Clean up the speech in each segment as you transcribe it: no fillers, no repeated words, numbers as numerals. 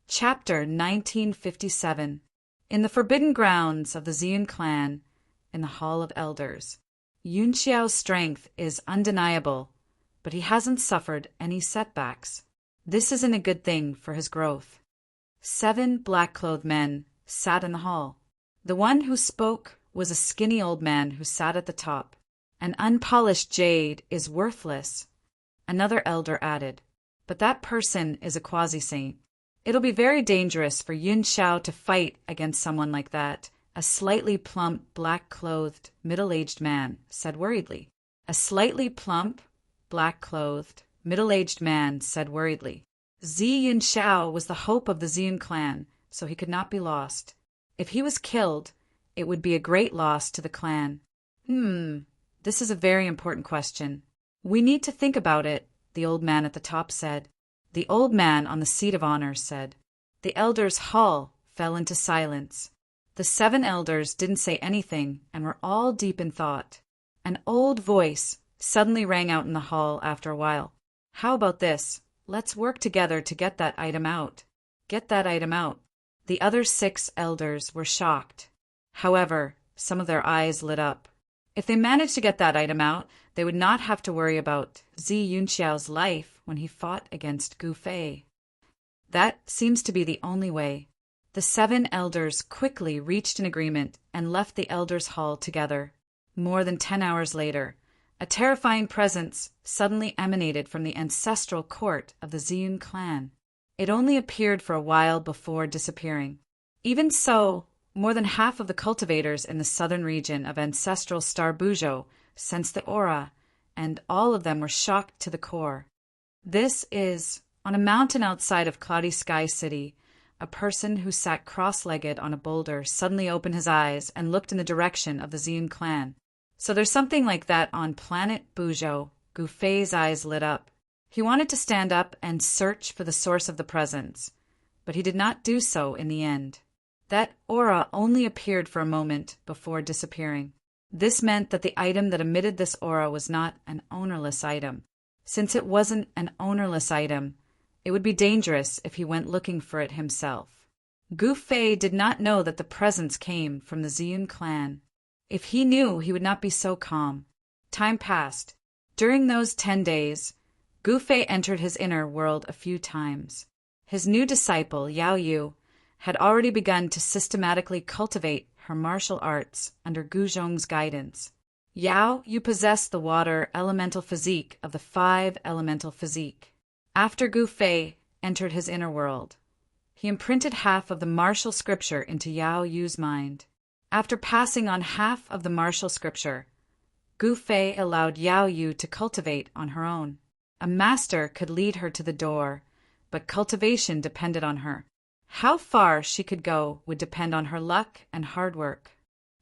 Chapter 1957. In the forbidden grounds of the Ziyun clan, in the Hall of Elders. Yunxiao's strength is undeniable, but he hasn't suffered any setbacks. This isn't a good thing for his growth. 7 black-clothed men sat in the hall. The one who spoke was a skinny old man who sat at the top. An unpolished jade is worthless, another elder added, but that person is a quasi-saint. It'll be very dangerous for Yunxiao to fight against someone like that, a slightly plump, black-clothed, middle-aged man said worriedly. A slightly plump, black-clothed, middle-aged man said worriedly. Yunxiao was the hope of the Ziyun clan, so he could not be lost. If he was killed, it would be a great loss to the clan. This is a very important question. We need to think about it, the old man at the top said. The old man on the seat of honor said. The elders' hall fell into silence. The 7 elders didn't say anything and were all deep in thought. An old voice suddenly rang out in the hall after a while. How about this? Let's work together to get that item out. Get that item out. The other 6 elders were shocked. However, some of their eyes lit up. If they managed to get that item out, they would not have to worry about Yunxiao's life when he fought against Gu Fei. That seems to be the only way. The 7 elders quickly reached an agreement and left the elders' hall together. More than 10 hours later, a terrifying presence suddenly emanated from the ancestral court of the Ziyun clan. It only appeared for a while before disappearing. Even so, more than half of the cultivators in the southern region of ancestral Star Buzhou sensed the aura, and all of them were shocked to the core. This is, on a mountain outside of Cloudy Sky City, a person who sat cross-legged on a boulder suddenly opened his eyes and looked in the direction of the Ziyun clan. So there's something like that on planet Buzhou. Gu Fei's eyes lit up. He wanted to stand up and search for the source of the presence, but he did not do so in the end. That aura only appeared for a moment before disappearing. This meant that the item that emitted this aura was not an ownerless item. Since it wasn't an ownerless item, it would be dangerous if he went looking for it himself. Gu Fei did not know that the presence came from the Ziyun clan. If he knew, he would not be so calm. Time passed. During those 10 days, Gu Fei entered his inner world a few times. His new disciple, Yao Yu, had already begun to systematically cultivate her martial arts under Gu Zhong's guidance. Yao Yu possessed the water elemental physique of the 5 elemental physique. After Gu Fei entered his inner world, he imprinted half of the martial scripture into Yao Yu's mind. After passing on half of the martial scripture, Gu Fei allowed Yao Yu to cultivate on her own. A master could lead her to the door, but cultivation depended on her. How far she could go would depend on her luck and hard work.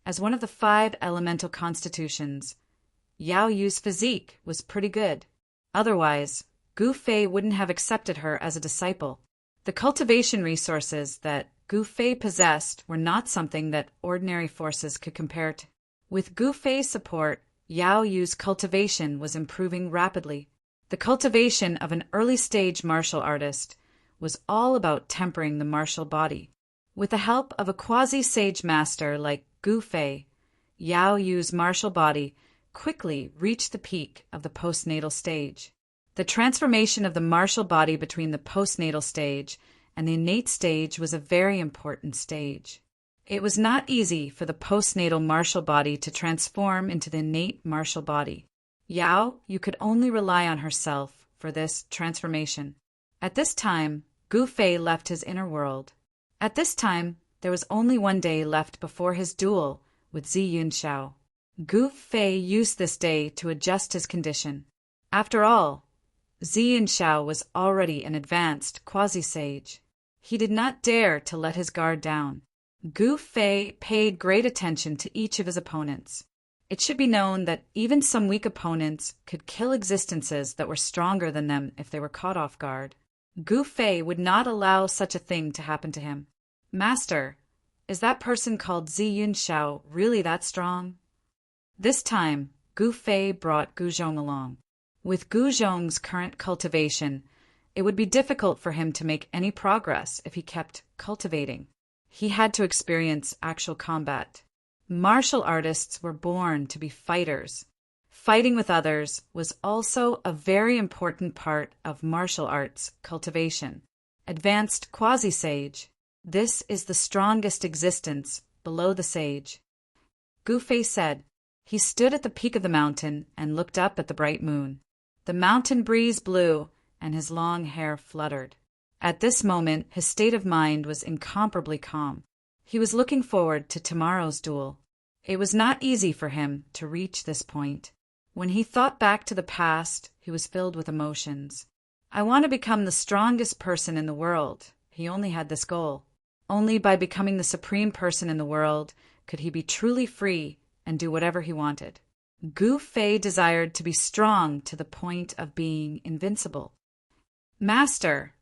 As one of the 5 elemental constitutions, Yao Yu's physique was pretty good. Otherwise, Gu Fei wouldn't have accepted her as a disciple. The cultivation resources that Gu Fei possessed were not something that ordinary forces could compare to. With Gu Fei's support, Yao Yu's cultivation was improving rapidly. The cultivation of an early-stage martial artist was all about tempering the martial body. With the help of a quasi-sage master like Gu Fei, Yao Yu's martial body quickly reached the peak of the postnatal stage. The transformation of the martial body between the postnatal stage and the innate stage was a very important stage. It was not easy for the postnatal martial body to transform into the innate martial body. Yao Yu could only rely on herself for this transformation. At this time, Gu Fei left his inner world. At this time, there was only 1 day left before his duel with Yunxiao. Gu Fei used this day to adjust his condition. After all, Yunxiao was already an advanced quasi-sage. He did not dare to let his guard down. Gu Fei paid great attention to each of his opponents. It should be known that even some weak opponents could kill existences that were stronger than them if they were caught off guard. Gu Fei would not allow such a thing to happen to him. Master, is that person called Yunxiao really that strong? This time, Gu Fei brought Gu Zhong along. With Gu Zhong's current cultivation, It would be difficult for him to make any progress if he kept cultivating. He had to experience actual combat. Martial artists were born to be fighters. Fighting with others was also a very important part of martial arts cultivation. Advanced quasi-sage. This is the strongest existence below the sage. Gu Fei said. He stood at the peak of the mountain and looked up at the bright moon. The mountain breeze blew, and his long hair fluttered. At this moment, his state of mind was incomparably calm. He was looking forward to tomorrow's duel. It was not easy for him to reach this point. When he thought back to the past, he was filled with emotions. I want to become the strongest person in the world. He only had this goal. Only by becoming the supreme person in the world could he be truly free and do whatever he wanted. Gu Fei desired to be strong to the point of being invincible. Master!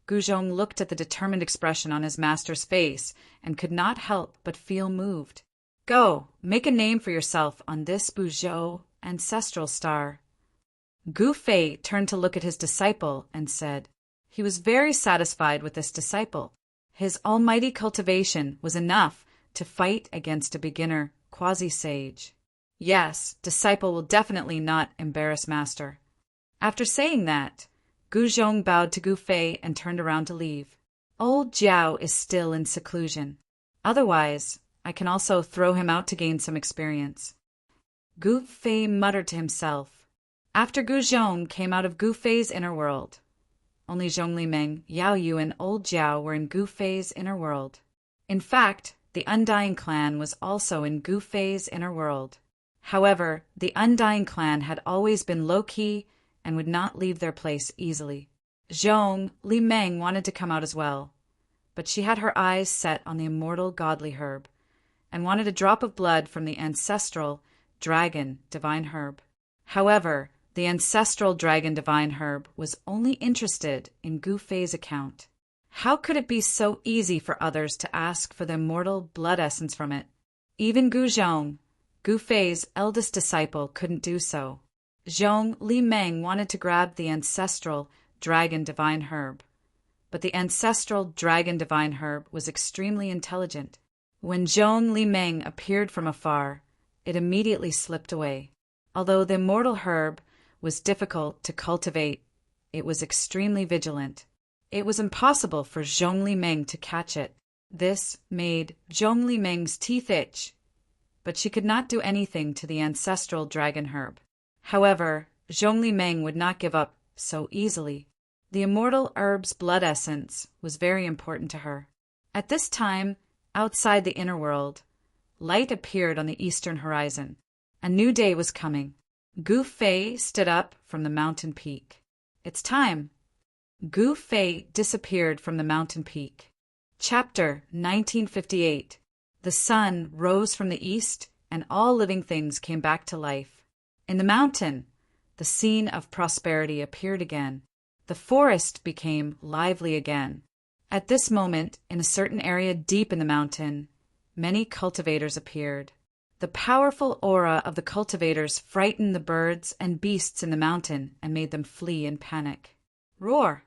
Guzhong looked at the determined expression on his master's face and could not help but feel moved. Go, make a name for yourself on this Buzhou ancestral star. Gu Fei turned to look at his disciple and said, he was very satisfied with this disciple. His almighty cultivation was enough to fight against a beginner quasi-sage. Yes, disciple will definitely not embarrass master. After saying that, Guzhong bowed to Gu Fei and turned around to leave. Old Jiao is still in seclusion. Otherwise, I can also throw him out to gain some experience. Gu Fei muttered to himself. After Guzhong came out of Gu Fei's inner world. Only Zhong Limeng, Yao Yu, and Old Jiao were in Gu Fei's inner world. In fact, the Undying Clan was also in Gu Fei's inner world. However, the Undying Clan had always been low-key and would not leave their place easily. Zhong Limeng wanted to come out as well, but she had her eyes set on the immortal godly herb and wanted a drop of blood from the ancestral dragon divine herb. However, the ancestral dragon divine herb was only interested in Gu Fei's account. How could it be so easy for others to ask for the immortal blood essence from it? Even Guzhong, Gu Fei's eldest disciple, couldn't do so. Zhong Limeng wanted to grab the ancestral dragon divine herb, but the ancestral dragon divine herb was extremely intelligent. When Zhong Limeng appeared from afar, it immediately slipped away. Although the immortal herb was difficult to cultivate, it was extremely vigilant. It was impossible for Zhong Limeng to catch it. This made Zhong Limeng's teeth itch, but she could not do anything to the ancestral dragon herb. However, Zhong Limeng would not give up so easily. The immortal herb's blood essence was very important to her. At this time, outside the inner world, light appeared on the eastern horizon. A new day was coming. Gu Fei stood up from the mountain peak. It's time. Gu Fei disappeared from the mountain peak. Chapter 1958. The sun rose from the east, and all living things came back to life. In the mountain, the scene of prosperity appeared again. The forest became lively again. At this moment, in a certain area deep in the mountain, many cultivators appeared. The powerful aura of the cultivators frightened the birds and beasts in the mountain and made them flee in panic. Roar!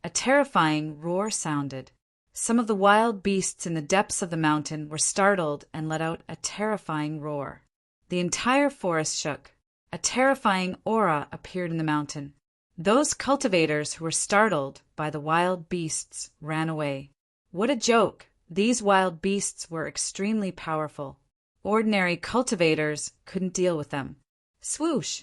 A terrifying roar sounded. Some of the wild beasts in the depths of the mountain were startled and let out a terrifying roar. The entire forest shook. A terrifying aura appeared in the mountain. Those cultivators who were startled by the wild beasts ran away. What a joke! These wild beasts were extremely powerful. Ordinary cultivators couldn't deal with them. Swoosh!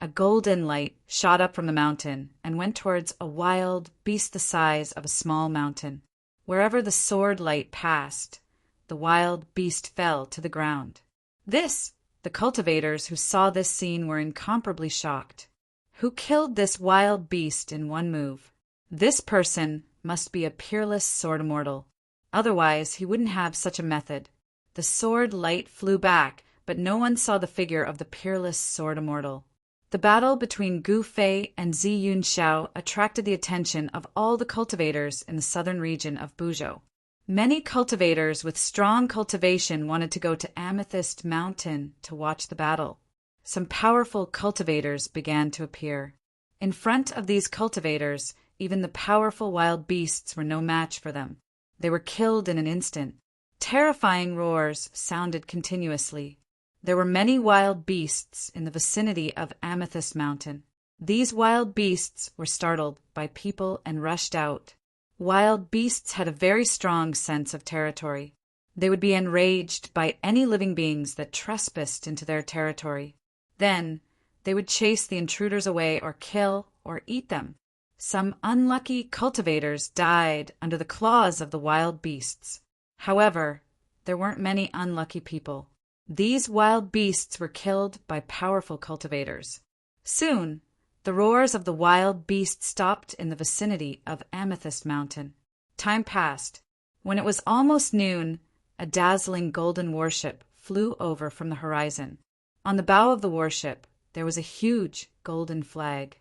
A golden light shot up from the mountain and went towards a wild beast the size of a small mountain. Wherever the sword light passed, the wild beast fell to the ground. The cultivators who saw this scene were incomparably shocked. Who killed this wild beast in one move? This person must be a peerless sword immortal. Otherwise, he wouldn't have such a method. The sword light flew back, but no one saw the figure of the peerless sword immortal. The battle between Gu Fei and Zi Yunxiao attracted the attention of all the cultivators in the southern region of Buzhou. Many cultivators with strong cultivation wanted to go to Amethyst Mountain to watch the battle. Some powerful cultivators began to appear. In front of these cultivators Even the powerful wild beasts were no match for them. They were killed in an instant. Terrifying roars sounded continuously. There were many wild beasts in the vicinity of Amethyst Mountain. These wild beasts were startled by people and rushed out. Wild beasts had a very strong sense of territory. They would be enraged by any living beings that trespassed into their territory. Then they would chase the intruders away or kill or eat them. Some unlucky cultivators died under the claws of the wild beasts. However, there weren't many unlucky people. These wild beasts were killed by powerful cultivators. Soon, the roars of the wild beast stopped in the vicinity of Amethyst Mountain. Time passed. When it was almost noon, a dazzling golden warship flew over from the horizon. On the bow of the warship, there was a huge golden flag.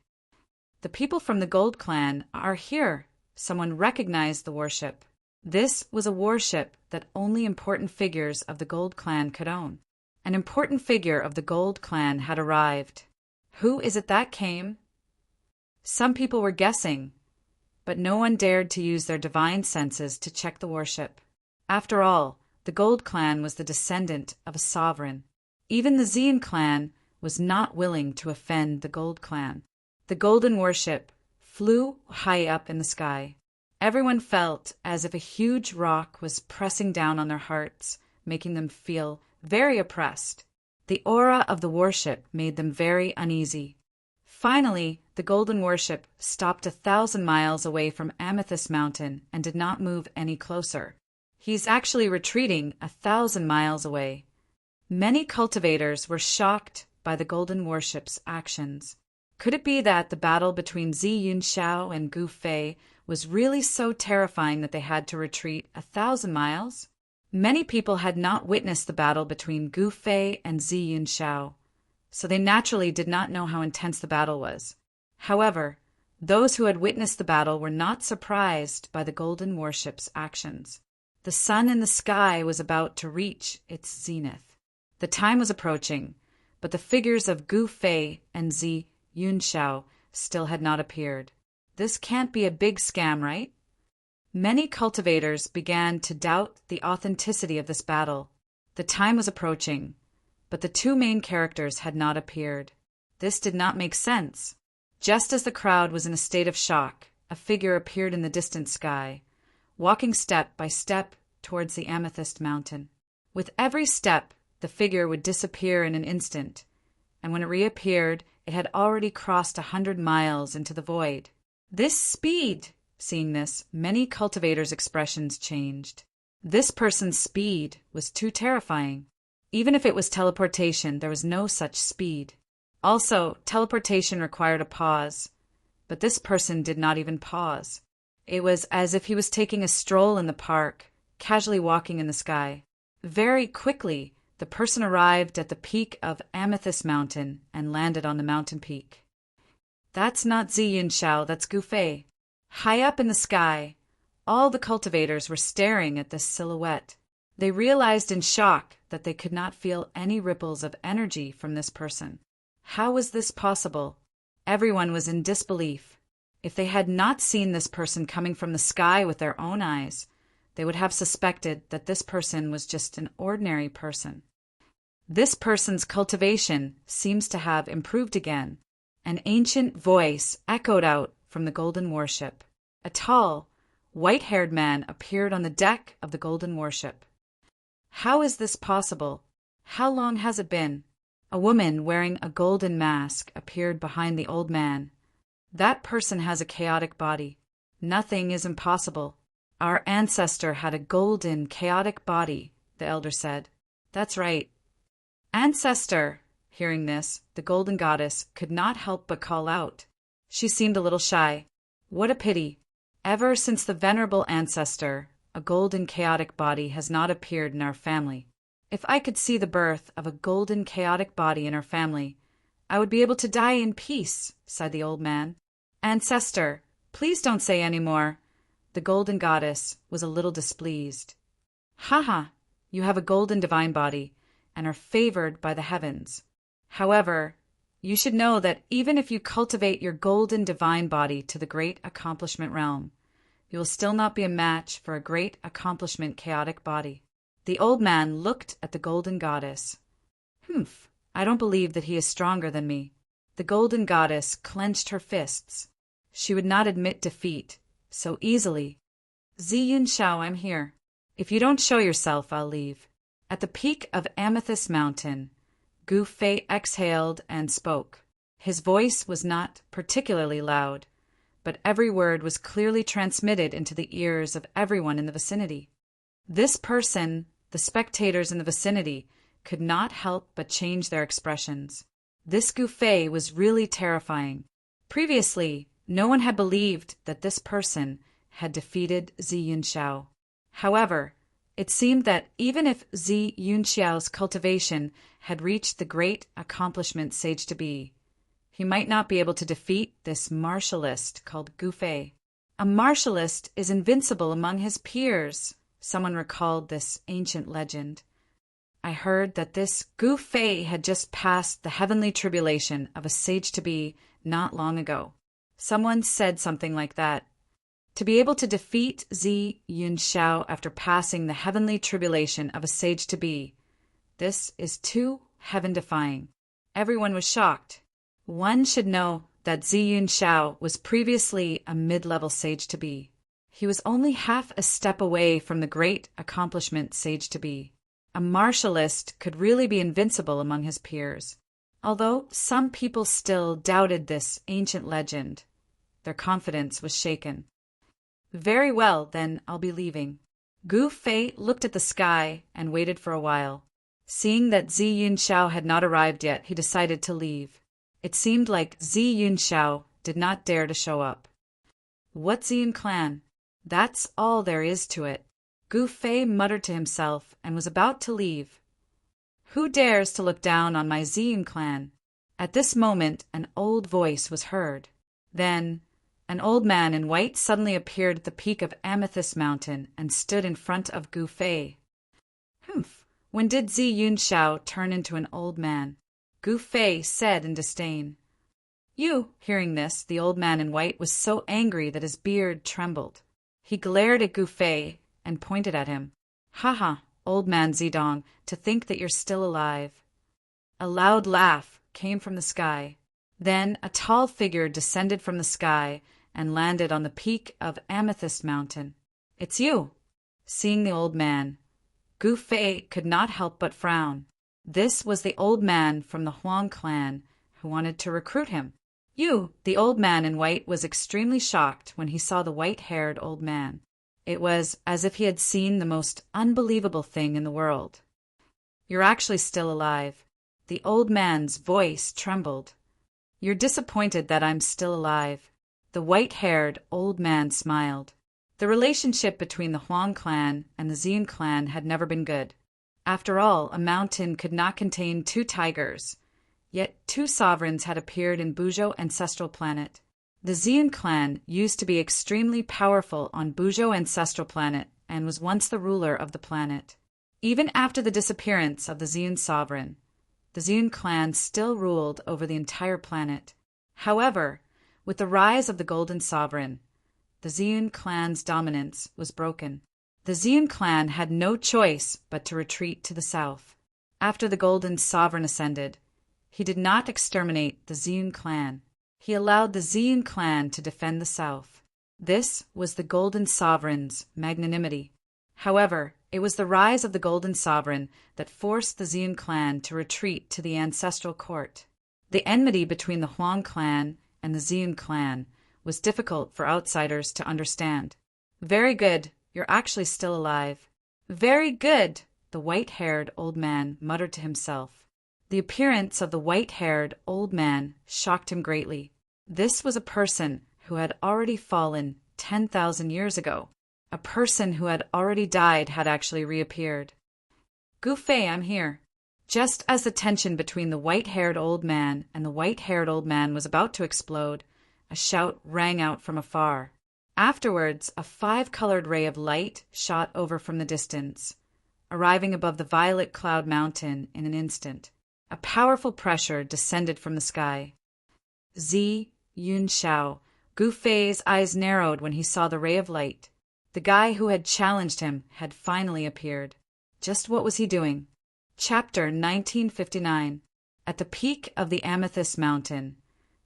"The people from the Gold Clan are here." Someone recognized the warship. This was a warship that only important figures of the Gold Clan could own. An important figure of the Gold Clan had arrived. Who is it that came? Some people were guessing, but no one dared to use their divine senses to check the warship. After all, the Gold Clan was the descendant of a sovereign. Even the Zeon clan was not willing to offend the Gold Clan. The golden warship flew high up in the sky. Everyone felt as if a huge rock was pressing down on their hearts, making them feel very oppressed. The aura of the warship made them very uneasy. Finally, the golden warship stopped 1,000 miles away from Amethyst Mountain and did not move any closer. He's actually retreating 1,000 miles away. Many cultivators were shocked by the golden warship's actions. Could it be that the battle between Zi Yunxiao and Gu Fei was really so terrifying that they had to retreat 1,000 miles? Many people had not witnessed the battle between Gu Fei and Zi Yunxiao, so they naturally did not know how intense the battle was. However, those who had witnessed the battle were not surprised by the golden warship's actions. The sun in the sky was about to reach its zenith. The time was approaching, but the figures of Gu Fei and Zi Yunxiao still had not appeared. This can't be a big scam, right? Many cultivators began to doubt the authenticity of this battle. The time was approaching, but the two main characters had not appeared. This did not make sense. Just as the crowd was in a state of shock, a figure appeared in the distant sky, walking step by step towards the Amethyst Mountain. With every step, the figure would disappear in an instant, and when it reappeared, it had already crossed 100 miles into the void. This speed! Seeing this, many cultivators' expressions changed. This person's speed was too terrifying. Even if it was teleportation, there was no such speed. Also, teleportation required a pause, but this person did not even pause. It was as if he was taking a stroll in the park, casually walking in the sky. Very quickly, the person arrived at the peak of Amethyst Mountain and landed on the mountain peak. That's not Zi Yunxiao, that's Gu Fei. High up in the sky, all the cultivators were staring at this silhouette. They realized in shock that they could not feel any ripples of energy from this person. How was this possible? Everyone was in disbelief. If they had not seen this person coming from the sky with their own eyes, they would have suspected that this person was just an ordinary person. This person's cultivation seems to have improved again. An ancient voice echoed out from the golden warship. A tall, white-haired man appeared on the deck of the golden warship. How is this possible? How long has it been? A woman wearing a golden mask appeared behind the old man. That person has a chaotic body. Nothing is impossible. Our ancestor had a golden, chaotic body, the elder said. That's right. Ancestor! Hearing this, the golden goddess could not help but call out. She seemed a little shy. What a pity. Ever since the venerable ancestor, a golden chaotic body has not appeared in our family. If I could see the birth of a golden chaotic body in our family, I would be able to die in peace, sighed the old man. Ancestor, please don't say any more. The golden goddess was a little displeased. Ha! You have a golden divine body and are favored by the heavens. However, You should know that even if you cultivate your golden divine body to the great accomplishment realm, you will still not be a match for a great accomplishment chaotic body. The old man looked at the golden goddess. Humph, I don't believe that he is stronger than me. The golden goddess clenched her fists. She would not admit defeat so easily. Ziyunshao, I'm here. If you don't show yourself, I'll leave. At the peak of Amethyst Mountain, Gu Fei exhaled and spoke. His voice was not particularly loud, but every word was clearly transmitted into the ears of everyone in the vicinity. This person, the spectators in the vicinity, could not help but change their expressions. This Gu Fei was really terrifying. Previously, no one had believed that this person had defeated Ziyunshao. However, it seemed that even if Ziyunshao's cultivation had reached the great accomplishment sage to be, he might not be able to defeat this martialist called Gu Fei. A martialist is invincible among his peers, someone recalled this ancient legend. I heard that this Gu Fei had just passed the heavenly tribulation of a sage to be not long ago. Someone said something like that. To be able to defeat Ziyunshao after passing the heavenly tribulation of a sage to be, this is too heaven-defying. Everyone was shocked. One should know that Ziyunshao was previously a mid-level sage to be. He was only half a step away from the great accomplishment sage to be. A martialist could really be invincible among his peers. Although some people still doubted this ancient legend, their confidence was shaken. Very well, then I'll be leaving. Gu Fei looked at the sky and waited for a while. Seeing that Ziyunshao had not arrived yet, he decided to leave. It seemed like Ziyunshao did not dare to show up. What Ziyun clan? That's all there is to it. Gu Fei muttered to himself and was about to leave. Who dares to look down on my Ziyun clan? At this moment, an old voice was heard. Then, an old man in white suddenly appeared at the peak of Amethyst Mountain and stood in front of Gu Fei. Humph! When did Ziyunshao turn into an old man? Gu Fei said in disdain. You! Hearing this, the old man in white was so angry that his beard trembled. He glared at Gu Fei and pointed at him. Ha ha, old man Zidong, to think that you're still alive. A loud laugh came from the sky. Then a tall figure descended from the sky and landed on the peak of Amethyst Mountain. It's you! Seeing the old man, Gu Fei could not help but frown. This was the old man from the Huang clan who wanted to recruit him. You! The old man in white was extremely shocked when he saw the white-haired old man. It was as if he had seen the most unbelievable thing in the world. You're actually still alive. The old man's voice trembled. You're disappointed that I'm still alive. The white-haired old man smiled. The relationship between the Huang clan and the Ziyun clan had never been good. After all, a mountain could not contain two tigers. Yet two sovereigns had appeared in Buzhou ancestral planet. The Ziyun clan used to be extremely powerful on Buzhou ancestral planet and was once the ruler of the planet. Even after the disappearance of the Ziyun sovereign, the Ziyun clan still ruled over the entire planet. However, with the rise of the Golden Sovereign, the Ziyun clan's dominance was broken. The Ziyun clan had no choice but to retreat to the south. After the Golden Sovereign ascended, he did not exterminate the Ziyun clan. He allowed the Ziyun clan to defend the south. This was the Golden Sovereign's magnanimity. However, it was the rise of the Golden Sovereign that forced the Ziyun clan to retreat to the ancestral court. The enmity between the Huang clan and the Ziyun clan was difficult for outsiders to understand. Very good, you're actually still alive. Very good, the white-haired old man muttered to himself. The appearance of the white-haired old man shocked him greatly. This was a person who had already fallen 10,000 years ago. A person who had already died had actually reappeared. Gu Fei, I'm here. Just as the tension between the white-haired old man and the white-haired old man was about to explode, a shout rang out from afar. Afterwards, a five-colored ray of light shot over from the distance, arriving above the violet cloud mountain in an instant. A powerful pressure descended from the sky. Zi Yunxiao. Gu Fei's eyes narrowed when he saw the ray of light. The guy who had challenged him had finally appeared. Just what was he doing? Chapter 1959. At the peak of the Amethyst Mountain.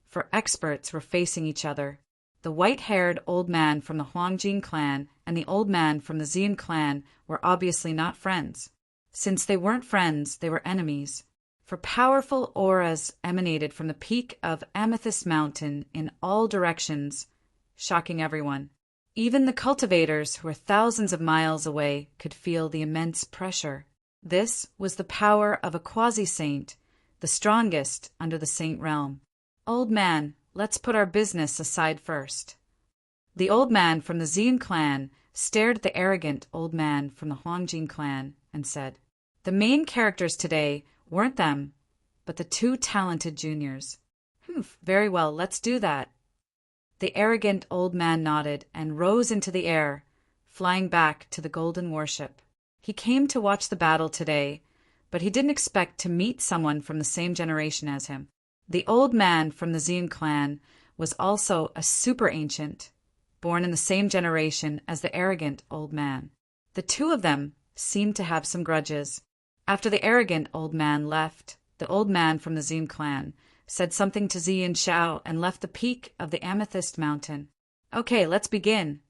For experts were facing each other. The white-haired old man from the Huangjing clan and the old man from the Xian clan were obviously not friends. Since they weren't friends, they were enemies. For powerful auras emanated from the peak of Amethyst Mountain in all directions, shocking everyone. Even the cultivators, who were thousands of miles away, could feel the immense pressure. This was the power of a quasi-saint, the strongest under the saint realm. Old man, let's put our business aside first. The old man from the Xian clan stared at the arrogant old man from the Huangjing clan and said, "The main characters today weren't them, but the two talented juniors." Very well, let's do that." The arrogant old man nodded and rose into the air, flying back to the golden warship. He came to watch the battle today, but he didn't expect to meet someone from the same generation as him. The old man from the Xian clan was also a super ancient, born in the same generation as the arrogant old man. The two of them seemed to have some grudges. After the arrogant old man left, the old man from the Xian clan said something to Zi Yunxiao and left the peak of the Amethyst Mountain. "Okay, let's begin."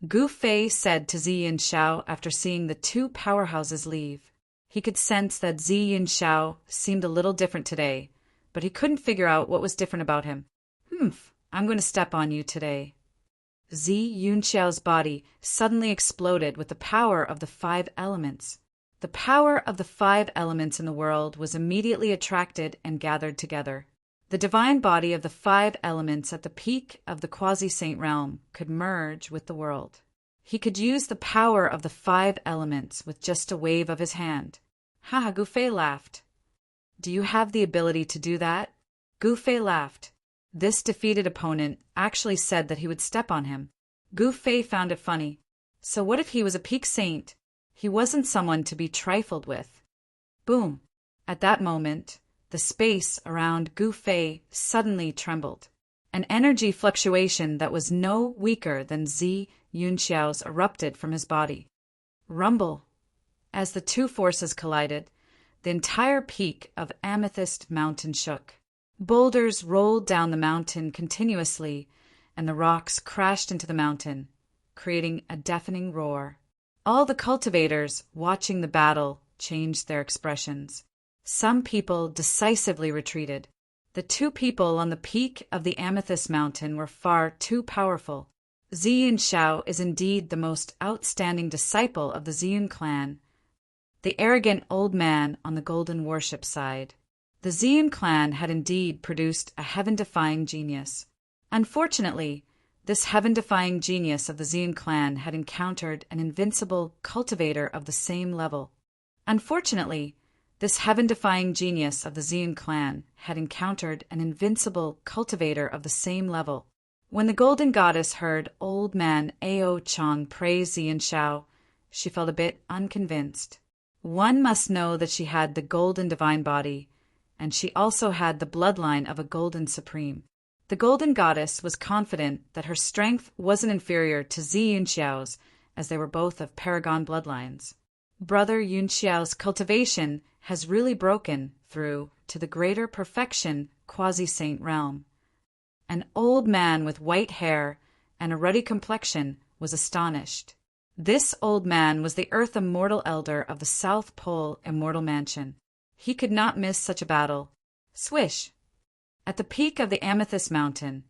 Gu Fei said to Zi Yunxiao after seeing the two powerhouses leave. He could sense that Zi Yunxiao seemed a little different today, but he couldn't figure out what was different about him. I'm going to step on you today." Zi Yunxiao's body suddenly exploded with the power of the 5 elements. The power of the 5 elements in the world was immediately attracted and gathered together. The divine body of the 5 elements at the peak of the quasi-saint realm could merge with the world. He could use the power of the 5 elements with just a wave of his hand. Gu Fei laughed. "Do you have the ability to do that?" Gu Fei laughed. This defeated opponent actually said that he would step on him. Gu Fei found it funny. So what if he was a peak saint? He wasn't someone to be trifled with. Boom! At that moment, the space around Gu Fei suddenly trembled. An energy fluctuation that was no weaker than Zi Yunxiao's erupted from his body. Rumble! As the two forces collided, the entire peak of Amethyst Mountain shook. Boulders rolled down the mountain continuously, and the rocks crashed into the mountain, creating a deafening roar. All the cultivators watching the battle changed their expressions. Some people decisively retreated. The two people on the peak of the Amethyst Mountain were far too powerful. Zi Yunxiao is indeed the most outstanding disciple of the Xian clan, the arrogant old man on the golden warship side. The Xian clan had indeed produced a heaven-defying genius. Unfortunately, this heaven-defying genius of the Xian clan had encountered an invincible cultivator of the same level. Unfortunately, this heaven-defying genius of the Xian clan had encountered an invincible cultivator of the same level. When the Golden Goddess heard old man Ao Chong praise Zi Yunxiao, she felt a bit unconvinced. One must know that she had the golden divine body, and she also had the bloodline of a golden supreme. The Golden Goddess was confident that her strength wasn't inferior to Zi Yunxiao's, as they were both of paragon bloodlines. Brother Yunxiao's cultivation has really broken through to the greater perfection quasi-saint realm. An old man with white hair and a ruddy complexion was astonished. This old man was the Earth Immortal Elder of the South Pole Immortal Mansion. He could not miss such a battle. Swish! At the peak of the Amethyst Mountain,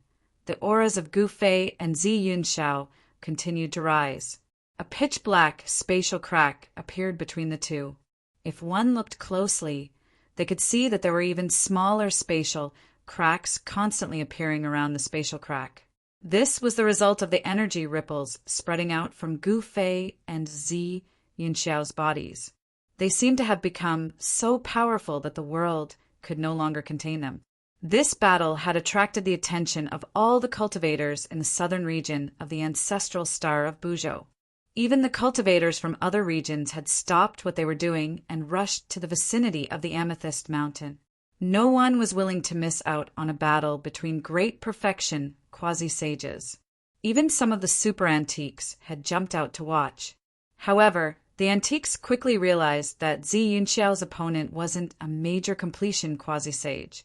the auras of Gu Fei and Zi Yunxiao continued to rise. A pitch-black spatial crack appeared between the two. If one looked closely, they could see that there were even smaller spatial cracks constantly appearing around the spatial crack. This was the result of the energy ripples spreading out from Gu Fei and Zi Yunxiao's bodies. They seemed to have become so powerful that the world could no longer contain them. This battle had attracted the attention of all the cultivators in the southern region of the ancestral star of Buzhou. Even the cultivators from other regions had stopped what they were doing and rushed to the vicinity of the Amethyst Mountain. No one was willing to miss out on a battle between great perfection quasi-sages. Even some of the super antiques had jumped out to watch. However, the antiques quickly realized that Zi Yunxiao's opponent wasn't a major completion quasi-sage,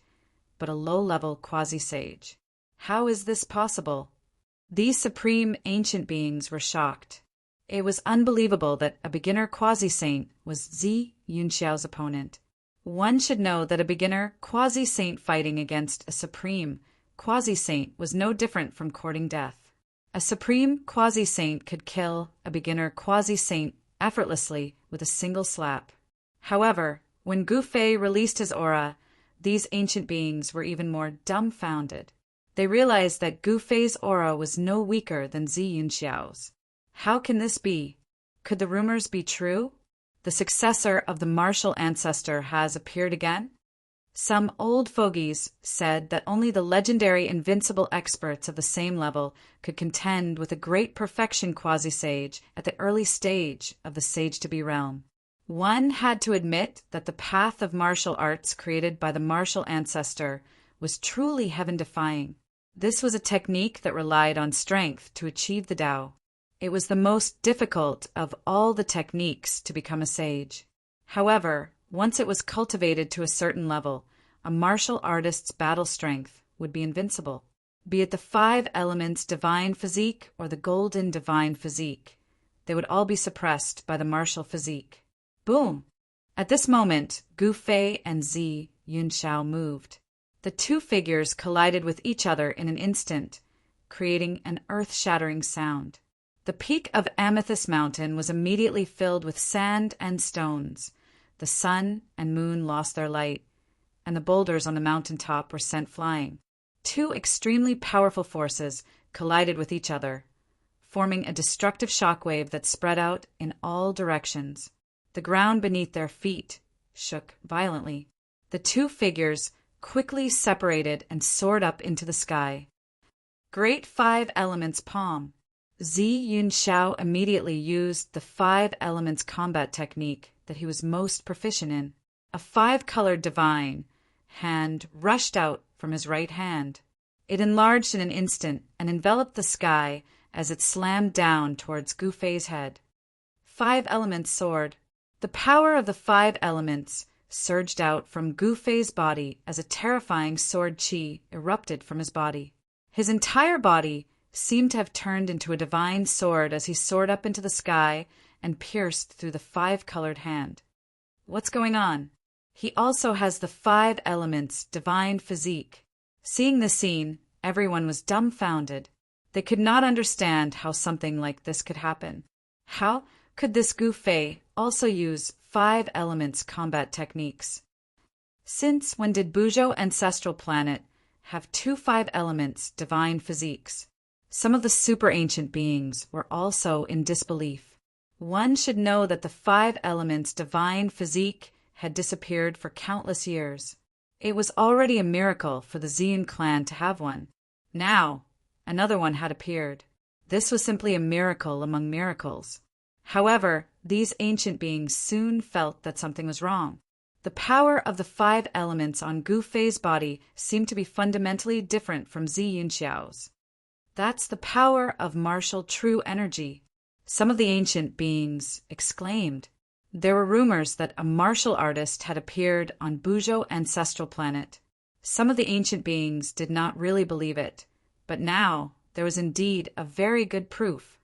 but a low-level quasi-sage. How is this possible? These supreme ancient beings were shocked. It was unbelievable that a beginner quasi-saint was Zi Yunxiao's opponent. One should know that a beginner quasi-saint fighting against a supreme quasi-saint was no different from courting death. A supreme quasi-saint could kill a beginner quasi-saint effortlessly with a single slap. However, when Gu Fei released his aura, these ancient beings were even more dumbfounded. They realized that Gu Fei's aura was no weaker than Zi Yunxiao's. How can this be? Could the rumors be true? The successor of the martial ancestor has appeared again? Some old fogies said that only the legendary invincible experts of the same level could contend with a great perfection quasi-sage at the early stage of the sage-to-be realm. One had to admit that the path of martial arts created by the martial ancestor was truly heaven-defying. This was a technique that relied on strength to achieve the Tao. It was the most difficult of all the techniques to become a sage. However, once it was cultivated to a certain level, a martial artist's battle strength would be invincible. Be it the 5 elements divine physique or the golden divine physique, they would all be suppressed by the martial physique. Boom! At this moment, Gu Fei and Zi Yunxiao moved. The two figures collided with each other in an instant, creating an earth-shattering sound. The peak of Amethyst Mountain was immediately filled with sand and stones. The sun and moon lost their light, and the boulders on the mountaintop were sent flying. Two extremely powerful forces collided with each other, forming a destructive shockwave that spread out in all directions. The ground beneath their feet shook violently. The two figures quickly separated and soared up into the sky. Great 5 Elements Palm. Zi Yunxiao immediately used the 5 Elements combat technique that he was most proficient in. A 5-colored divine hand rushed out from his right hand. It enlarged in an instant and enveloped the sky as it slammed down towards Gu Fei's head. 5 Elements Sword. The power of the 5 elements surged out from Gu Fei's body as a terrifying sword qi erupted from his body. His entire body seemed to have turned into a divine sword as he soared up into the sky and pierced through the 5-colored hand. What's going on? He also has the 5 elements divine physique. Seeing this scene, everyone was dumbfounded. They could not understand how something like this could happen. How could this Gu Fei also use 5 elements combat techniques? Since when did Buzhou Ancestral Planet have 2 5 elements divine physiques? Some of the super ancient beings were also in disbelief. One should know that the 5 elements divine physique had disappeared for countless years. It was already a miracle for the Xian clan to have one. Now, another one had appeared. This was simply a miracle among miracles. However, these ancient beings soon felt that something was wrong. The power of the 5 elements on Gu Fei's body seemed to be fundamentally different from Zi Yunxiao's. That's the power of martial true energy. Some of the ancient beings exclaimed. There were rumors that a martial artist had appeared on Buzhou Ancestral Planet. Some of the ancient beings did not really believe it, but now there was indeed a very good proof.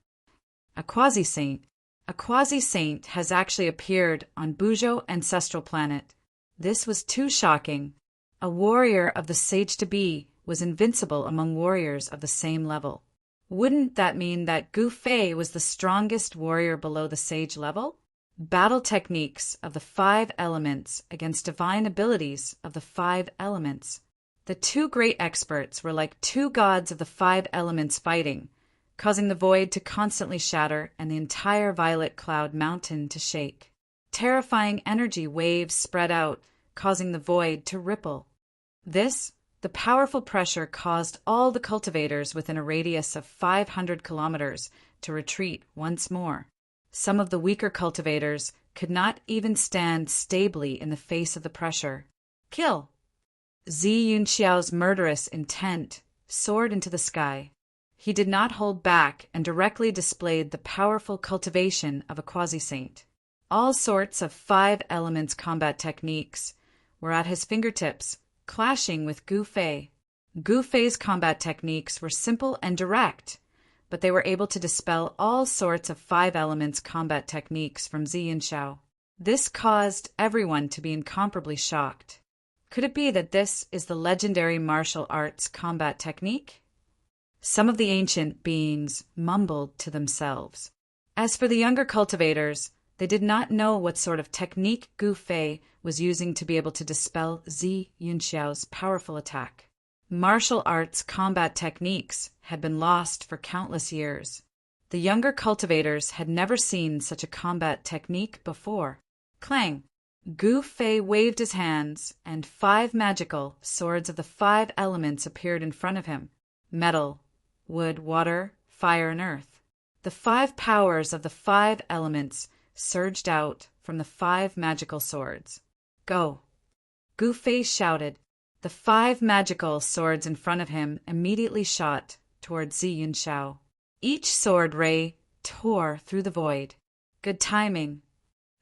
A quasi-saint. A quasi-saint has actually appeared on Buzhou Ancestral Planet. This was too shocking. A warrior of the sage-to-be was invincible among warriors of the same level. Wouldn't that mean that Gu Fei was the strongest warrior below the sage level? Battle techniques of the 5 elements against divine abilities of the 5 elements. The two great experts were like two gods of the 5 elements fighting, causing the void to constantly shatter and the entire violet cloud mountain to shake. Terrifying energy waves spread out, causing the void to ripple. The powerful pressure caused all the cultivators within a radius of 500 kilometers to retreat once more. Some of the weaker cultivators could not even stand stably in the face of the pressure. Kill! Zi Yunxiao's murderous intent soared into the sky. He did not hold back and directly displayed the powerful cultivation of a quasi-saint. All sorts of 5 elements combat techniques were at his fingertips, clashing with Gu Fei. Gu Fei's combat techniques were simple and direct, but they were able to dispel all sorts of 5 elements combat techniques from Zi Yunxiao. This caused everyone to be incomparably shocked. Could it be that this is the legendary martial arts combat technique? Some of the ancient beings mumbled to themselves. As for the younger cultivators, they did not know what sort of technique Gu Fei was using to be able to dispel Zi Yunxiao's powerful attack. Martial arts combat techniques had been lost for countless years. The younger cultivators had never seen such a combat technique before. Clang! Gu Fei waved his hands, and 5 magical swords of the 5 elements appeared in front of him: metal, wood, water, fire, and earth. The 5 powers of the 5 elements surged out from the 5 magical swords. Go! Gu Fei shouted. The 5 magical swords in front of him immediately shot toward Zi Yunxiao. Each sword ray tore through the void. Good timing.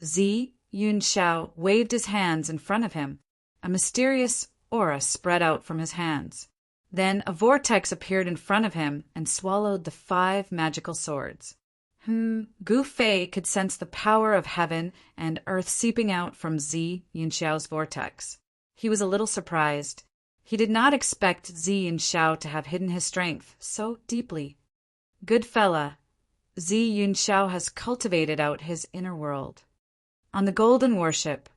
Zi Yunxiao waved his hands in front of him. A mysterious aura spread out from his hands. Then a vortex appeared in front of him and swallowed the 5 magical swords. Gu Fei could sense the power of heaven and earth seeping out from Zi Yunxiao's vortex. He was a little surprised. He did not expect Zi Yunxiao to have hidden his strength so deeply. Good fella, Zi Yunxiao has cultivated out his inner world. On the golden warship,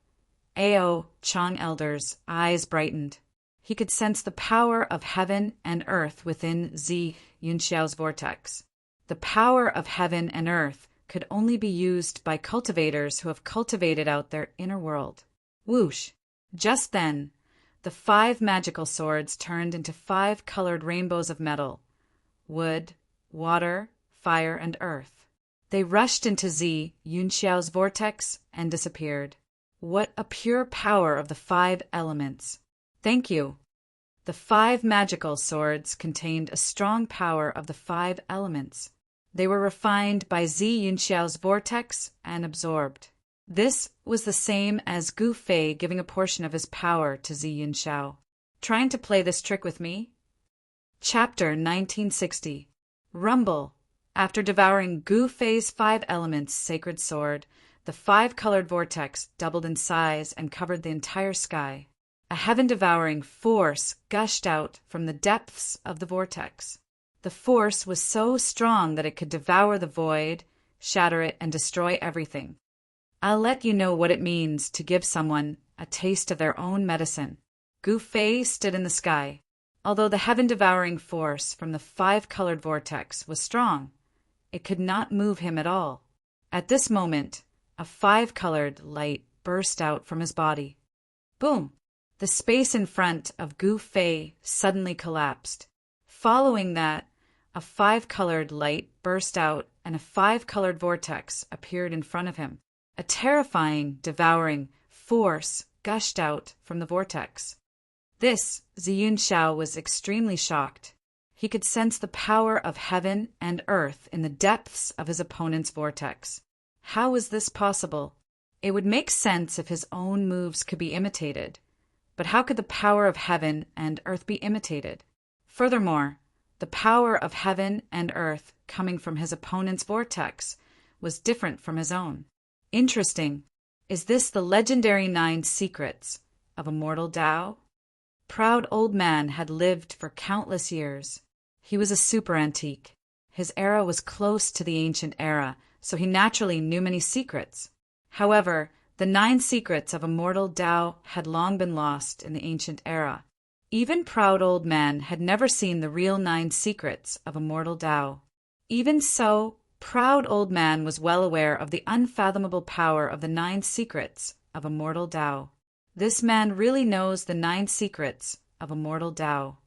Ao Chang Elder's eyes brightened. He could sense the power of heaven and earth within Zi Yunxiao's vortex. The power of heaven and earth could only be used by cultivators who have cultivated out their inner world. Whoosh! Just then, the 5 magical swords turned into 5 colored rainbows of metal, wood, water, fire, and earth. They rushed into Zi Yunxiao's vortex and disappeared. What a pure power of the 5 elements! Thank you. The 5 magical swords contained a strong power of the 5 elements. They were refined by Zi Yunxiao's vortex and absorbed. This was the same as Gu Fei giving a portion of his power to Zi Yunxiao. Trying to play this trick with me? Chapter 1960. Rumble. After devouring Gu Fei's 5 elements sacred sword, the 5-colored vortex doubled in size and covered the entire sky. A heaven-devouring force gushed out from the depths of the vortex. The force was so strong that it could devour the void, shatter it, and destroy everything. I'll let you know what it means to give someone a taste of their own medicine. Gu Fei stood in the sky. Although the heaven-devouring force from the 5-colored vortex was strong, it could not move him at all. At this moment, a 5-colored light burst out from his body. Boom! The space in front of Gu Fei suddenly collapsed. Following that, a 5-colored light burst out and a 5-colored vortex appeared in front of him. A terrifying, devouring force gushed out from the vortex. This, Zi Yunxiao was extremely shocked. He could sense the power of heaven and earth in the depths of his opponent's vortex. How was this possible? It would make sense if his own moves could be imitated. But how could the power of heaven and earth be imitated? Furthermore, the power of heaven and earth coming from his opponent's vortex was different from his own. Interesting. Is this the legendary 9 secrets of immortal Tao? Proud old man had lived for countless years. He was a super antique. His era was close to the ancient era, so he naturally knew many secrets. However, the 9 secrets of immortal Tao had long been lost in the ancient era. Even proud old man had never seen the real 9 secrets of immortal Tao. Even so, proud old man was well aware of the unfathomable power of the 9 secrets of immortal Tao. This man really knows the 9 secrets of immortal Tao.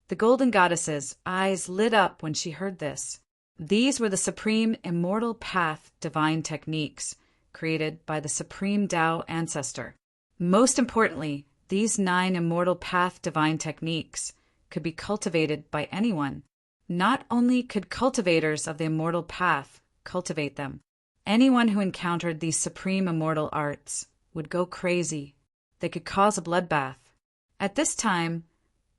The golden goddess's eyes lit up when she heard this. These were the supreme immortal path divine techniques created by the supreme Tao ancestor. Most importantly, these 9 immortal path divine techniques could be cultivated by anyone. Not only could cultivators of the immortal path cultivate them, anyone who encountered these supreme immortal arts would go crazy. They could cause a bloodbath. At this time,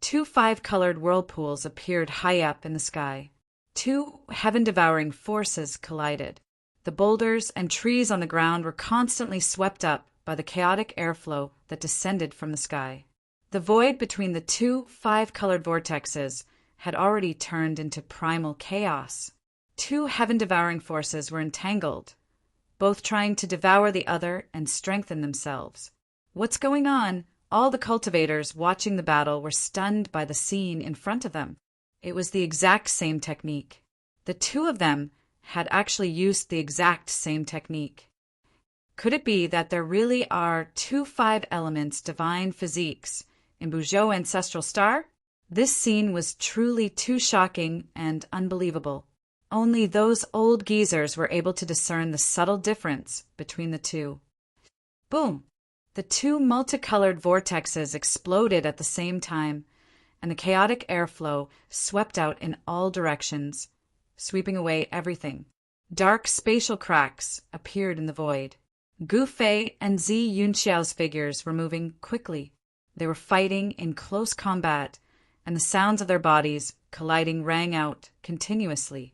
2 5-colored whirlpools appeared high up in the sky. 2 heaven-devouring forces collided. The boulders and trees on the ground were constantly swept up by the chaotic airflow that descended from the sky. The void between the 2 5-colored vortexes had already turned into primal chaos. 2 heaven-devouring forces were entangled, both trying to devour the other and strengthen themselves. What's going on? All the cultivators watching the battle were stunned by the scene in front of them. It was the exact same technique. The 2 of them had actually used the exact same technique. Could it be that there really are 2 5-elements divine physiques in Buzhou ancestral star? This scene was truly too shocking and unbelievable. Only those old geezers were able to discern the subtle difference between the 2. Boom! The 2 multicolored vortexes exploded at the same time, and the chaotic airflow swept out in all directions, sweeping away everything. Dark spatial cracks appeared in the void. Gu Fei and Zi Yunxiao's figures were moving quickly. They were fighting in close combat, and the sounds of their bodies colliding rang out continuously.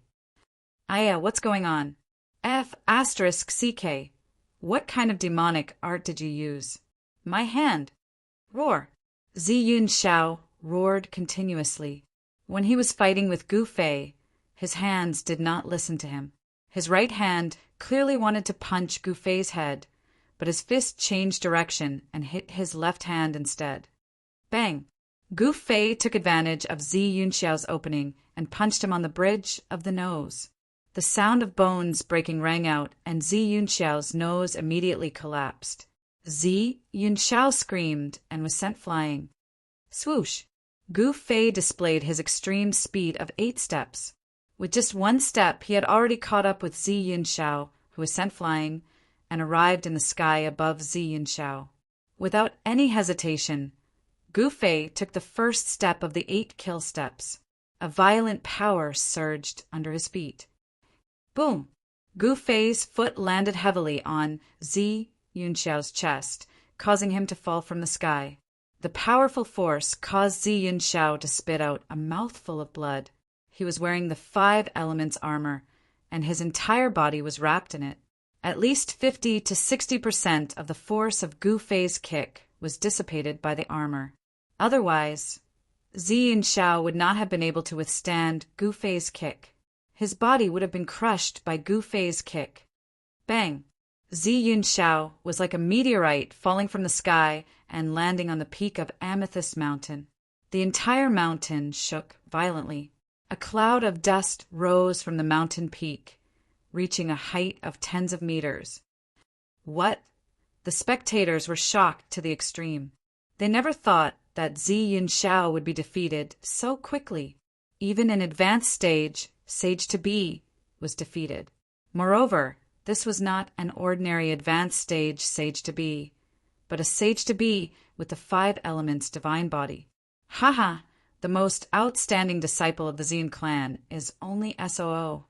Aya, what's going on? F***CK. What kind of demonic art did you use? My hand. Roar. Zi Yunxiao roared continuously. When he was fighting with Gu Fei, his hands did not listen to him. His right hand clearly wanted to punch Gu Fei's head, but his fist changed direction and hit his left hand instead. Bang! Gu Fei took advantage of Zi Yunxiao's opening and punched him on the bridge of the nose. The sound of bones breaking rang out, and Zi Yunxiao's nose immediately collapsed. Zi Yunxiao screamed and was sent flying. Swoosh! Gu Fei displayed his extreme speed of 8 steps. With just 1 step, he had already caught up with Zi Yunxiao, who was sent flying, and arrived in the sky above Zi Yunxiao. Without any hesitation, Gu Fei took the first step of the 8 kill steps. A violent power surged under his feet. Boom! Gu Fei's foot landed heavily on Zi Yunxiao's chest, causing him to fall from the sky. The powerful force caused Zi Yunxiao to spit out a mouthful of blood. He was wearing the 5 elements armor, and his entire body was wrapped in it. At least 50 to 60% of the force of Gu Fei's kick was dissipated by the armor. Otherwise, Zi Yunxiao would not have been able to withstand Gu Fei's kick. His body would have been crushed by Gu Fei's kick. Bang! Zi Yunxiao was like a meteorite falling from the sky and landing on the peak of Amethyst Mountain. The entire mountain shook violently. A cloud of dust rose from the mountain peak, reaching a height of tens of meters. What? The spectators were shocked to the extreme. They never thought that Zi Yunxiao would be defeated so quickly. Even an advanced stage, Sage to Be, was defeated. Moreover, this was not an ordinary advanced stage Sage to Be, but a Sage to Be with the 5 elements divine body. Haha, the most outstanding disciple of the Xian clan is only SOO.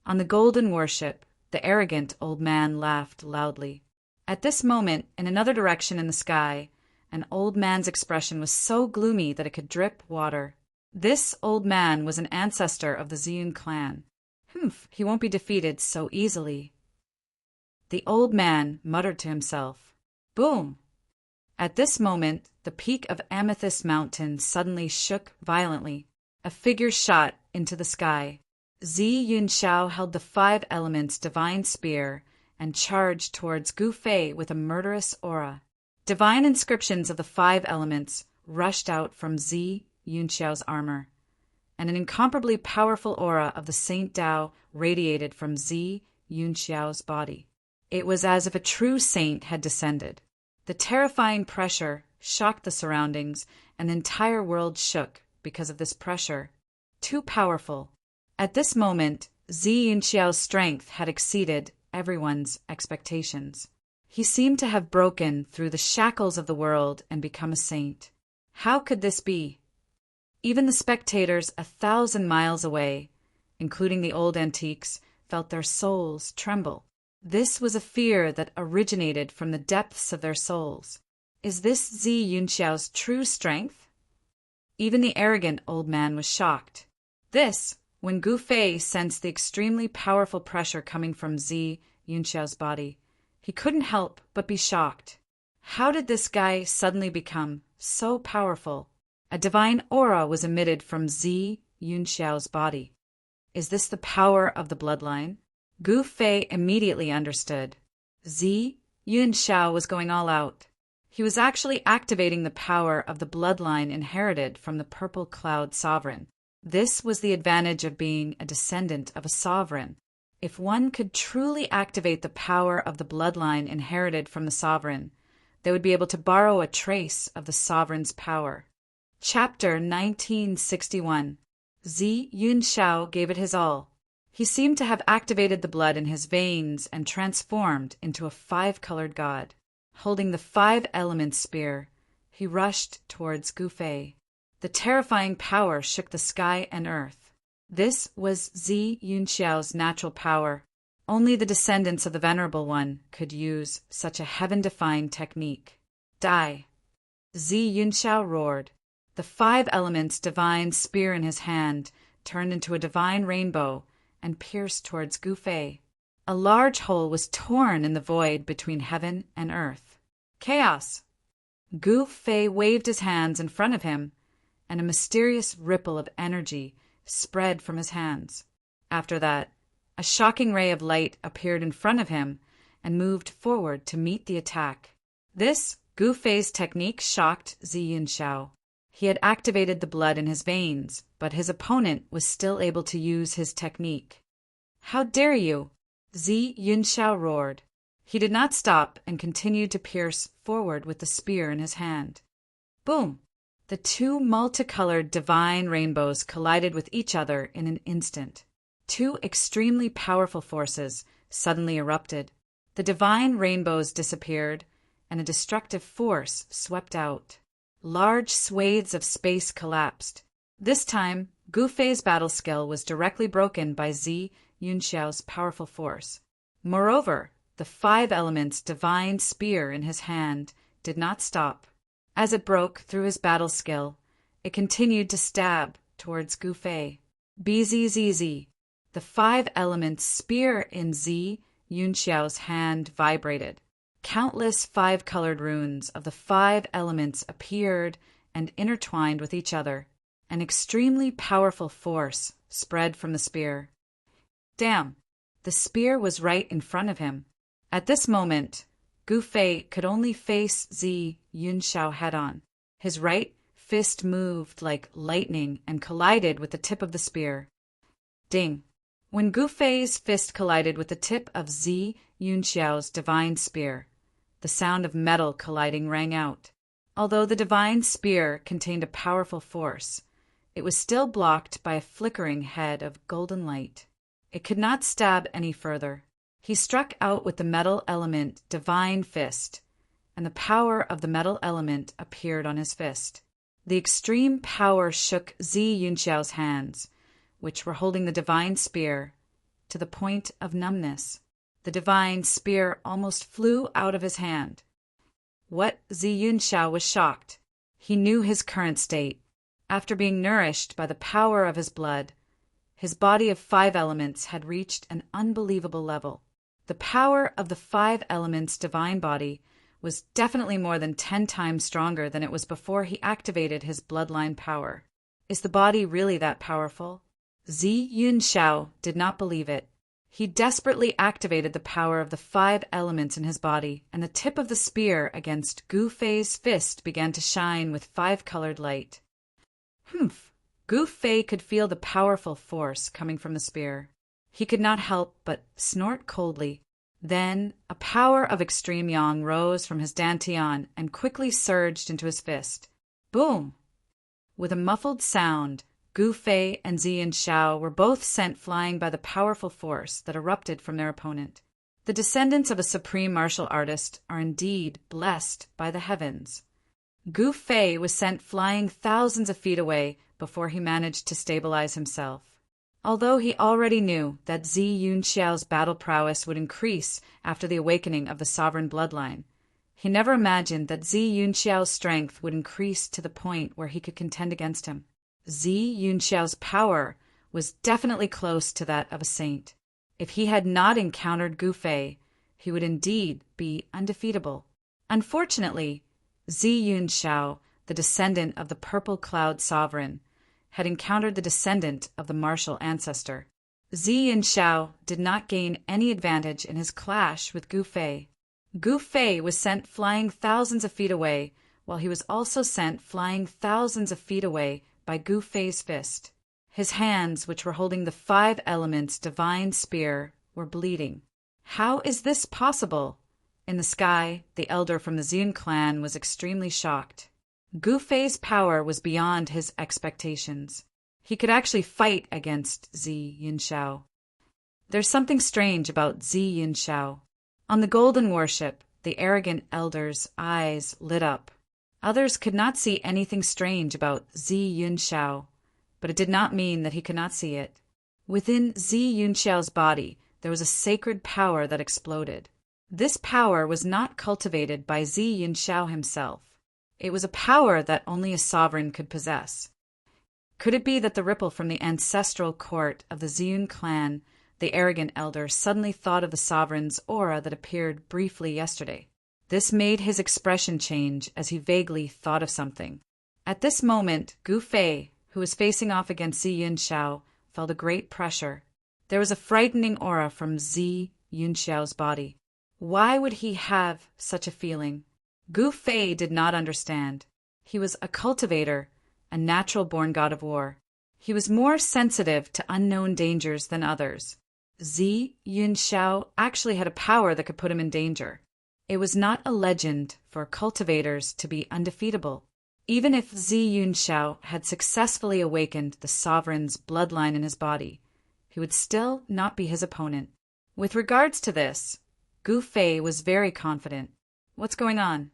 On the golden worship, the arrogant old man laughed loudly. At this moment, in another direction in the sky, an old man's expression was so gloomy that it could drip water. This old man was an ancestor of the Xian clan. He won't be defeated so easily. The old man muttered to himself. Boom! At this moment, the peak of Amethyst Mountain suddenly shook violently. A figure shot into the sky. Zi Yunxiao held the 5 elements divine spear and charged towards Gu Fei with a murderous aura. Divine inscriptions of the 5 elements rushed out from Zi Yunxiao's armor, and an incomparably powerful aura of the Saint Tao radiated from Zi Yunxiao's body. It was as if a true saint had descended. The terrifying pressure shocked the surroundings, and the entire world shook because of this pressure. Too powerful. At this moment, Zi Yunxiao's strength had exceeded everyone's expectations. He seemed to have broken through the shackles of the world and become a saint. How could this be? Even the spectators 1,000 miles away, including the old antiques, felt their souls tremble. This was a fear that originated from the depths of their souls. Is this Zi Yunxiao's true strength? Even the arrogant old man was shocked. This, when Gu Fei sensed the extremely powerful pressure coming from Zi Yunxiao's body, he couldn't help but be shocked. How did this guy suddenly become so powerful? A divine aura was emitted from Zi Yunxiao's body. Is this the power of the bloodline? Gu Fei immediately understood. Zi Yunxiao was going all out. He was actually activating the power of the bloodline inherited from the Purple Cloud Sovereign. This was the advantage of being a descendant of a sovereign. If one could truly activate the power of the bloodline inherited from the sovereign, they would be able to borrow a trace of the sovereign's power. Chapter 1961. Zi Yunxiao gave it his all. He seemed to have activated the blood in his veins and transformed into a 5-colored god. Holding the 5-element spear, he rushed towards Gu Fei. The terrifying power shook the sky and earth. This was Zi Yunxiao's natural power. Only the descendants of the Venerable One could use such a heaven-defying technique. Die! Zi Yunxiao roared. The 5 elements divine spear in his hand turned into a divine rainbow and pierced towards Gu Fei. A large hole was torn in the void between heaven and earth. Chaos! Gu Fei waved his hands in front of him, and a mysterious ripple of energy spread from his hands. After that, a shocking ray of light appeared in front of him and moved forward to meet the attack. This Gu Fei's technique shocked Zi Yunxiao. He had activated the blood in his veins, but his opponent was still able to use his technique. How dare you! Zi Yunxiao roared. He did not stop and continued to pierce forward with the spear in his hand. Boom! The 2 multicolored divine rainbows collided with each other in an instant. 2 extremely powerful forces suddenly erupted. The divine rainbows disappeared, and a destructive force swept out. Large swathes of space collapsed. This time, Gu Fei's battle skill was directly broken by Zi Yunxiao's powerful force. Moreover, the 5 elements divine spear in his hand did not stop. As it broke through his battle skill, it continued to stab towards Gu Fei. BZZZ. The 5 elements spear in Zi Yunxiao's hand vibrated. Countless 5-colored runes of the 5 elements appeared and intertwined with each other. An extremely powerful force spread from the spear. Damn! The spear was right in front of him. At this moment, Gu Fei could only face Zi Yunxiao head-on. His right fist moved like lightning and collided with the tip of the spear. Ding! When Gu Fei's fist collided with the tip of Zi Yunxiao's divine spear, the sound of metal colliding rang out. Although the divine spear contained a powerful force, it was still blocked by a flickering head of golden light. It could not stab any further. He struck out with the metal element divine fist, and the power of the metal element appeared on his fist. The extreme power shook Zi Yunxiao's hands, which were holding the divine spear, to the point of numbness. The divine spear almost flew out of his hand. What? Zi Yunxiao was shocked. He knew his current state. After being nourished by the power of his blood, his body of 5 elements had reached an unbelievable level. The power of the 5 elements' divine body was definitely more than 10 times stronger than it was before he activated his bloodline power. Is the body really that powerful? Zi Yunxiao did not believe it. He desperately activated the power of the 5 elements in his body, and the tip of the spear against Gu Fei's fist began to shine with 5-colored light. Humph! Gu Fei could feel the powerful force coming from the spear. He could not help but snort coldly. Then a power of extreme yang rose from his dantian and quickly surged into his fist. Boom! With a muffled sound, Gu Fei and Zi Shao were both sent flying by the powerful force that erupted from their opponent. The descendants of a supreme martial artist are indeed blessed by the heavens. Gu Fei was sent flying thousands of feet away before he managed to stabilize himself. Although he already knew that Zi Yunxiao's battle prowess would increase after the awakening of the sovereign bloodline, he never imagined that Zi Yunxiao's strength would increase to the point where he could contend against him. Zi Yunxiao's power was definitely close to that of a saint. If he had not encountered Gu Fei, he would indeed be undefeatable. Unfortunately, Zi Yunxiao, the descendant of the Purple Cloud Sovereign, had encountered the descendant of the martial ancestor. Zi Yunxiao did not gain any advantage in his clash with Gu Fei. Gu Fei was sent flying thousands of feet away, while he was also sent flying thousands of feet away by Gu Fei's fist. His hands, which were holding the 5 elements divine spear, were bleeding. How is this possible? In the sky, the elder from the Xian clan was extremely shocked. Gu Fei's power was beyond his expectations. He could actually fight against Zi Yunxiao. There's something strange about Zi Yunxiao. On the golden warship, the arrogant elder's eyes lit up. Others could not see anything strange about Zi Yunxiao, but it did not mean that he could not see it. Within Zi Yunxiao's body, there was a sacred power that exploded. This power was not cultivated by Zi Yunxiao himself. It was a power that only a sovereign could possess. Could it be that the ripple from the ancestral court of the Xian clan, the arrogant elder, suddenly thought of the sovereign's aura that appeared briefly yesterday? This made his expression change as he vaguely thought of something. At this moment, Gu Fei, who was facing off against Zi Yunxiao, felt a great pressure. There was a frightening aura from Zi Yunxiao's body. Why would he have such a feeling? Gu Fei did not understand. He was a cultivator, a natural-born god of war. He was more sensitive to unknown dangers than others. Zi Yunxiao actually had a power that could put him in danger. It was not a legend for cultivators to be undefeatable. Even if Zi Yunxiao had successfully awakened the sovereign's bloodline in his body, he would still not be his opponent. With regards to this, Gu Fei was very confident. What's going on?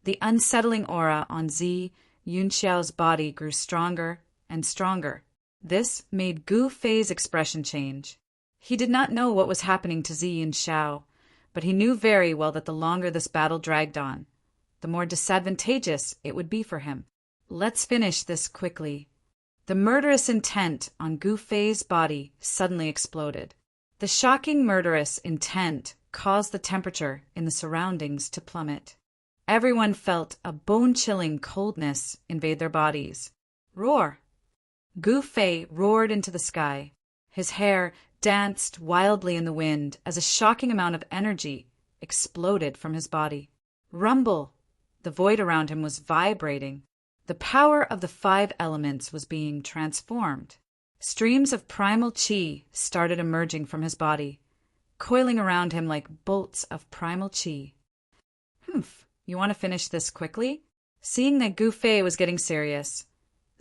The unsettling aura on Zi Yunxiao's body grew stronger and stronger. This made Gu Fei's expression change. He did not know what was happening to Zi Yunxiao, but he knew very well that the longer this battle dragged on, the more disadvantageous it would be for him. Let's finish this quickly. The murderous intent on Gu Fei's body suddenly exploded. The shocking murderous intent caused the temperature in the surroundings to plummet. Everyone felt a bone-chilling coldness invade their bodies. Roar! Gu Fei roared into the sky. His hair danced wildly in the wind as a shocking amount of energy exploded from his body. Rumble! The void around him was vibrating. The power of the 5 elements was being transformed. Streams of primal qi started emerging from his body, coiling around him like bolts of primal qi. Humph, you want to finish this quickly? Seeing that Gu Fei was getting serious,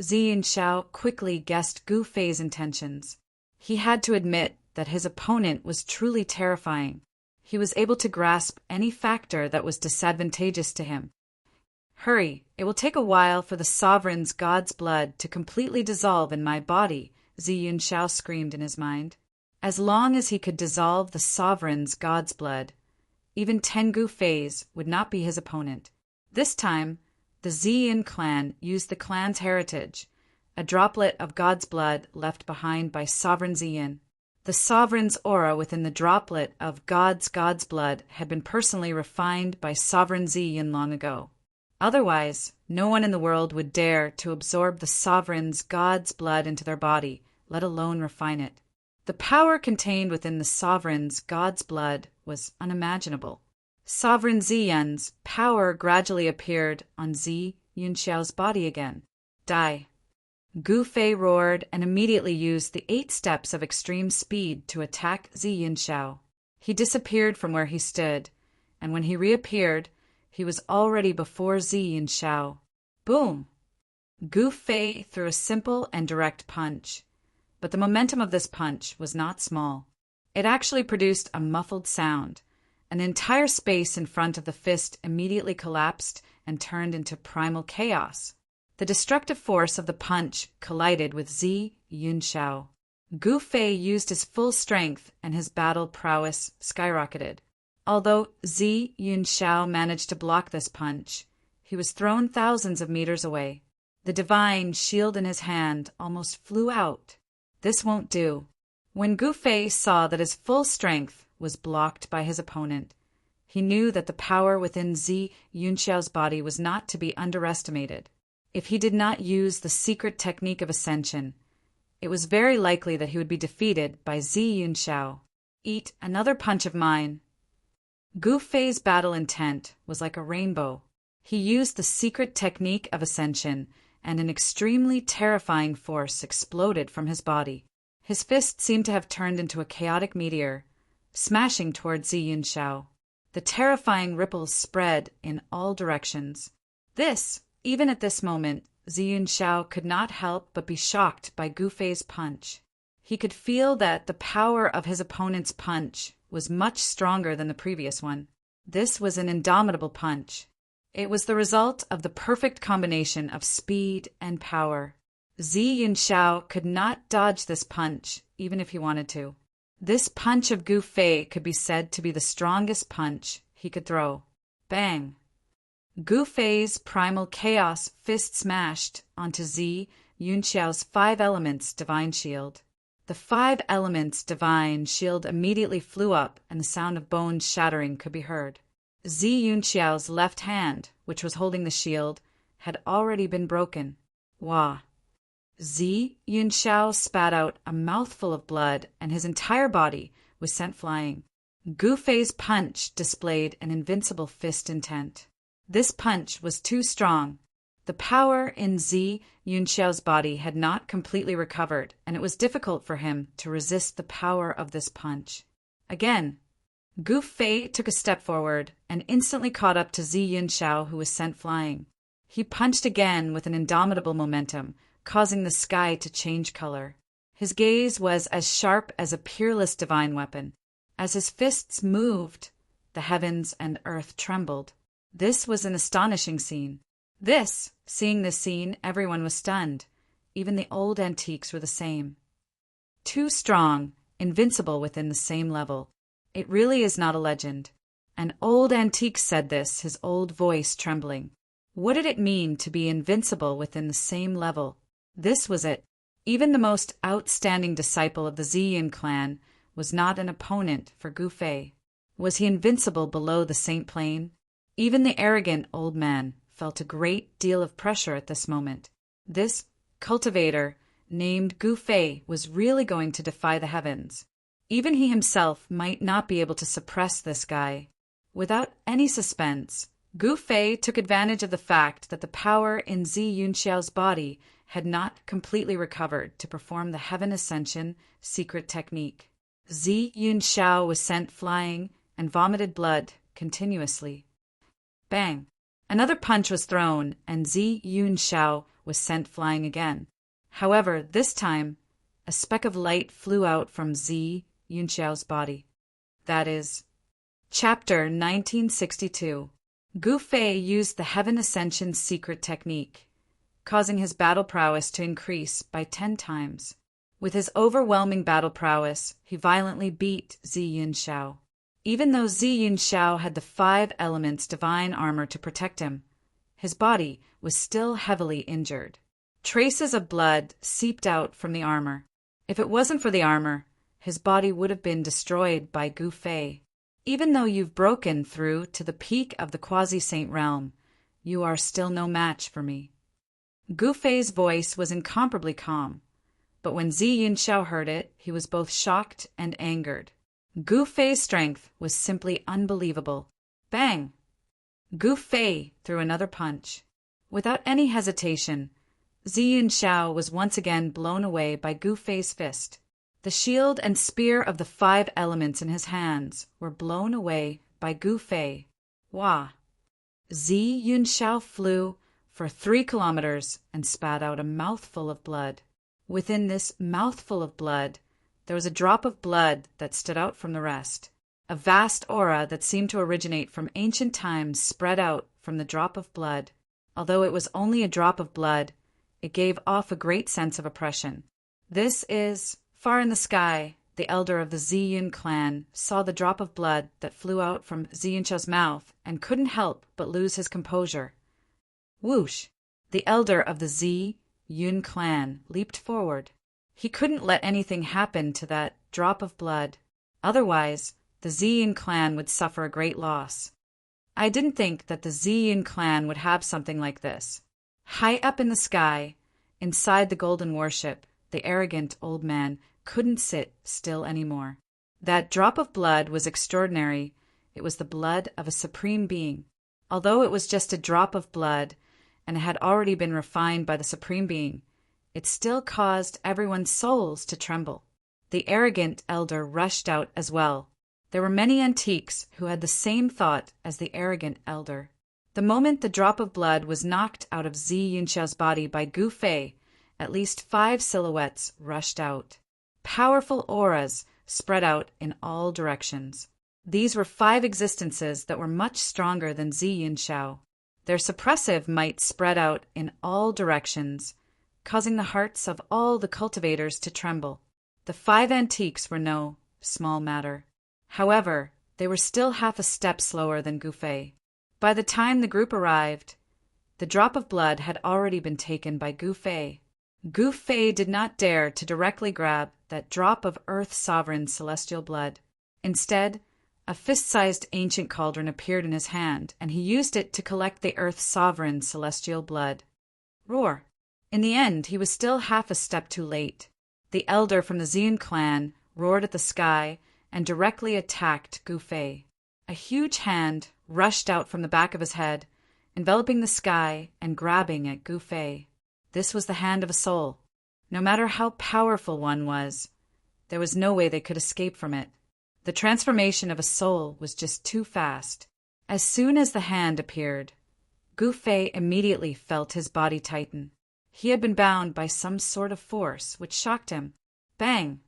Zi Yunxiao quickly guessed Gu Fei's intentions. He had to admit that his opponent was truly terrifying. He was able to grasp any factor that was disadvantageous to him. Hurry, it will take a while for the sovereign's god's blood to completely dissolve in my body, Zi Yunxiao screamed in his mind. As long as he could dissolve the sovereign's god's blood, even 10 Gu Feis would not be his opponent. This time, the Xian clan used the clan's heritage, a droplet of God's blood left behind by Sovereign Xian. The sovereign's aura within the droplet of God's blood had been personally refined by Sovereign Xian long ago. Otherwise, no one in the world would dare to absorb the sovereign's God's blood into their body, let alone refine it. The power contained within the sovereign's God's blood was unimaginable. Sovereign Xian's power gradually appeared on Zi Yunxiao's body again. Die. Gu Fei roared and immediately used the 8 steps of extreme speed to attack Zi Yunxiao. He disappeared from where he stood, and when he reappeared, he was already before Zi Yunxiao. Boom! Gu Fei threw a simple and direct punch, but the momentum of this punch was not small. It actually produced a muffled sound. An entire space in front of the fist immediately collapsed and turned into primal chaos. The destructive force of the punch collided with Zi Yunxiao. Gu Fei used his full strength and his battle prowess skyrocketed. Although Zi Yunxiao managed to block this punch, he was thrown thousands of meters away. The divine shield in his hand almost flew out. This won't do. When Gu Fei saw that his full strength was blocked by his opponent, he knew that the power within Zi Yunxiao's body was not to be underestimated. If he did not use the secret technique of ascension, it was very likely that he would be defeated by Zi Yunxiao. Eat another punch of mine. Gu Fei's battle intent was like a rainbow. He used the secret technique of ascension, and an extremely terrifying force exploded from his body. His fist seemed to have turned into a chaotic meteor, smashing towards Zi Yunxiao. The terrifying ripples spread in all directions. Even at this moment, Zi Yunxiao could not help but be shocked by Gu Fei's punch. He could feel that the power of his opponent's punch was much stronger than the previous one. This was an indomitable punch. It was the result of the perfect combination of speed and power. Zi Yunxiao could not dodge this punch, even if he wanted to. This punch of Gu Fei could be said to be the strongest punch he could throw. Bang! Gu Fei's primal chaos fist smashed onto Zi Yunxiao's 5 elements divine shield. The 5 elements divine shield immediately flew up, and the sound of bones shattering could be heard. Zi Yunxiao's left hand, which was holding the shield, had already been broken. Wah! Zi Yunxiao spat out a mouthful of blood, and his entire body was sent flying. Gu Fei's punch displayed an invincible fist intent. This punch was too strong. The power in Zi Yunxiao's body had not completely recovered, and it was difficult for him to resist the power of this punch. Again, Gu Fei took a step forward and instantly caught up to Zi Yunxiao, who was sent flying. He punched again with an indomitable momentum, causing the sky to change color. His gaze was as sharp as a peerless divine weapon. As his fists moved, the heavens and earth trembled. This was an astonishing scene. Seeing this scene, everyone was stunned. Even the old antiques were the same. Too strong, invincible within the same level. It really is not a legend. An old antique said this, his old voice trembling. What did it mean to be invincible within the same level? This was it. Even the most outstanding disciple of the Ziyin clan was not an opponent for Gu Fei. Was he invincible below the Saint Plane? Even the arrogant old man felt a great deal of pressure at this moment. This cultivator, named Gu Fei, was really going to defy the heavens. Even he himself might not be able to suppress this guy. Without any suspense, Gu Fei took advantage of the fact that the power in Zi Yunxiao's body had not completely recovered to perform the Heaven Ascension secret technique. Zi Yunxiao was sent flying and vomited blood continuously. Bang! Another punch was thrown, and Zi Yunxiao was sent flying again. However, this time, a speck of light flew out from Zi Yunxiao's body. That is, Chapter 1962. Gu Fei used the Heaven Ascension secret technique, causing his battle prowess to increase by 10 times. With his overwhelming battle prowess, he violently beat Zi Yunxiao. Even though Zi Yunxiao had the 5 elements divine armor to protect him, his body was still heavily injured. Traces of blood seeped out from the armor. If it wasn't for the armor, his body would have been destroyed by Gu Fei. Even though you've broken through to the peak of the quasi-saint realm, you are still no match for me. Gu Fei's voice was incomparably calm, but when Zi Yunxiao heard it, he was both shocked and angered. Gu Fei's strength was simply unbelievable. Bang! Gu Fei threw another punch. Without any hesitation, Zi Yunxiao was once again blown away by Gu Fei's fist. The shield and spear of the 5 elements in his hands were blown away by Gu Fei. Wah! Zi Yunxiao flew for 3 kilometers and spat out a mouthful of blood. Within this mouthful of blood, there was a drop of blood that stood out from the rest. A vast aura that seemed to originate from ancient times spread out from the drop of blood. Although it was only a drop of blood, it gave off a great sense of oppression. This is, far in the sky, the elder of the Ziyun clan saw the drop of blood that flew out from Ziyunchao's mouth and couldn't help but lose his composure. Whoosh! The elder of the Ziyun clan leaped forward. He couldn't let anything happen to that drop of blood. Otherwise, the Ziyun clan would suffer a great loss. I didn't think that the Ziyun clan would have something like this. High up in the sky, inside the golden warship, the arrogant old man couldn't sit still anymore. That drop of blood was extraordinary. It was the blood of a supreme being. Although it was just a drop of blood, and it had already been refined by the supreme being, it still caused everyone's souls to tremble. The arrogant elder rushed out as well. There were many antiques who had the same thought as the arrogant elder. The moment the drop of blood was knocked out of Ziyunchao's body by Gu Fei, at least 5 silhouettes rushed out. Powerful auras spread out in all directions. These were 5 existences that were much stronger than Ziyunchao. Their suppressive might spread out in all directions, causing the hearts of all the cultivators to tremble. The 5 antiques were no small matter. However, they were still half a step slower than Gu Fei. By the time the group arrived, the drop of blood had already been taken by Gu Fei. Gu Fei did not dare to directly grab that drop of Earth Sovereign celestial blood. Instead, a fist-sized ancient cauldron appeared in his hand, and he used it to collect the Earth Sovereign celestial blood. Roar! In the end, he was still half a step too late. The elder from the Ziyun clan roared at the sky and directly attacked Gu Fei. A huge hand rushed out from the back of his head, enveloping the sky and grabbing at Gu Fei. This was the hand of a soul. No matter how powerful one was, there was no way they could escape from it. The transformation of a soul was just too fast. As soon as the hand appeared, Gu Fei immediately felt his body tighten. He had been bound by some sort of force, which shocked him. Bang!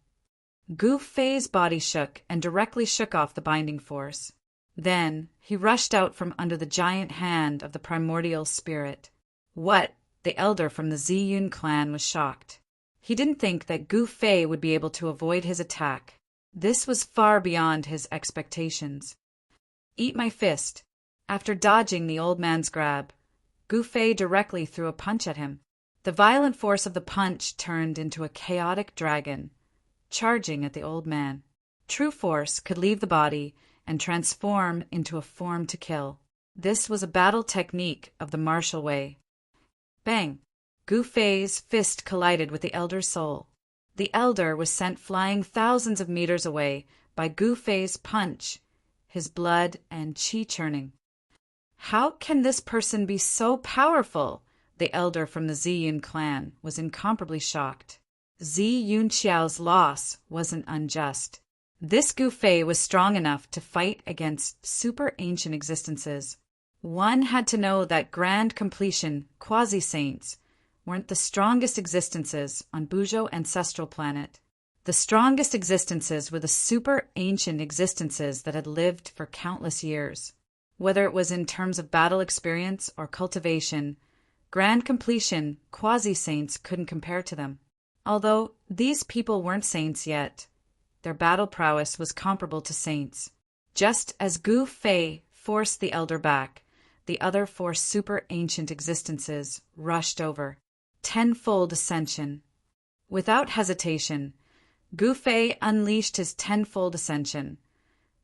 Gu Fei's body shook and directly shook off the binding force. Then he rushed out from under the giant hand of the primordial spirit. What? The elder from the Ziyun clan was shocked. He didn't think that Gu Fei would be able to avoid his attack. This was far beyond his expectations. Eat my fist. After dodging the old man's grab, Gu Fei directly threw a punch at him. The violent force of the punch turned into a chaotic dragon, charging at the old man. True force could leave the body and transform into a form to kill. This was a battle technique of the martial way. Bang! Gu Fei's fist collided with the elder's soul. The elder was sent flying thousands of meters away by Gu Fei's punch, his blood and qi churning. How can this person be so powerful? The elder from the Ziyun clan was incomparably shocked. Ziyunchao's loss wasn't unjust. This Gu Fei was strong enough to fight against super ancient existences. One had to know that grand completion quasi-saints weren't the strongest existences on Buzhou ancestral planet. The strongest existences were the super ancient existences that had lived for countless years. Whether it was in terms of battle experience or cultivation, grand completion quasi-saints couldn't compare to them. Although these people weren't saints yet, their battle prowess was comparable to saints. Just as Gu Fei forced the elder back, the other 4 super ancient existences rushed over. Tenfold ascension. Without hesitation, Gu Fei unleashed his tenfold ascension,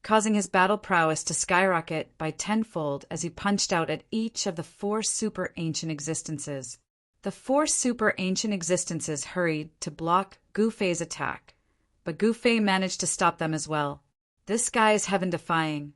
causing his battle prowess to skyrocket by tenfold as he punched out at each of the 4 super ancient existences. The 4 super ancient existences hurried to block Gu Fei's attack, but Gu Fei managed to stop them as well. This guy is heaven-defying.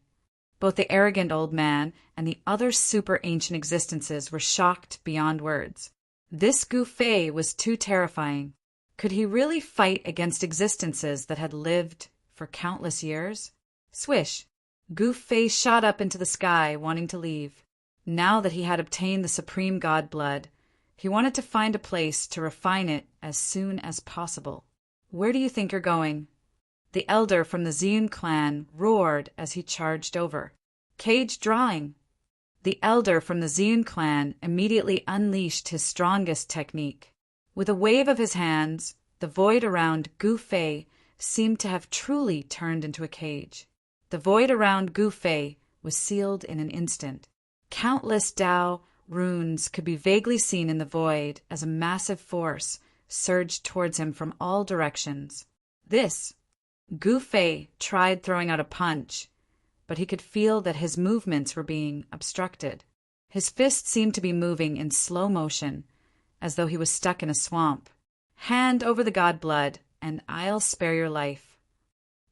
Both the arrogant old man and the other super ancient existences were shocked beyond words. This Gu Fei was too terrifying. Could he really fight against existences that had lived for countless years? Swish! Gu Fei shot up into the sky, wanting to leave. Now that he had obtained the supreme god blood, he wanted to find a place to refine it as soon as possible. Where do you think you're going? The elder from the Ziyun clan roared as he charged over. Cage drawing! The elder from the Ziyun clan immediately unleashed his strongest technique. With a wave of his hands, the void around Gu Fei seemed to have truly turned into a cage. The void around Gu Fei was sealed in an instant. Countless Dao runes could be vaguely seen in the void as a massive force surged towards him from all directions. Gu Fei tried throwing out a punch, but he could feel that his movements were being obstructed. His fist seemed to be moving in slow motion, as though he was stuck in a swamp. Hand over the god blood, and I'll spare your life.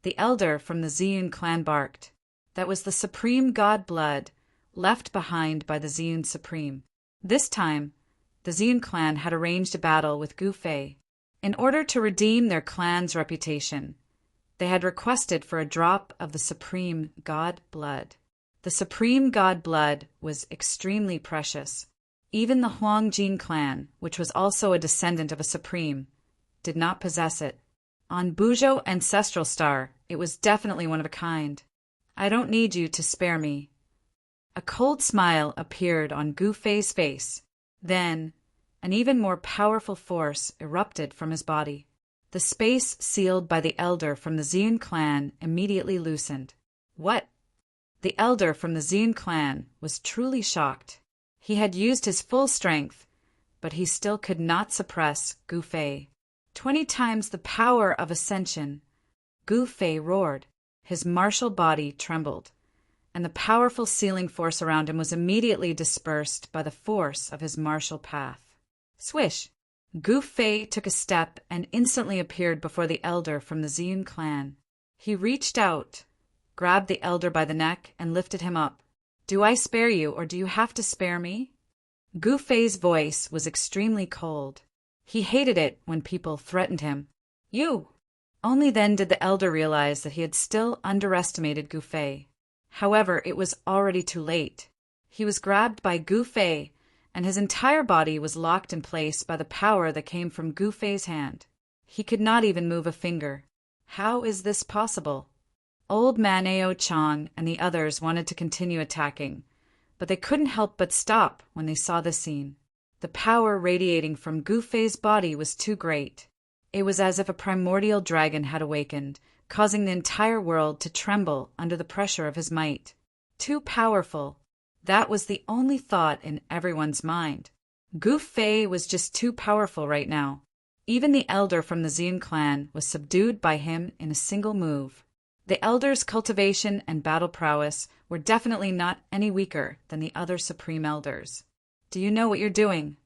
The elder from the Ziyun clan barked. That was the supreme god blood left behind by the Ziyun Supreme. This time, the Ziyun clan had arranged a battle with Gu Fei. In order to redeem their clan's reputation, they had requested for a drop of the supreme god blood. The supreme god blood was extremely precious. Even the Huangjin clan, which was also a descendant of a supreme, did not possess it. On Buzhou Ancestral Star, it was definitely one of a kind. I don't need you to spare me. A cold smile appeared on Gu Fei's face. Then, an even more powerful force erupted from his body. The space sealed by the elder from the Ziyun clan immediately loosened. What? The elder from the Ziyun clan was truly shocked. He had used his full strength, but he still could not suppress Gu Fei. 20 times the power of ascension. Gu Fei roared. His martial body trembled, and the powerful sealing force around him was immediately dispersed by the force of his martial path. Swish! Gu Fei took a step and instantly appeared before the elder from the Ziyun clan. He reached out, grabbed the elder by the neck, and lifted him up. Do I spare you, or do you have to spare me? Gu Fei's voice was extremely cold. He hated it when people threatened him. You! Only then did the elder realize that he had still underestimated Gu Fei. However, it was already too late. He was grabbed by Gu Fei, and his entire body was locked in place by the power that came from Gu Fei's hand. He could not even move a finger. How is this possible? Old Man Ao Chang and the others wanted to continue attacking, but they couldn't help but stop when they saw the scene. The power radiating from Gu Fei's body was too great. It was as if a primordial dragon had awakened, causing the entire world to tremble under the pressure of his might. Too powerful. That was the only thought in everyone's mind. Gu Fei was just too powerful right now. Even the elder from the Ziyun clan was subdued by him in a single move. The elder's cultivation and battle prowess were definitely not any weaker than the other supreme elders. Do you know what you're doing?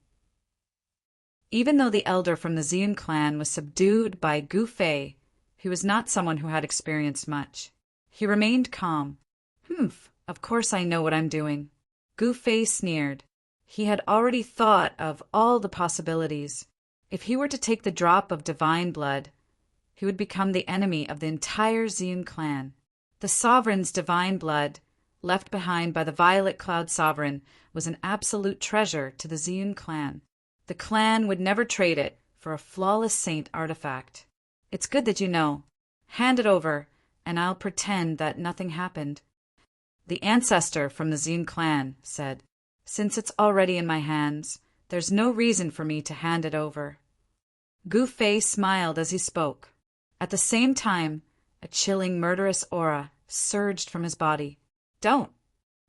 Even though the elder from the Ziyun clan was subdued by Gu Fei, he was not someone who had experienced much. He remained calm. Of course I know what I'm doing. Gu Fei sneered. He had already thought of all the possibilities. If he were to take the drop of divine blood, he would become the enemy of the entire Ziyun clan. The sovereign's divine blood, left behind by the Violet Cloud Sovereign, was an absolute treasure to the Ziyun clan. The clan would never trade it for a flawless saint artifact. It's good that you know. Hand it over, and I'll pretend that nothing happened. The ancestor from the Ziyun clan said, Since it's already in my hands, there's no reason for me to hand it over. Gu Fei smiled as he spoke. At the same time, a chilling, murderous aura surged from his body. Don't!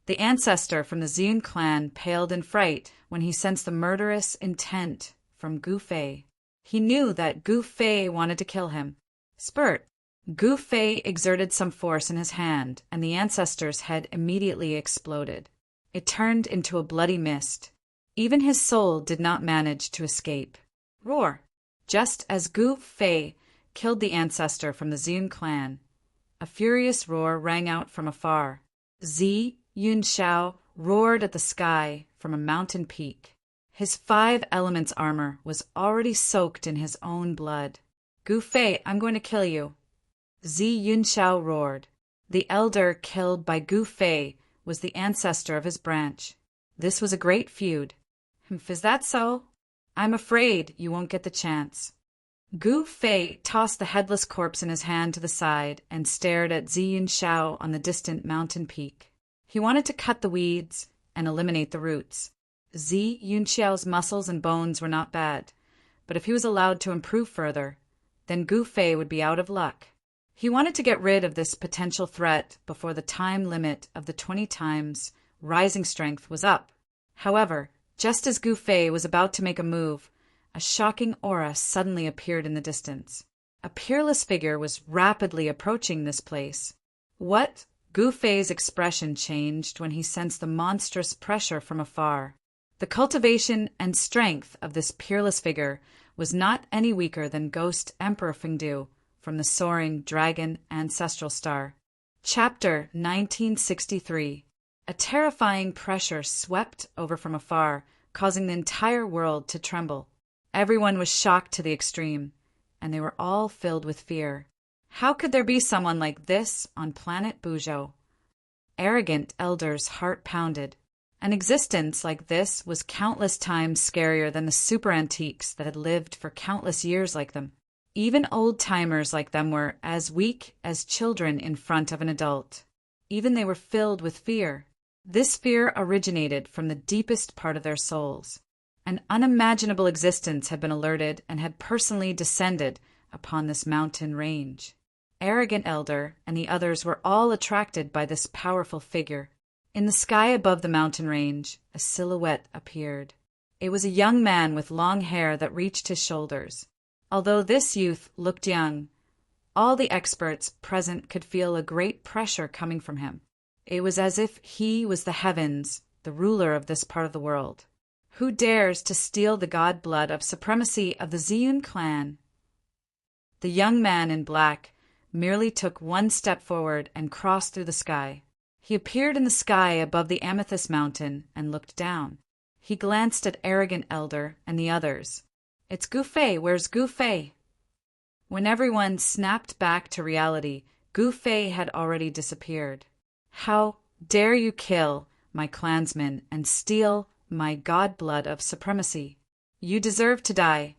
The ancestor from the Ziyun clan paled in fright when he sensed the murderous intent from Gu Fei. He knew that Gu Fei wanted to kill him. Spurt! Gu Fei exerted some force in his hand, and the ancestor's head immediately exploded. It turned into a bloody mist. Even his soul did not manage to escape. Roar! Just as Gu Fei killed the ancestor from the Ziyun clan, a furious roar rang out from afar. Zi Yunxiao roared at the sky from a mountain peak. His 5 elements armor was already soaked in his own blood. Gu Fei, I'm going to kill you. Zi Yunxiao roared. The elder killed by Gu Fei was the ancestor of his branch. This was a great feud. Is that so? I'm afraid you won't get the chance. Gu Fei tossed the headless corpse in his hand to the side and stared at Zi Yunxiao on the distant mountain peak. He wanted to cut the weeds and eliminate the roots. Zi Yunxiao's muscles and bones were not bad, but if he was allowed to improve further, then Gu Fei would be out of luck. He wanted to get rid of this potential threat before the time limit of the 20 times rising strength was up. However, just as Gu Fei was about to make a move, a shocking aura suddenly appeared in the distance. A peerless figure was rapidly approaching this place. What? Gu Fei's expression changed when he sensed the monstrous pressure from afar. The cultivation and strength of this peerless figure was not any weaker than Ghost Emperor Fengdu from the soaring dragon ancestral star. Chapter 1963. A terrifying pressure swept over from afar, causing the entire world to tremble. Everyone was shocked to the extreme, and they were all filled with fear. How could there be someone like this on planet Buzhou? Arrogant Elder's heart pounded. An existence like this was countless times scarier than the super antiques that had lived for countless years like them. Even old-timers like them were as weak as children in front of an adult. Even they were filled with fear. This fear originated from the deepest part of their souls. An unimaginable existence had been alerted and had personally descended upon this mountain range. Arrogant Elder and the others were all attracted by this powerful figure. In the sky above the mountain range, a silhouette appeared. It was a young man with long hair that reached his shoulders. Although this youth looked young, all the experts present could feel a great pressure coming from him. It was as if he was the heavens, the ruler of this part of the world. Who dares to steal the god blood of supremacy of the Ziyun clan? The young man in black merely took one step forward and crossed through the sky. He appeared in the sky above the Amethyst Mountain and looked down. He glanced at Arrogant Elder and the others. It's Gu Fei. Where's Gu Fei? When everyone snapped back to reality, Gu Fei had already disappeared. How dare you kill my clansmen and steal my god blood of supremacy? You deserve to die.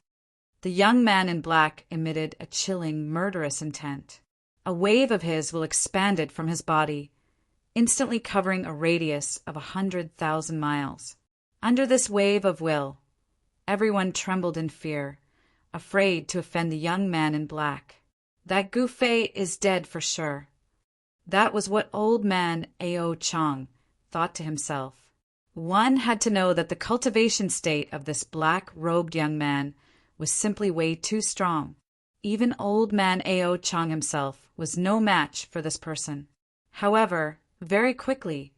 The young man in black emitted a chilling, murderous intent. A wave of his will expanded from his body, instantly covering a radius of 100,000 miles. Under this wave of will, everyone trembled in fear, afraid to offend the young man in black. That Gu Fei is dead for sure. That was what old man Ao Chong thought to himself. One had to know that the cultivation state of this black-robed young man was simply way too strong. Even old man Ao Chong himself was no match for this person. However, very quickly,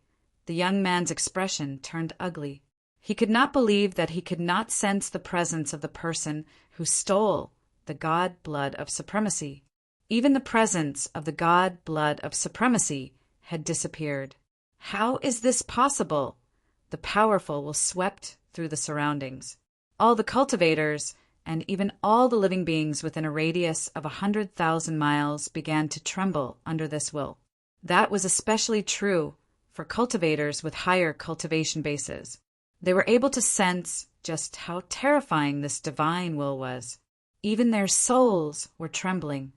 the young man's expression turned ugly. He could not believe that he could not sense the presence of the person who stole the god blood of supremacy. Even the presence of the god blood of supremacy had disappeared. How is this possible? The powerful will swept through the surroundings. All the cultivators and even all the living beings within a radius of 100,000 miles began to tremble under this will. That was especially true for cultivators with higher cultivation bases. They were able to sense just how terrifying this divine will was. Even their souls were trembling.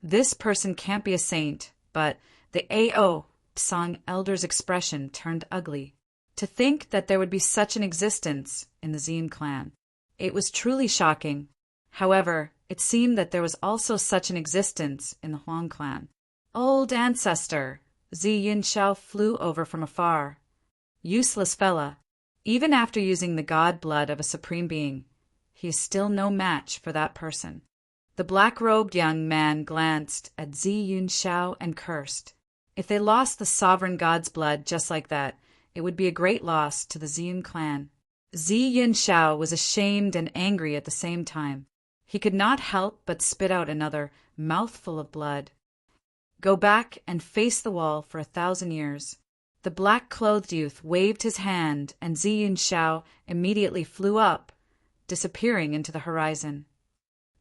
This person can't be a saint, but the Ao Psang Elder's expression turned ugly. To think that there would be such an existence in the Ziyun clan. It was truly shocking. However, it seemed that there was also such an existence in the Huang clan. Old ancestor, Zi Yunxiao flew over from afar. Useless fella. Even after using the god blood of a supreme being, he is still no match for that person. The black-robed young man glanced at Zi Yunxiao and cursed. If they lost the sovereign god's blood just like that, it would be a great loss to the Ziyun clan. Zi Yunxiao was ashamed and angry at the same time. He could not help but spit out another mouthful of blood. Go back and face the wall for 1,000 years. The black-clothed youth waved his hand, and Zi Yunxiao immediately flew up, disappearing into the horizon.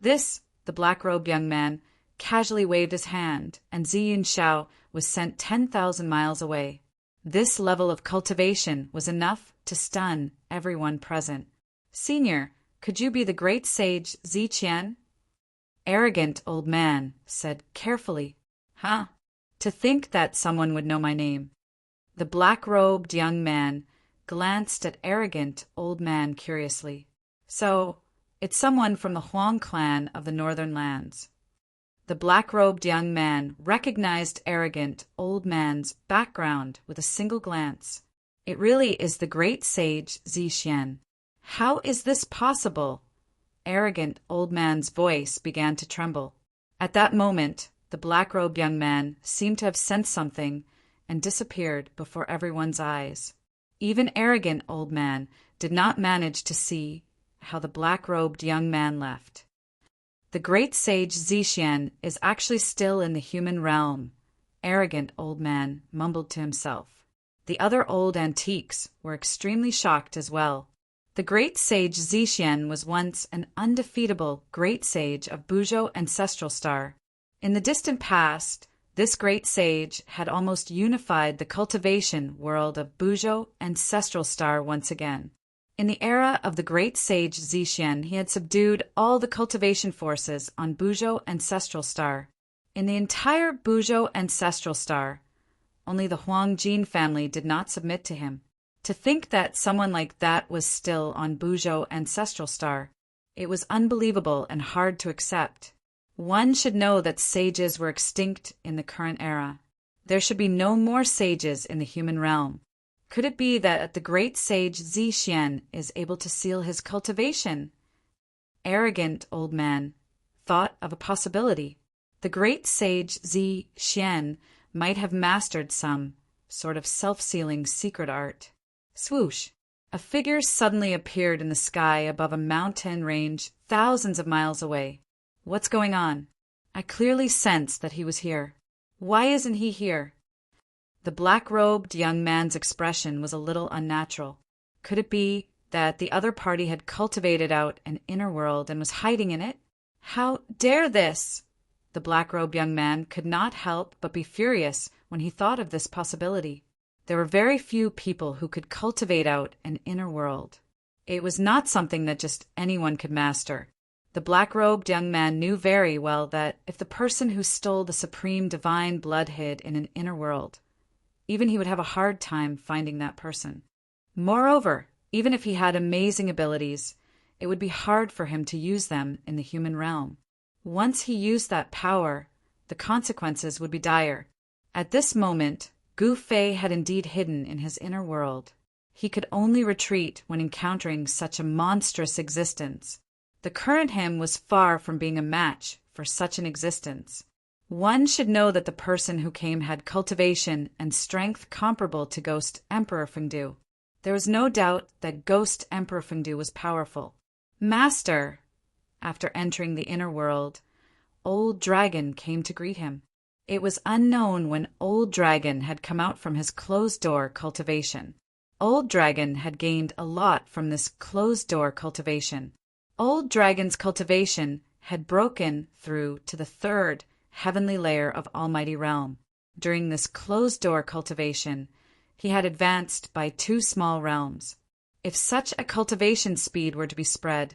The black-robed young man, casually waved his hand, and Zi Yunxiao was sent 10,000 miles away. This level of cultivation was enough to stun everyone present. "Senior, could you be the great sage Ziqian?" Arrogant old man said carefully, "Huh? To think that someone would know my name." The black-robed young man glanced at arrogant old man curiously. "So, it's someone from the Huang clan of the northern lands." The black-robed young man recognized arrogant old man's background with a single glance. "It really is the great sage Ziqian. How is this possible?" Arrogant old man's voice began to tremble. At that moment, the black-robed young man seemed to have sensed something and disappeared before everyone's eyes. Even arrogant old man did not manage to see how the black-robed young man left. "The great sage Ziqian is actually still in the human realm," arrogant old man mumbled to himself. The other old antiques were extremely shocked as well. The great sage Ziqian was once an undefeatable great sage of Buzhou ancestral star. In the distant past, this great sage had almost unified the cultivation world of Buzhou ancestral star once again. In the era of the great sage Ziqian, he had subdued all the cultivation forces on Buzhou ancestral star. In the entire Buzhou ancestral star, only the Huangjin family did not submit to him. To think that someone like that was still on Buzhou ancestral star, it was unbelievable and hard to accept. One should know that sages were extinct in the current era. There should be no more sages in the human realm. Could it be that the great sage Ziqian is able to seal his cultivation? Arrogant old man thought of a possibility. The great sage Ziqian might have mastered some sort of self-sealing secret art. Swoosh! A figure suddenly appeared in the sky above a mountain range thousands of miles away. What's going on? I clearly sensed that he was here. Why isn't he here? The black-robed young man's expression was a little unnatural. Could it be that the other party had cultivated out an inner world and was hiding in it? How dare this? The black-robed young man could not help but be furious when he thought of this possibility. There were very few people who could cultivate out an inner world. It was not something that just anyone could master. The black-robed young man knew very well that if the person who stole the supreme divine blood hid in an inner world, even he would have a hard time finding that person. Moreover, even if he had amazing abilities, it would be hard for him to use them in the human realm. Once he used that power, the consequences would be dire. At this moment, Gu Fei had indeed hidden in his inner world. He could only retreat when encountering such a monstrous existence. The current him was far from being a match for such an existence. One should know that the person who came had cultivation and strength comparable to Ghost Emperor Fengdu. There was no doubt that Ghost Emperor Fengdu was powerful. "Master!" After entering the inner world, Old Dragon came to greet him. It was unknown when Old Dragon had come out from his closed-door cultivation. Old Dragon had gained a lot from this closed-door cultivation. Old Dragon's cultivation had broken through to the third heavenly layer of Almighty Realm. During this closed-door cultivation, he had advanced by 2 small realms. If such a cultivation speed were to be spread,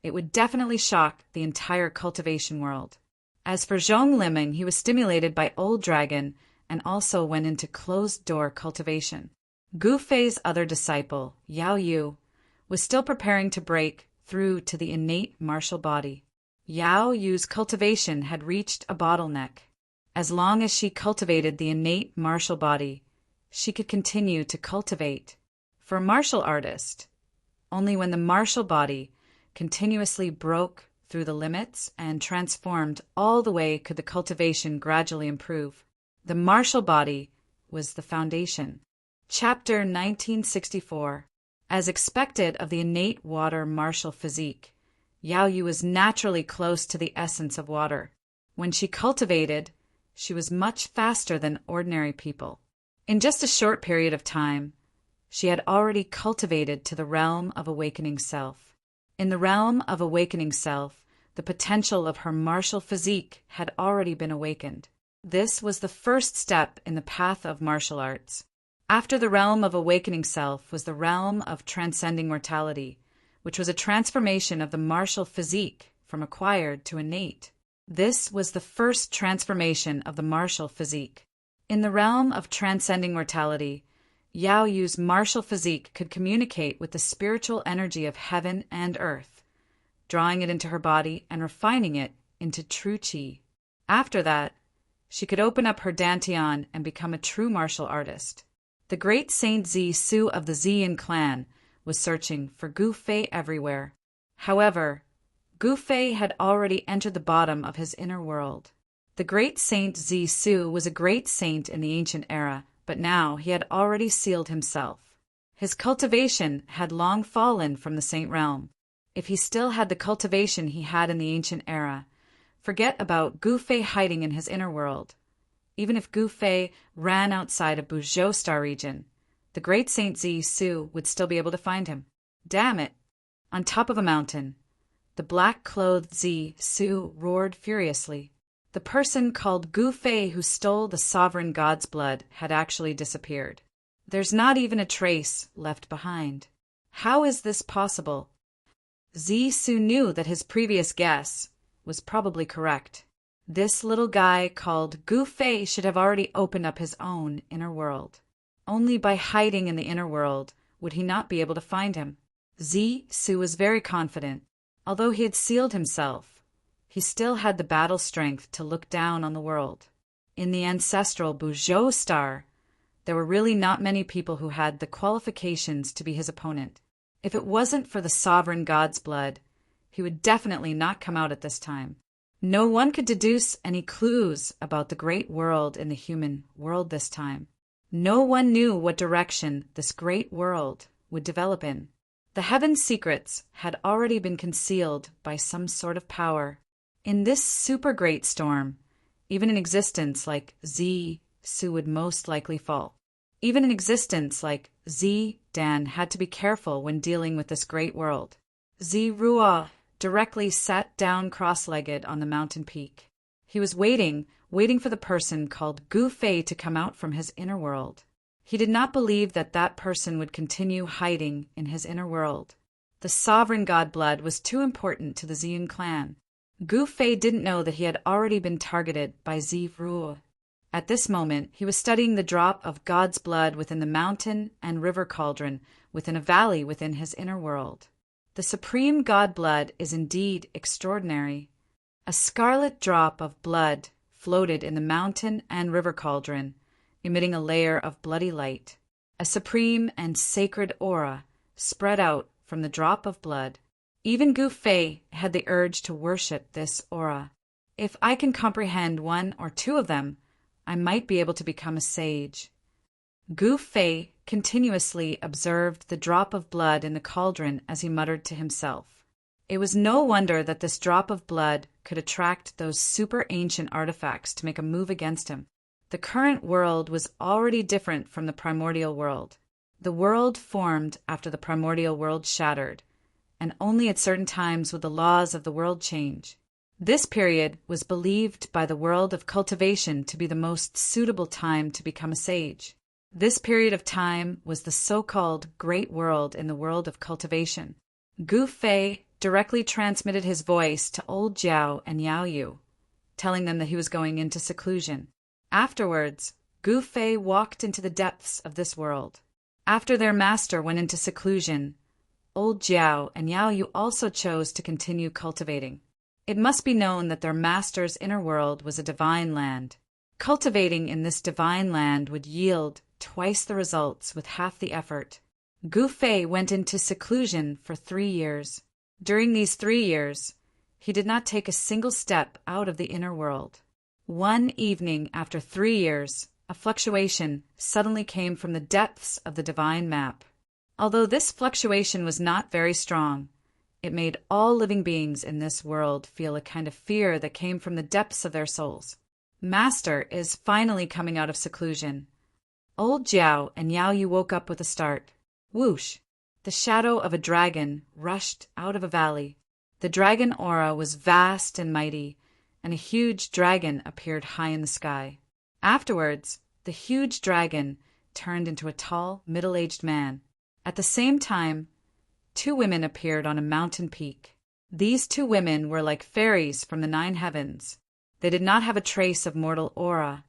it would definitely shock the entire cultivation world. As for Zhong Liming, he was stimulated by Old Dragon and also went into closed-door cultivation. Gu Fei's other disciple, Yao Yu, was still preparing to break through to the innate martial body. Yao Yu's cultivation had reached a bottleneck. As long as she cultivated the innate martial body, she could continue to cultivate. For a martial artist, only when the martial body continuously broke through the limits and transformed all the way could the cultivation gradually improve. The martial body was the foundation. Chapter 1964. As expected of the innate water martial physique, Yao Yu was naturally close to the essence of water. When she cultivated, she was much faster than ordinary people. In just a short period of time, she had already cultivated to the realm of awakening self. In the realm of awakening self, the potential of her martial physique had already been awakened. This was the first step in the path of martial arts. After the realm of awakening self was the realm of transcending mortality, which was a transformation of the martial physique from acquired to innate. This was the first transformation of the martial physique. In the realm of transcending mortality, Yao Yu's martial physique could communicate with the spiritual energy of heaven and earth, drawing it into her body and refining it into true qi. After that, she could open up her dantian and become a true martial artist. The great Saint Zi Su of the Ziyin clan was searching for Gu Fei everywhere. However, Gu Fei had already entered the bottom of his inner world. The great Saint Zi Su was a great saint in the ancient era, but now he had already sealed himself. His cultivation had long fallen from the saint realm. If he still had the cultivation he had in the ancient era, forget about Gu Fei hiding in his inner world. Even if Gu Fei ran outside of Buzhou Star region, the great Saint Zi Su would still be able to find him. Damn it! On top of a mountain, the black-clothed Zi Su roared furiously. The person called Gu Fei who stole the sovereign god's blood had actually disappeared. There's not even a trace left behind. How is this possible? Zi Su knew that his previous guess was probably correct. This little guy called Gu Fei should have already opened up his own inner world. Only by hiding in the inner world would he not be able to find him. Zi Su was very confident. Although he had sealed himself, he still had the battle strength to look down on the world. In the ancestral Buzhou Star, there were really not many people who had the qualifications to be his opponent. If it wasn't for the sovereign god's blood, he would definitely not come out at this time. No one could deduce any clues about the great world in the human world this time. No one knew what direction this great world would develop in. The heaven's secrets had already been concealed by some sort of power. In this super great storm, even an existence like Zi Su would most likely fall. Even an existence like Zi Dan had to be careful when dealing with this great world. Zi Rua directly sat down cross-legged on the mountain peak. He was waiting for the person called Gu Fei to come out from his inner world. He did not believe that that person would continue hiding in his inner world. The sovereign god blood was too important to the Ziyin clan. Gu Fei didn't know that he had already been targeted by Zi Rua. At this moment, he was studying the drop of God's blood within the mountain and river cauldron within a valley within his inner world. The supreme God blood is indeed extraordinary. A scarlet drop of blood floated in the mountain and river cauldron, emitting a layer of bloody light. A supreme and sacred aura spread out from the drop of blood. Even Gu Fei had the urge to worship this aura. If I can comprehend one or two of them, I might be able to become a sage. Gu Fei continuously observed the drop of blood in the cauldron as he muttered to himself. It was no wonder that this drop of blood could attract those super ancient artifacts to make a move against him. The current world was already different from the primordial world. The world formed after the primordial world shattered, and only at certain times would the laws of the world change. This period was believed by the world of cultivation to be the most suitable time to become a sage. This period of time was the so-called Great World in the world of cultivation. Gu Fei directly transmitted his voice to Old Jiao and Yao Yu, telling them that he was going into seclusion. Afterwards, Gu Fei walked into the depths of this world. After their master went into seclusion, Old Jiao and Yao Yu also chose to continue cultivating. It must be known that their master's inner world was a divine land. Cultivating in this divine land would yield twice the results with half the effort. Gu Fei went into seclusion for 3 years. During these 3 years, he did not take a single step out of the inner world. One evening after 3 years, a fluctuation suddenly came from the depths of the divine map. Although this fluctuation was not very strong, it made all living beings in this world feel a kind of fear that came from the depths of their souls. Master is finally coming out of seclusion. Old Jiao and Yao Yu woke up with a start. Whoosh! The shadow of a dragon rushed out of a valley. The dragon aura was vast and mighty, and a huge dragon appeared high in the sky. Afterwards, the huge dragon turned into a tall, middle-aged man. At the same time, two women appeared on a mountain peak. These two women were like fairies from the 9 heavens. They did not have a trace of mortal aura,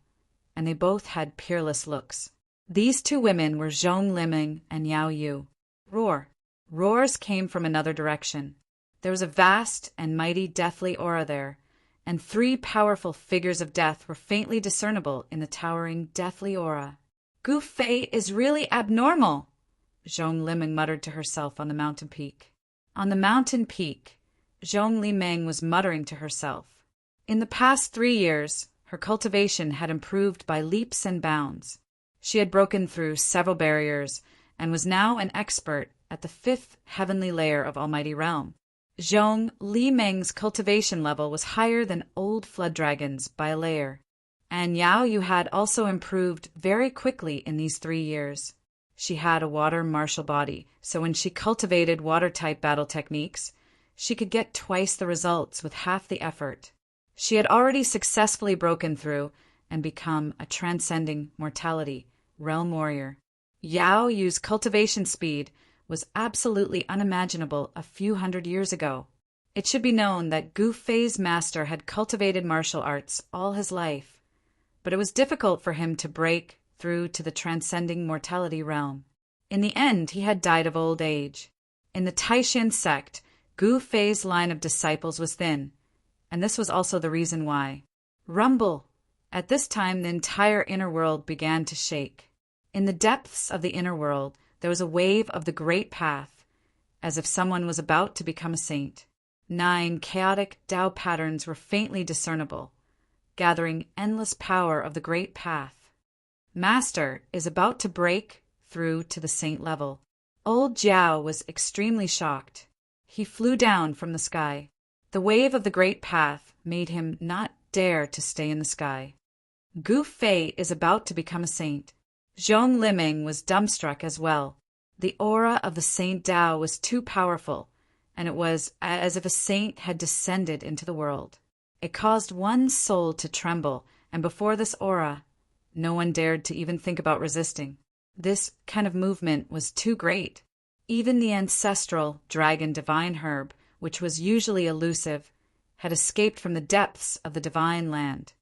and they both had peerless looks. These two women were Zhong Liming and Yao Yu. Roars came from another direction. There was a vast and mighty deathly aura there, and 3 powerful figures of death were faintly discernible in the towering deathly aura. "Gu Fei is really abnormal," Zhong Liming muttered to herself on the mountain peak. On the mountain peak, Zhong Liming was muttering to herself. In the past 3 years, her cultivation had improved by leaps and bounds. She had broken through several barriers and was now an expert at the 5th heavenly layer of Almighty Realm. Zhong Liming's cultivation level was higher than old flood dragons by a layer, and Yao Yu had also improved very quickly in these 3 years. She had a water martial body, so when she cultivated water-type battle techniques, she could get twice the results with half the effort. She had already successfully broken through and become a transcending mortality realm warrior. Yao Yu's cultivation speed was absolutely unimaginable a few hundred years ago. It should be known that Gu Fei's master had cultivated martial arts all his life, but it was difficult for him to break through to the transcending mortality realm. In the end, he had died of old age. In the Taishan sect, Gu Fei's line of disciples was thin, and this was also the reason why. Rumble! At this time, the entire inner world began to shake. In the depths of the inner world, there was a wave of the great path, as if someone was about to become a saint. 9 chaotic Tao patterns were faintly discernible, gathering endless power of the great path. Master is about to break through to the saint level. Old Jiao was extremely shocked. He flew down from the sky. The wave of the great path made him not dare to stay in the sky. Gu Fei is about to become a saint. Zhong Liming was dumbstruck as well. The aura of the Saint Tao was too powerful, and it was as if a saint had descended into the world. It caused one's soul to tremble, and before this aura, no one dared to even think about resisting. This kind of movement was too great. Even the ancestral dragon divine herb, which was usually elusive, had escaped from the depths of the divine land.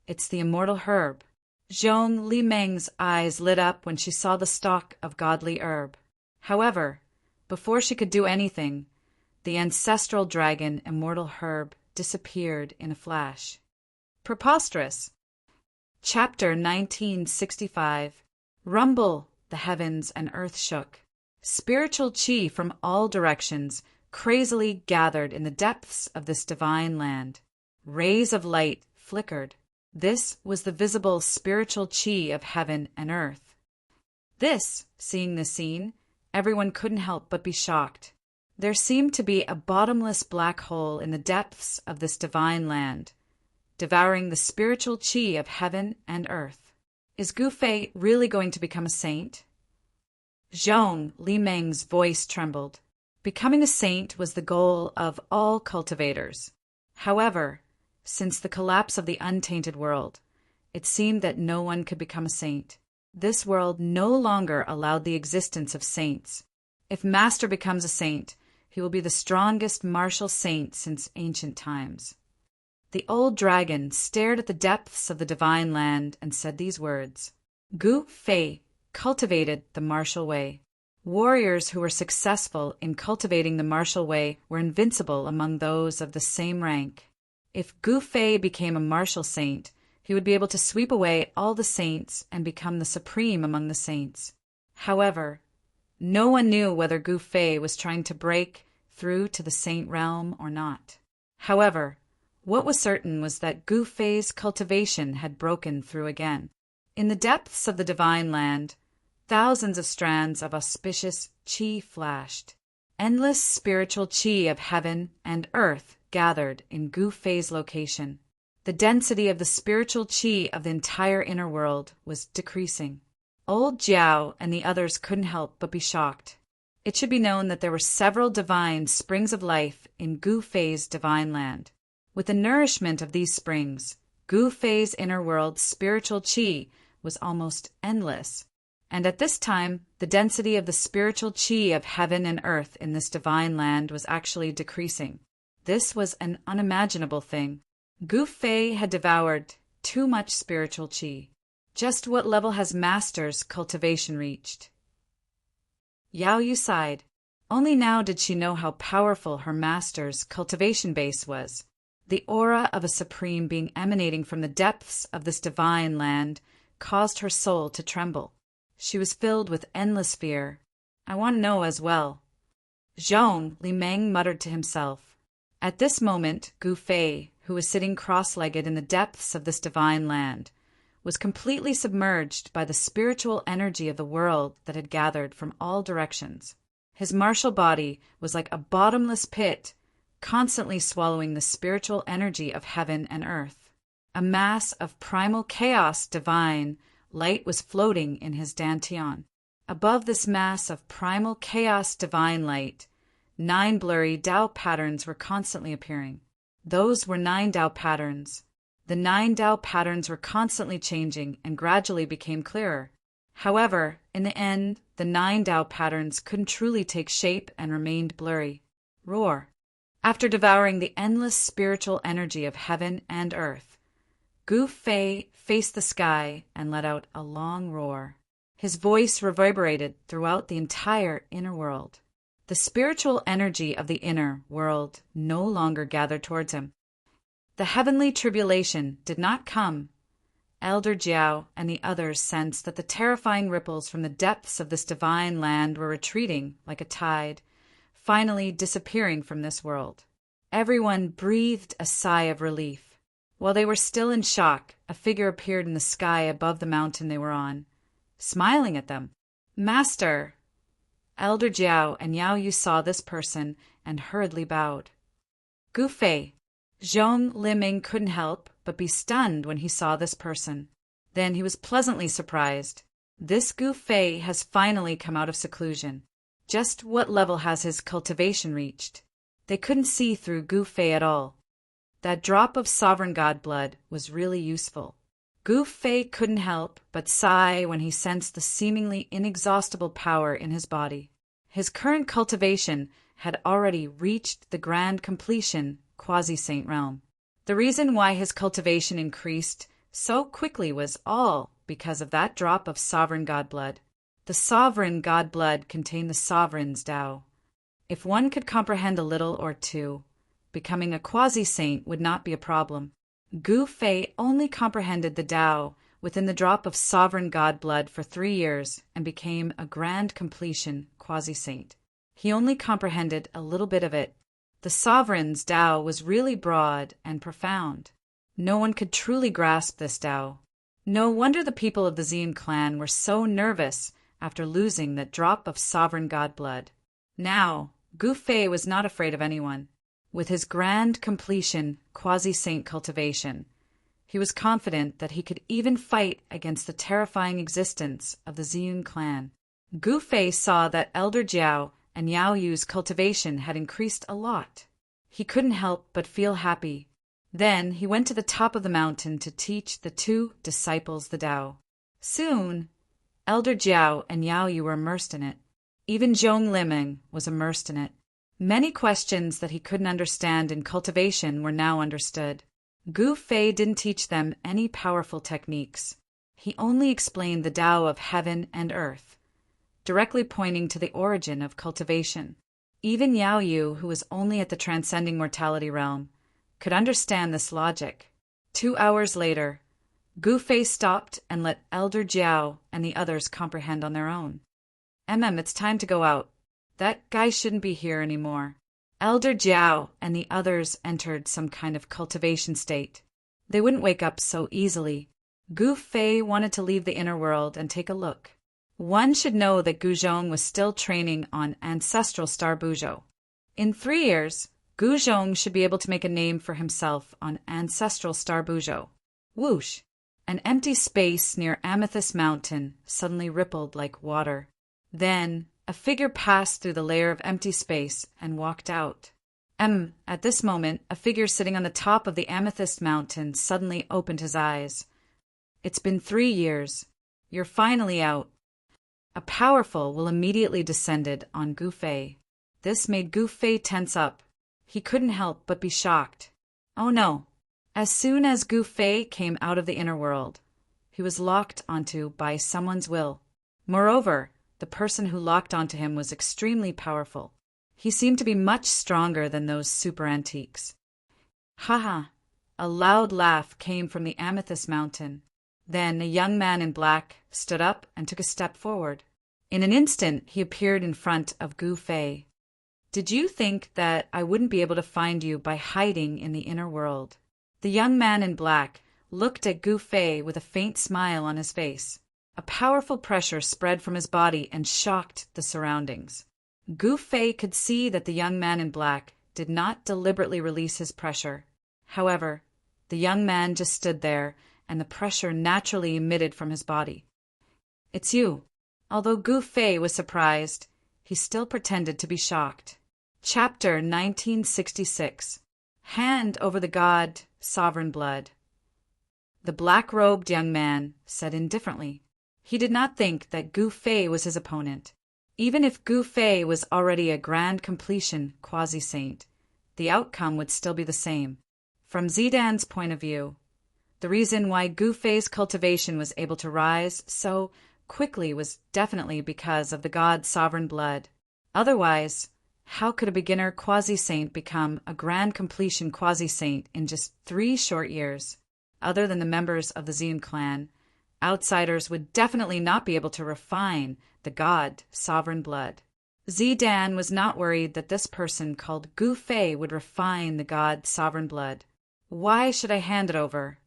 It's the immortal herb. Zhong Liming's eyes lit up when she saw the stalk of godly herb. However, before she could do anything, the ancestral dragon immortal herb disappeared in a flash. Preposterous! Chapter 1965. Rumble! The heavens and earth shook. Spiritual chi from all directions crazily gathered in the depths of this divine land. Rays of light flickered. This was the visible spiritual chi of heaven and earth. Seeing this scene, everyone couldn't help but be shocked. There seemed to be a bottomless black hole in the depths of this divine land, devouring the spiritual chi of heaven and earth. Is Gu Fei really going to become a saint? Zhong Liming's voice trembled. Becoming a saint was the goal of all cultivators. However, since the collapse of the untainted world, it seemed that no one could become a saint. This world no longer allowed the existence of saints. If Master becomes a saint, he will be the strongest martial saint since ancient times. The old dragon stared at the depths of the divine land and said these words. Gu Fei cultivated the martial way. Warriors who were successful in cultivating the martial way were invincible among those of the same rank. If Gu Fei became a martial saint, he would be able to sweep away all the saints and become the supreme among the saints. However, no one knew whether Gu Fei was trying to break through to the saint realm or not. However, what was certain was that Gu Fei's cultivation had broken through again. In the depths of the divine land, thousands of strands of auspicious chi flashed. Endless spiritual chi of heaven and earth gathered in Gu Fei's location. The density of the spiritual chi of the entire inner world was decreasing. Old Jiao and the others couldn't help but be shocked. It should be known that there were several divine springs of life in Gu Fei's divine land. With the nourishment of these springs, Gu Fei's inner world's spiritual chi was almost endless, And at this time, the density of the spiritual chi of heaven and earth in this divine land was actually decreasing. This was an unimaginable thing. Gu Fei had devoured too much spiritual chi. Just what level has Master's cultivation reached? Yao Yu sighed. Only now did she know how powerful her Master's cultivation base was. The aura of a supreme being emanating from the depths of this divine land caused her soul to tremble. She was filled with endless fear. I want to know as well. Zhong, Li Meng muttered to himself. At this moment, Gu Fei, who was sitting cross-legged in the depths of this divine land, was completely submerged by the spiritual energy of the world that had gathered from all directions. His martial body was like a bottomless pit, constantly swallowing the spiritual energy of heaven and earth. A mass of primal chaos divine light was floating in his dantian. Above this mass of primal chaos divine light, 9 blurry Tao patterns were constantly appearing. Those were 9 Tao patterns. The 9 Tao patterns were constantly changing and gradually became clearer. However, in the end, the 9 Tao patterns couldn't truly take shape and remained blurry. Roar. After devouring the endless spiritual energy of heaven and earth, Gu Fei faced the sky and let out a long roar. His voice reverberated throughout the entire inner world. The spiritual energy of the inner world no longer gathered towards him. The heavenly tribulation did not come. Elder Jiao and the others sensed that the terrifying ripples from the depths of this divine land were retreating like a tide, finally disappearing from this world. Everyone breathed a sigh of relief. While they were still in shock, a figure appeared in the sky above the mountain they were on, smiling at them. Master! Elder Jiao and Yao Yu saw this person and hurriedly bowed. Gu Fei. Zhong Liming couldn't help but be stunned when he saw this person. Then he was pleasantly surprised. This Gu Fei has finally come out of seclusion. Just what level has his cultivation reached? They couldn't see through Gu Fei at all. That drop of sovereign god blood was really useful. Gu Fei couldn't help but sigh when he sensed the seemingly inexhaustible power in his body. His current cultivation had already reached the grand completion quasi-saint realm. The reason why his cultivation increased so quickly was all because of that drop of sovereign god blood. The sovereign god blood contained the sovereign's Tao. If one could comprehend a little or two, becoming a quasi-saint would not be a problem. Gu Fei only comprehended the Tao within the drop of sovereign god blood for 3 years and became a grand completion quasi-saint. He only comprehended a little bit of it. The sovereign's Tao was really broad and profound. No one could truly grasp this Tao. No wonder the people of the Xian clan were so nervous after losing that drop of sovereign god blood. Now, Gu Fei was not afraid of anyone. With his grand completion quasi-saint cultivation, he was confident that he could even fight against the terrifying existence of the Xian clan. Gu Fei saw that Elder Jiao and Yao Yu's cultivation had increased a lot. He couldn't help but feel happy. Then he went to the top of the mountain to teach the 2 disciples the Tao. Soon, Elder Jiao and Yao Yu were immersed in it. Even Zhong Liming was immersed in it. Many questions that he couldn't understand in cultivation were now understood. Gu Fei didn't teach them any powerful techniques. He only explained the Tao of heaven and earth, directly pointing to the origin of cultivation. Even Yao Yu, who was only at the transcending mortality realm, could understand this logic. 2 hours later, Gu Fei stopped and let Elder Jiao and the others comprehend on their own. It's time to go out. That guy shouldn't be here anymore. Elder Jiao and the others entered some kind of cultivation state. They wouldn't wake up so easily. Gu Fei wanted to leave the inner world and take a look. One should know that Gu Zhong was still training on ancestral Star Buzhou. In 3 years, Gu Zhong should be able to make a name for himself on ancestral Star Buzhou. Whoosh! An empty space near Amethyst Mountain suddenly rippled like water. Then, a figure passed through the layer of empty space and walked out. At this moment, a figure sitting on the top of the Amethyst Mountain suddenly opened his eyes. It's been 3 years. You're finally out. A powerful will immediately descended on Gu Fei. This made Gu Fei tense up. He couldn't help but be shocked. Oh no! As soon as Gu Fei came out of the inner world, he was locked onto by someone's will. Moreover, the person who locked onto him was extremely powerful. He seemed to be much stronger than those super antiques. Haha! A loud laugh came from the Amethyst Mountain. Then a young man in black stood up and took a step forward. In an instant, he appeared in front of Gu Fei. Did you think that I wouldn't be able to find you by hiding in the inner world? The young man in black looked at Gu Fei with a faint smile on his face. A powerful pressure spread from his body and shocked the surroundings. Gu Fei could see that the young man in black did not deliberately release his pressure. However, the young man just stood there, and the pressure naturally emitted from his body. It's you. Although Gu Fei was surprised, he still pretended to be shocked. Chapter 1966. Hand over the god, sovereign blood. The black-robed young man said indifferently. He did not think that Gu Fei was his opponent. Even if Gu Fei was already a grand completion quasi-saint, the outcome would still be the same. From Zidan's point of view, the reason why Gu Fei's cultivation was able to rise so quickly was definitely because of the god's sovereign blood. Otherwise, how could a beginner quasi-saint become a grand completion quasi-saint in just 3 short years? Other than the members of the Xian clan, outsiders would definitely not be able to refine the god sovereign blood. Zidan was not worried that this person called Gu Fei would refine the god sovereign blood. Why should I hand it over?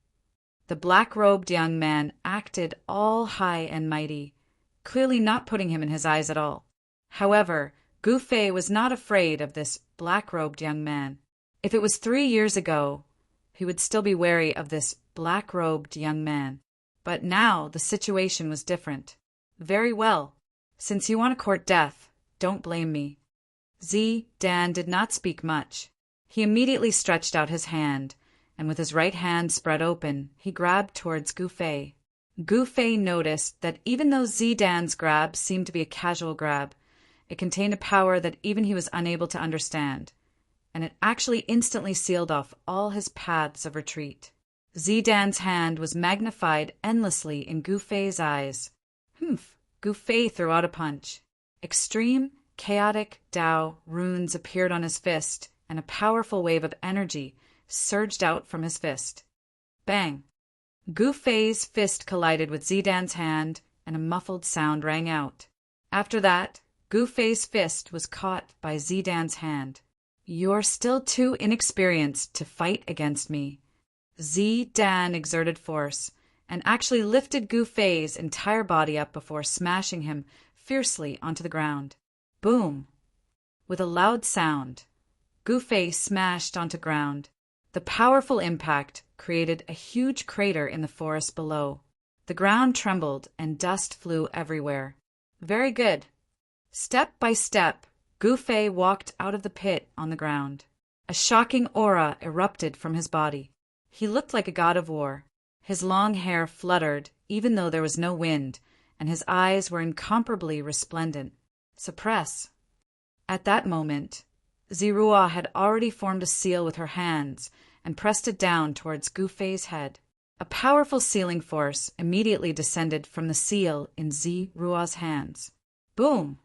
The black-robed young man acted all high and mighty, clearly not putting him in his eyes at all. However, Gu Fei was not afraid of this black-robed young man. If it was 3 years ago, he would still be wary of this black-robed young man. But now the situation was different. Very well. Since you want to court death, don't blame me. Dan did not speak much. He immediately stretched out his hand, and with his right hand spread open, he grabbed towards Gu Fei. Gu Fei noticed that even though Dan's grab seemed to be a casual grab, it contained a power that even he was unable to understand, and it actually instantly sealed off all his paths of retreat. Dan's hand was magnified endlessly in Gu Fei's eyes. Humph! Gu Fei threw out a punch. Extreme, chaotic Tao runes appeared on his fist, and a powerful wave of energy surged out from his fist. Bang! Gu Fei's fist collided with Dan's hand, and a muffled sound rang out. After that, Gu Fei's fist was caught by Dan's hand. You're still too inexperienced to fight against me. Dan exerted force, and actually lifted Gu Fei's entire body up before smashing him fiercely onto the ground. Boom! With a loud sound, Gu Fei smashed onto ground. The powerful impact created a huge crater in the forest below. The ground trembled and dust flew everywhere. Very good. Step by step, Gu Fei walked out of the pit on the ground. A shocking aura erupted from his body. He looked like a god of war. His long hair fluttered even though there was no wind, and his eyes were incomparably resplendent. Suppress. At that moment, Zirua had already formed a seal with her hands and pressed it down towards Gu Fei's head. A powerful sealing force immediately descended from the seal in Zirua's hands. Boom!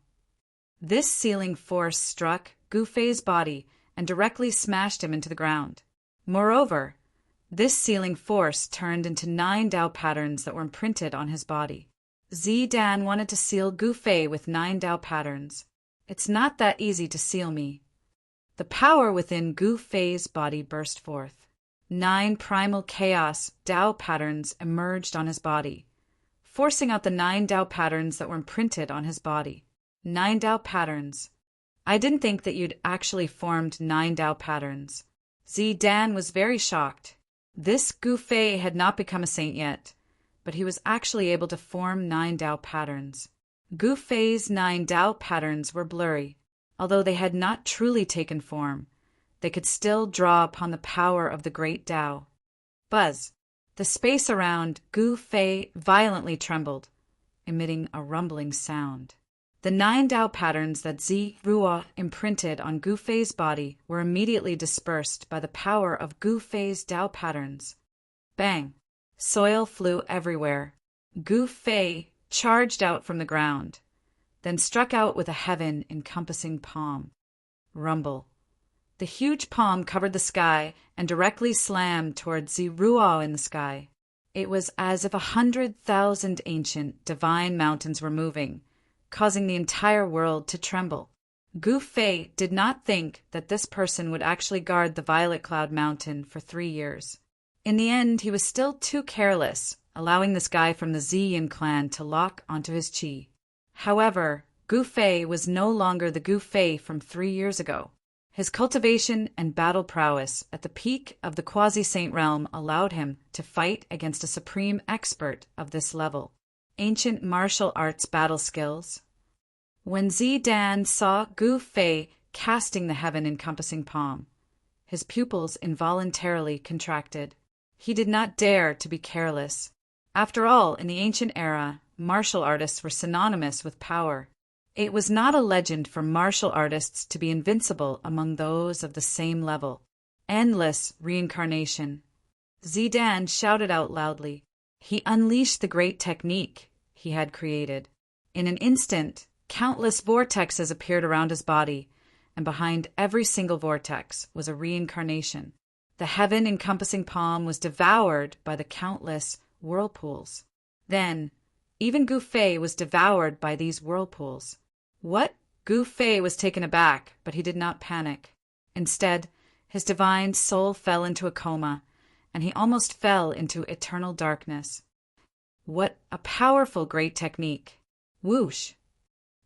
This sealing force struck Gu Fei's body and directly smashed him into the ground. Moreover, this sealing force turned into 9 Tao patterns that were imprinted on his body. Dan wanted to seal Gu Fei with 9 Tao patterns. It's not that easy to seal me. The power within Gu Fei's body burst forth. 9 primal chaos Tao patterns emerged on his body, forcing out the 9 Tao patterns that were imprinted on his body. 9 Tao patterns. I didn't think that you'd actually formed 9 Tao patterns. Dan was very shocked. This Gu Fei had not become a saint yet, but he was actually able to form 9 Tao patterns. Gu Fei's 9 Tao patterns were blurry. Although they had not truly taken form, they could still draw upon the power of the great Tao. Buzz! The space around Gu Fei violently trembled, emitting a rumbling sound. The 9 Tao patterns that Zi Ruo imprinted on Gu Fei's body were immediately dispersed by the power of Gu Fei's Tao patterns. Bang! Soil flew everywhere. Gu Fei charged out from the ground, then struck out with a heaven-encompassing palm. Rumble. The huge palm covered the sky and directly slammed toward Zi Ruo in the sky. It was as if 100,000 ancient, divine mountains were moving, causing the entire world to tremble. Gu Fei did not think that this person would actually guard the Violet Cloud Mountain for 3 years. In the end, he was still too careless, allowing this guy from the Ziyin clan to lock onto his chi. However, Gu Fei was no longer the Gu Fei from 3 years ago. His cultivation and battle prowess at the peak of the quasi-saint realm allowed him to fight against a supreme expert of this level. Ancient martial arts battle skills. When Zidan saw Gu Fei casting the heaven-encompassing palm, his pupils involuntarily contracted. He did not dare to be careless. After all, in the ancient era, martial artists were synonymous with power. It was not a legend for martial artists to be invincible among those of the same level. Endless reincarnation. Zidan shouted out loudly. He unleashed the great technique he had created. In an instant, countless vortexes appeared around his body, and behind every single vortex was a reincarnation. The heaven-encompassing palm was devoured by the countless whirlpools. Then, even Gu Fei was devoured by these whirlpools. What? Gu Fei was taken aback, but he did not panic. Instead, his divine soul fell into a coma, and he almost fell into eternal darkness. What a powerful great technique! Whoosh!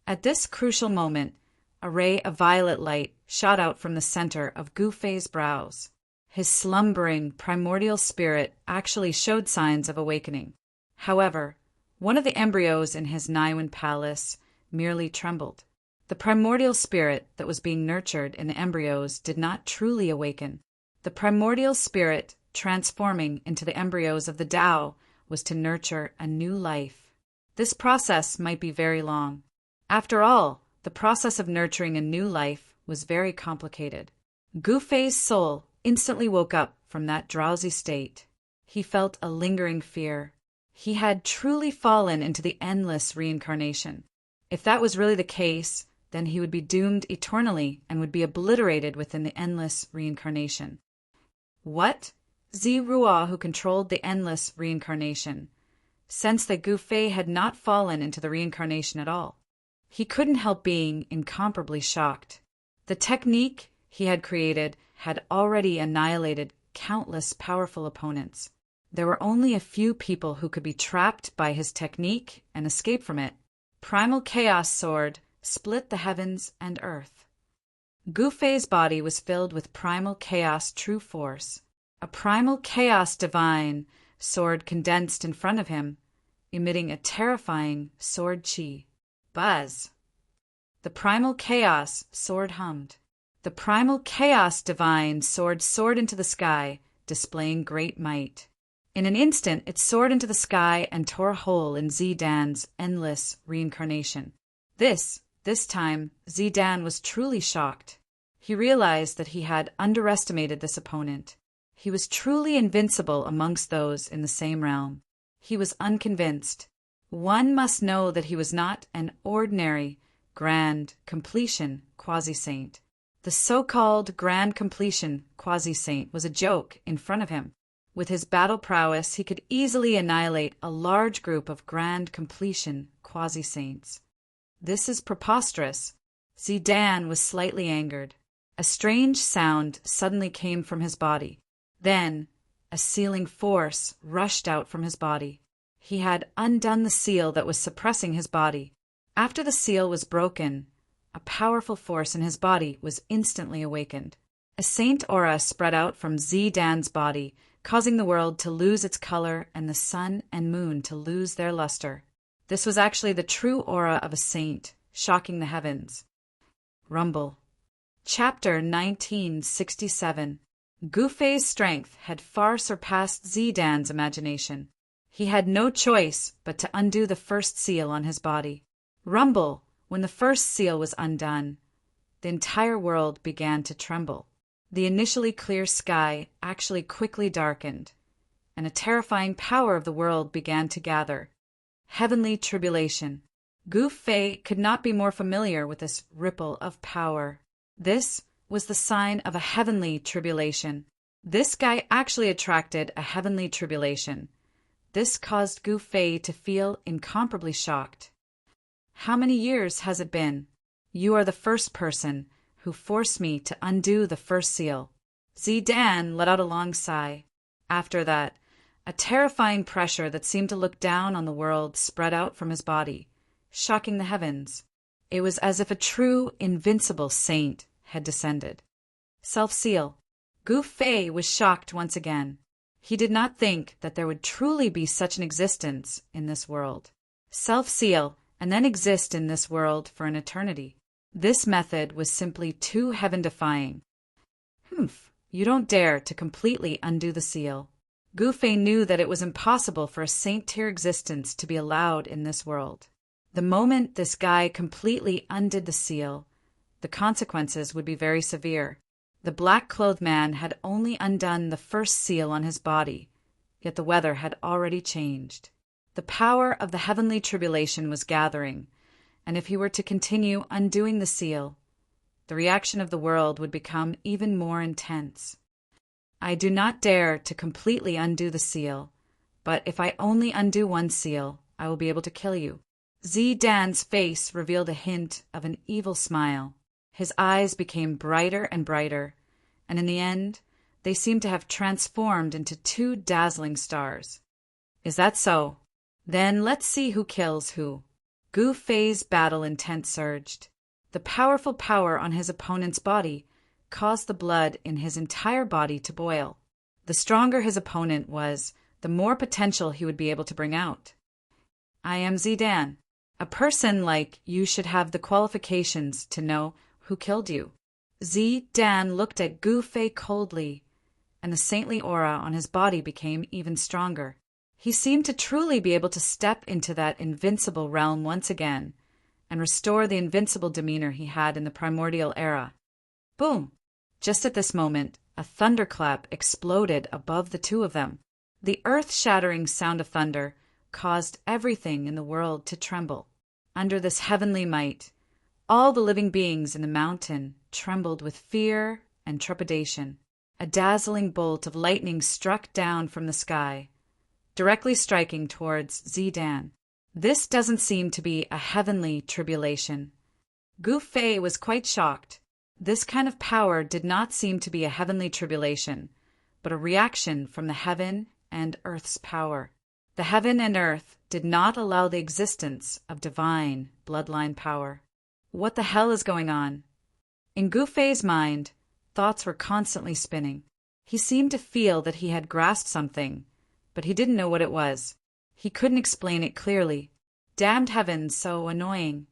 At this crucial moment, a ray of violet light shot out from the center of Gu Fei's brows. His slumbering, primordial spirit actually showed signs of awakening. However, one of the embryos in his Niwen palace merely trembled. The primordial spirit that was being nurtured in the embryos did not truly awaken. The primordial spirit transforming into the embryos of the Tao was to nurture a new life. This process might be very long. After all, the process of nurturing a new life was very complicated. Gu Fei's soul instantly woke up from that drowsy state. He felt a lingering fear. He had truly fallen into the endless reincarnation. If that was really the case, then he would be doomed eternally and would be obliterated within the endless reincarnation. What? Zi Ruo, who controlled the endless reincarnation, sensed that Gu Fei had not fallen into the reincarnation at all. He couldn't help being incomparably shocked. The technique he had created had already annihilated countless powerful opponents. There were only a few people who could be trapped by his technique and escape from it. Primal Chaos Sword split the heavens and earth. Gu Fei's body was filled with Primal Chaos True Force. A Primal Chaos Divine Sword condensed in front of him, emitting a terrifying sword chi. Buzz! The Primal Chaos Sword hummed. The Primal Chaos Divine Sword soared into the sky, displaying great might. In an instant, it soared into the sky and tore a hole in Zidan's endless reincarnation. This time, Zidan was truly shocked. He realized that he had underestimated this opponent. He was truly invincible amongst those in the same realm. He was unconvinced. One must know that he was not an ordinary, grand completion quasi-saint. The so-called grand completion quasi-saint was a joke in front of him. With his battle prowess, he could easily annihilate a large group of grand completion quasi-saints. This is preposterous. Zidan was slightly angered. A strange sound suddenly came from his body. Then, a sealing force rushed out from his body. He had undone the seal that was suppressing his body. After the seal was broken, a powerful force in his body was instantly awakened. A saint aura spread out from Zidan's body, causing the world to lose its color and the sun and moon to lose their luster. This was actually the true aura of a saint, shocking the heavens. Rumble. Chapter 1967. Gu Fei's strength had far surpassed Zidan's imagination. He had no choice but to undo the first seal on his body. Rumble, when the first seal was undone, the entire world began to tremble. The initially clear sky actually quickly darkened, and a terrifying power of the world began to gather. Heavenly tribulation. Gu Fei could not be more familiar with this ripple of power. This was the sign of a heavenly tribulation. This guy actually attracted a heavenly tribulation. This caused Gu Fei to feel incomparably shocked. How many years has it been? You are the first person who forced me to undo the first seal. Zidan let out a long sigh. After that, a terrifying pressure that seemed to look down on the world spread out from his body, shocking the heavens. It was as if a true, invincible saint had descended. Self-seal. Gu Fei was shocked once again. He did not think that there would truly be such an existence in this world. Self-seal and then exist in this world for an eternity. This method was simply too heaven-defying. You don't dare to completely undo the seal. Gu Fei knew that it was impossible for a saint-tier existence to be allowed in this world. The moment this guy completely undid the seal, the consequences would be very severe. The black-clothed man had only undone the first seal on his body, yet the weather had already changed. The power of the heavenly tribulation was gathering, and if he were to continue undoing the seal, the reaction of the world would become even more intense. I do not dare to completely undo the seal, but if I only undo one seal, I will be able to kill you. Zidan's face revealed a hint of an evil smile. His eyes became brighter and brighter, and in the end, they seemed to have transformed into two dazzling stars. Is that so? Then let's see who kills who. Gu Fei's battle intent surged. The powerful power on his opponent's body caused the blood in his entire body to boil. The stronger his opponent was, the more potential he would be able to bring out. I am Zidan. A person like you should have the qualifications to know who killed you. Zidan looked at Gu Fei coldly, and the saintly aura on his body became even stronger. He seemed to truly be able to step into that invincible realm once again and restore the invincible demeanor he had in the primordial era. Boom! Just at this moment, a thunderclap exploded above the two of them. The earth-shattering sound of thunder caused everything in the world to tremble. Under this heavenly might, all the living beings in the mountain trembled with fear and trepidation. A dazzling bolt of lightning struck down from the sky, directly striking towards Zidan. This doesn't seem to be a heavenly tribulation. Gu Fei was quite shocked. This kind of power did not seem to be a heavenly tribulation, but a reaction from the heaven and earth's power. The heaven and earth did not allow the existence of divine bloodline power. What the hell is going on? In Gu Fei's mind, thoughts were constantly spinning. He seemed to feel that he had grasped something, but he didn't know what it was. He couldn't explain it clearly. Damned heavens, so annoying.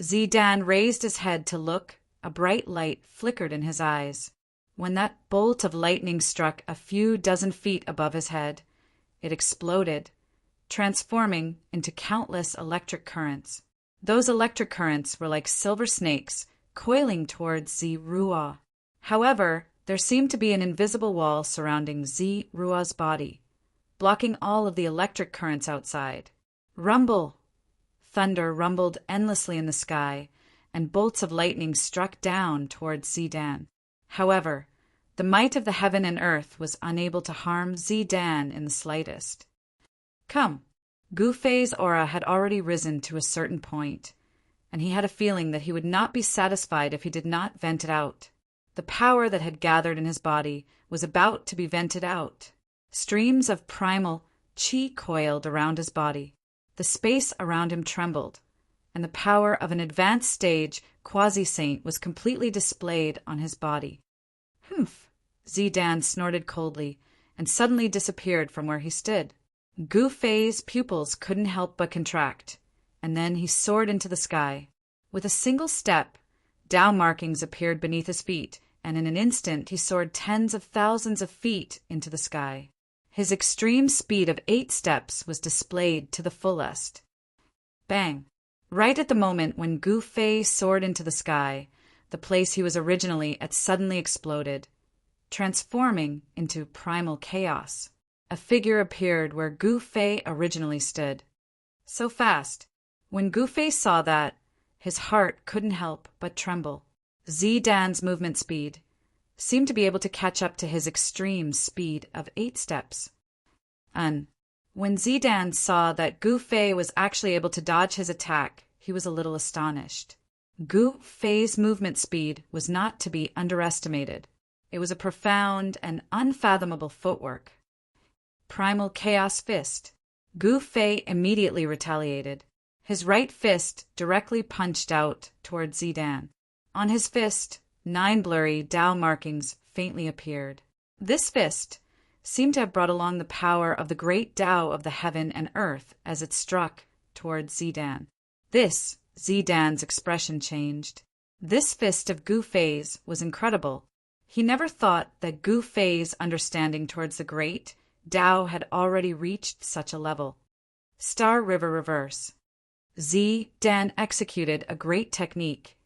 Zidan raised his head to look. A bright light flickered in his eyes. When that bolt of lightning struck a few dozen feet above his head, it exploded, transforming into countless electric currents. Those electric currents were like silver snakes coiling towards Zi-Ruo. However, there seemed to be an invisible wall surrounding Zi-Ruo's body, blocking all of the electric currents outside. Rumble! Thunder rumbled endlessly in the sky, and bolts of lightning struck down towards Zidan. However, the might of the heaven and earth was unable to harm Zidan in the slightest. Come! Gu Fei's aura had already risen to a certain point, and he had a feeling that he would not be satisfied if he did not vent it out. The power that had gathered in his body was about to be vented out. Streams of primal qi coiled around his body. The space around him trembled, and the power of an advanced stage quasi-saint was completely displayed on his body. Humph! Zidan snorted coldly and suddenly disappeared from where he stood. Gu Fei's pupils couldn't help but contract, and then he soared into the sky. With a single step, Tao markings appeared beneath his feet, and in an instant he soared tens of thousands of feet into the sky. His extreme speed of 8 steps was displayed to the fullest. Bang! Right at the moment when Gu Fei soared into the sky, the place he was originally at suddenly exploded, transforming into primal chaos. A figure appeared where Gu Fei originally stood. So fast. When Gu Fei saw that, his heart couldn't help but tremble. Zidan's movement speed seemed to be able to catch up to his extreme speed of 8 steps. When Zidan saw that Gu Fei was actually able to dodge his attack, he was a little astonished. Gu Fei's movement speed was not to be underestimated. It was a profound and unfathomable footwork. Primal Chaos Fist. Gu Fei immediately retaliated. His right fist directly punched out toward Zidan. On his fist, 9 blurry Tao markings faintly appeared. This fist seemed to have brought along the power of the great Tao of the heaven and earth as it struck toward Zidan. Zidan's expression changed. This fist of Gu Fei's was incredible. He never thought that Gu Fei's understanding towards the great Tao had already reached such a level. Star River Reverse. Zidan executed a great technique,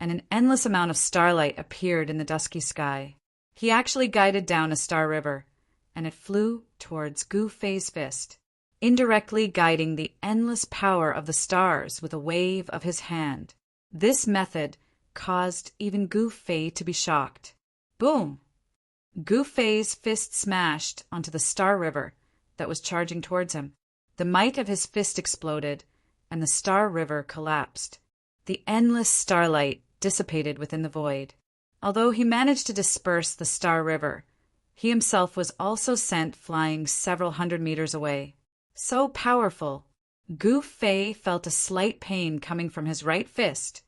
and an endless amount of starlight appeared in the dusky sky. He actually guided down a star river, and it flew towards Gu Fei's fist, indirectly guiding the endless power of the stars with a wave of his hand. This method caused even Gu Fei to be shocked. Boom! Gu Fei's fist smashed onto the star river that was charging towards him. The might of his fist exploded, and the star river collapsed. The endless starlight dissipated within the void. Although he managed to disperse the star river, he himself was also sent flying several hundred meters away. So powerful, Gu Fei felt a slight pain coming from his right fist,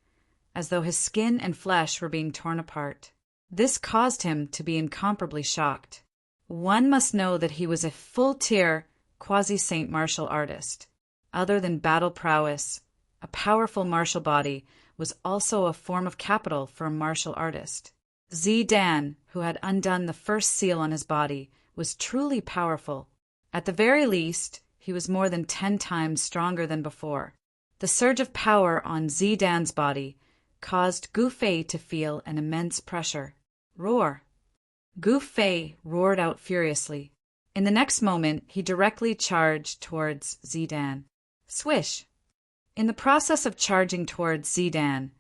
as though his skin and flesh were being torn apart. This caused him to be incomparably shocked. One must know that he was a full-tier, quasi-saint martial artist. Other than battle prowess, a powerful martial body was also a form of capital for a martial artist. Zidan, who had undone the first seal on his body, was truly powerful. At the very least, he was more than 10 times stronger than before. The surge of power on Zidan's body caused Gu Fei to feel an immense pressure. Roar! Gu Fei roared out furiously. In the next moment, he directly charged towards Zidan. Swish! In the process of charging towards Zidan,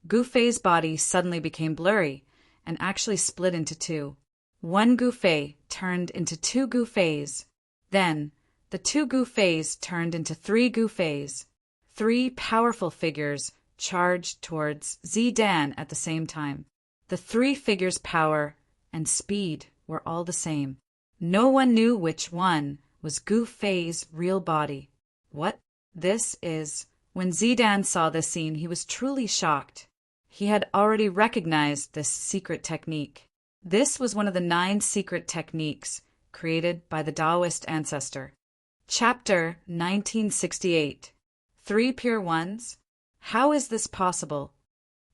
Gu Fei's body suddenly became blurry and actually split into 2. 1 Gu Fei turned into 2 Gu Feis. Then, the 2 Gu Feis turned into 3 Gu Feis. 3 powerful figures charged towards Zidan at the same time. The 3 figures' power and speed were all the same. No one knew which one was Gu Fei's real body. What this is? When Zidan saw this scene, he was truly shocked. He had already recognized this secret technique. This was one of the 9 secret techniques created by the Taoist ancestor. Chapter 1968. 3 Pure Ones? How is this possible?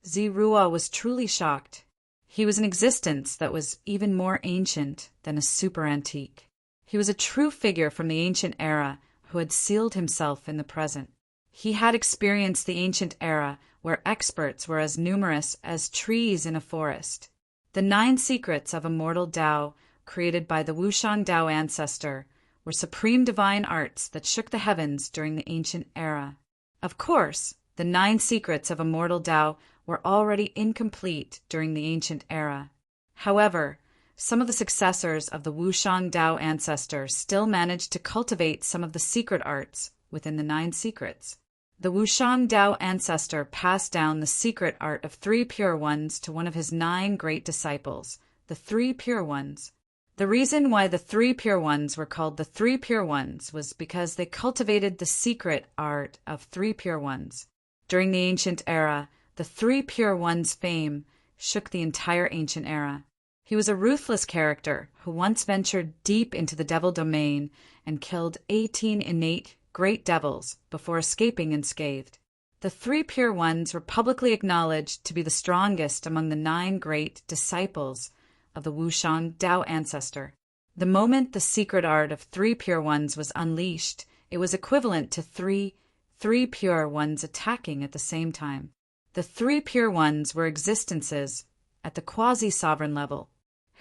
Zirua was truly shocked. He was an existence that was even more ancient than a super antique. He was a true figure from the ancient era who had sealed himself in the present. He had experienced the ancient era where experts were as numerous as trees in a forest. The 9 secrets of immortal Tao created by the Wushang Tao ancestor were supreme divine arts that shook the heavens during the ancient era. Of course, the 9 secrets of immortal Tao were already incomplete during the ancient era. However, some of the successors of the Wushang Tao ancestor still managed to cultivate some of the secret arts within the 9 secrets. The Wushang Tao ancestor passed down the secret art of 3 Pure Ones to one of his 9 great disciples, the 3 Pure Ones. The reason why the 3 Pure Ones were called the 3 Pure Ones was because they cultivated the secret art of 3 Pure Ones. During the ancient era, the 3 Pure Ones' fame shook the entire ancient era. He was a ruthless character who once ventured deep into the devil domain and killed 18 innate great devils before escaping unscathed. The 3 Pure Ones were publicly acknowledged to be the strongest among the 9 great disciples of the Wushang Tao ancestor. The moment the secret art of 3 Pure Ones was unleashed, it was equivalent to three Pure Ones attacking at the same time. The 3 Pure Ones were existences at the quasi-sovereign level,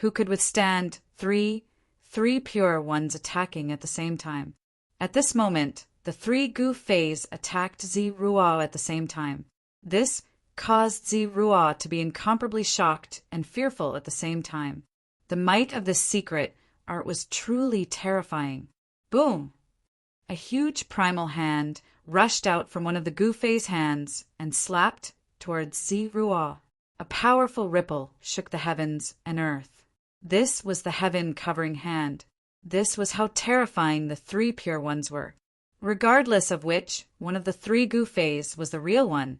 who could withstand three Pure Ones attacking at the same time. At this moment, the 3 Gu Feis attacked Zi Ruo at the same time. This caused Zi Ruo to be incomparably shocked and fearful at the same time. The might of this secret art was truly terrifying. Boom! A huge primal hand rushed out from one of the Gu Fei's hands and slapped towards Zi Ruo. A powerful ripple shook the heavens and earth. This was the heaven-covering hand. This was how terrifying the 3 Pure Ones were. Regardless of which one of the 3 Gu Feis was the real one,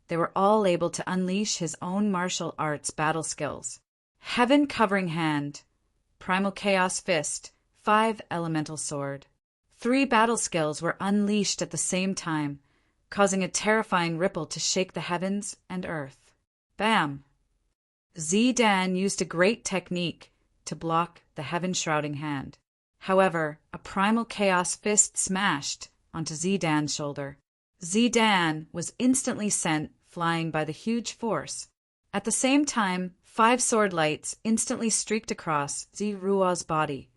they were all able to unleash his own martial arts battle skills. Heaven-covering hand, primal chaos fist, 5 elemental sword. 3 battle skills were unleashed at the same time, causing a terrifying ripple to shake the heavens and earth. Bam! Zidan used a great technique to block the heaven-shrouding hand. However, a primal chaos fist smashed onto Zidan's shoulder. Zidan was instantly sent flying by the huge force. At the same time, 5 sword lights instantly streaked across Zi Ruo's body,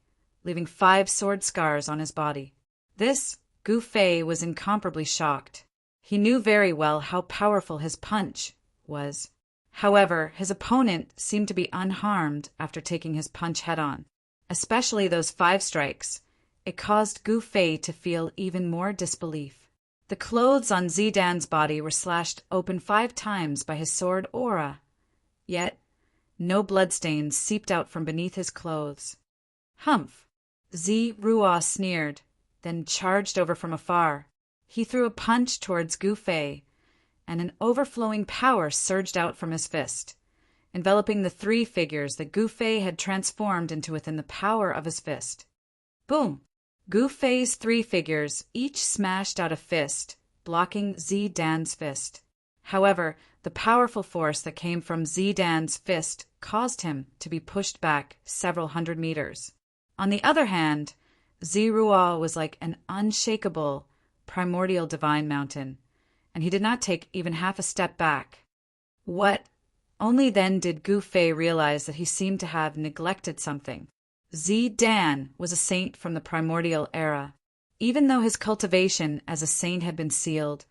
leaving 5 sword scars on his body. This Gu Fei was incomparably shocked. He knew very well how powerful his punch was. However, his opponent seemed to be unharmed after taking his punch head-on. Especially those 5 strikes. It caused Gu Fei to feel even more disbelief. The clothes on Zidan's body were slashed open 5 times by his sword aura. Yet, no bloodstains seeped out from beneath his clothes. Humph! Zi Ruo sneered, then charged over from afar. He threw a punch towards Gu Fei, and an overflowing power surged out from his fist, enveloping the 3 figures that Gu Fei had transformed into within the power of his fist. Boom! Gu Fei's 3 figures each smashed out a fist, blocking Zidan's fist. However, the powerful force that came from Zidan's fist caused him to be pushed back several hundred meters. On the other hand, Zi Ruo was like an unshakable, primordial divine mountain, and he did not take even half a step back. What? Only then did Gu Fei realize that he seemed to have neglected something. Zidan was a saint from the primordial era. Even though his cultivation as a saint had been sealed,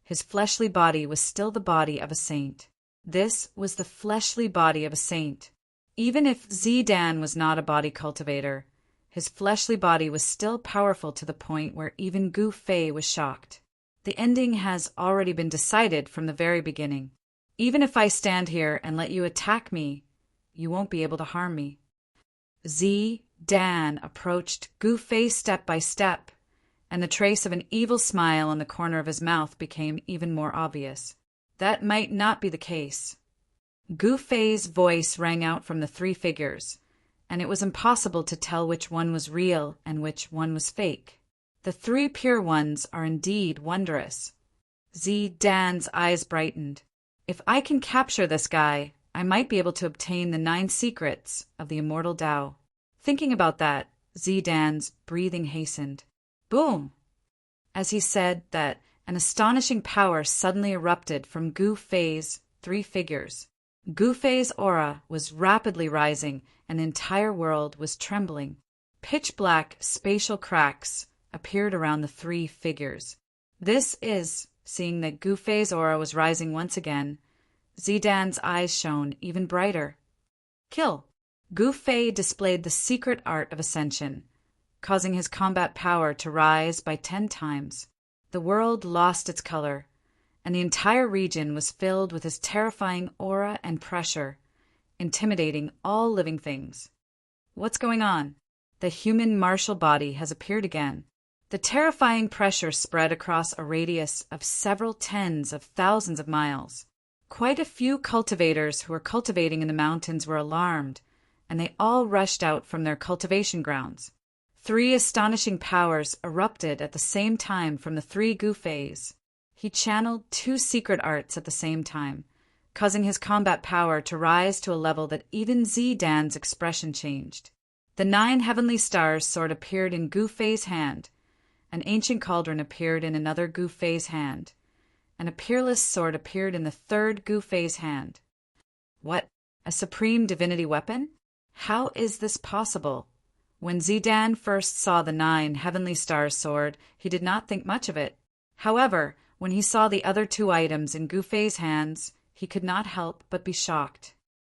his fleshly body was still the body of a saint. This was the fleshly body of a saint. Even if Zidan was not a body cultivator, his fleshly body was still powerful to the point where even Gu Fei was shocked. The ending has already been decided from the very beginning. Even if I stand here and let you attack me, you won't be able to harm me. Zidan approached Gu Fei step by step, and the trace of an evil smile on the corner of his mouth became even more obvious. That might not be the case. Gu Fei's voice rang out from the 3 figures, and it was impossible to tell which one was real and which one was fake. The 3 Pure Ones are indeed wondrous. Zidan's eyes brightened. If I can capture this guy, I might be able to obtain the 9 secrets of the immortal Tao. Thinking about that, Zidan's breathing hastened. Boom! As he said that, an astonishing power suddenly erupted from Gu Fei's 3 figures. Gu Fei's aura was rapidly rising, and the entire world was trembling. Pitch-black spatial cracks appeared around the 3 figures. This is, seeing that Gu Fei's aura was rising once again, Zidan's eyes shone even brighter. Kill! Gu Fei displayed the secret art of ascension, causing his combat power to rise by 10 times. The world lost its color, and the entire region was filled with his terrifying aura and pressure, intimidating all living things. What's going on? The human martial body has appeared again. The terrifying pressure spread across a radius of several tens of thousands of miles. Quite a few cultivators who were cultivating in the mountains were alarmed, and they all rushed out from their cultivation grounds. 3 astonishing powers erupted at the same time from the 3 Gu Feis. He channeled 2 secret arts at the same time, causing his combat power to rise to a level that even Zidan's expression changed. The 9 heavenly stars sword appeared in Gu Fei's hand, an ancient cauldron appeared in another Gu Fei's hand, and a peerless sword appeared in the 3rd Gu Fei's hand. What? A supreme divinity weapon? How is this possible? When Zidan first saw the 9 heavenly stars sword, he did not think much of it. However, when he saw the other 2 items in Gu Fei's hands, he could not help but be shocked.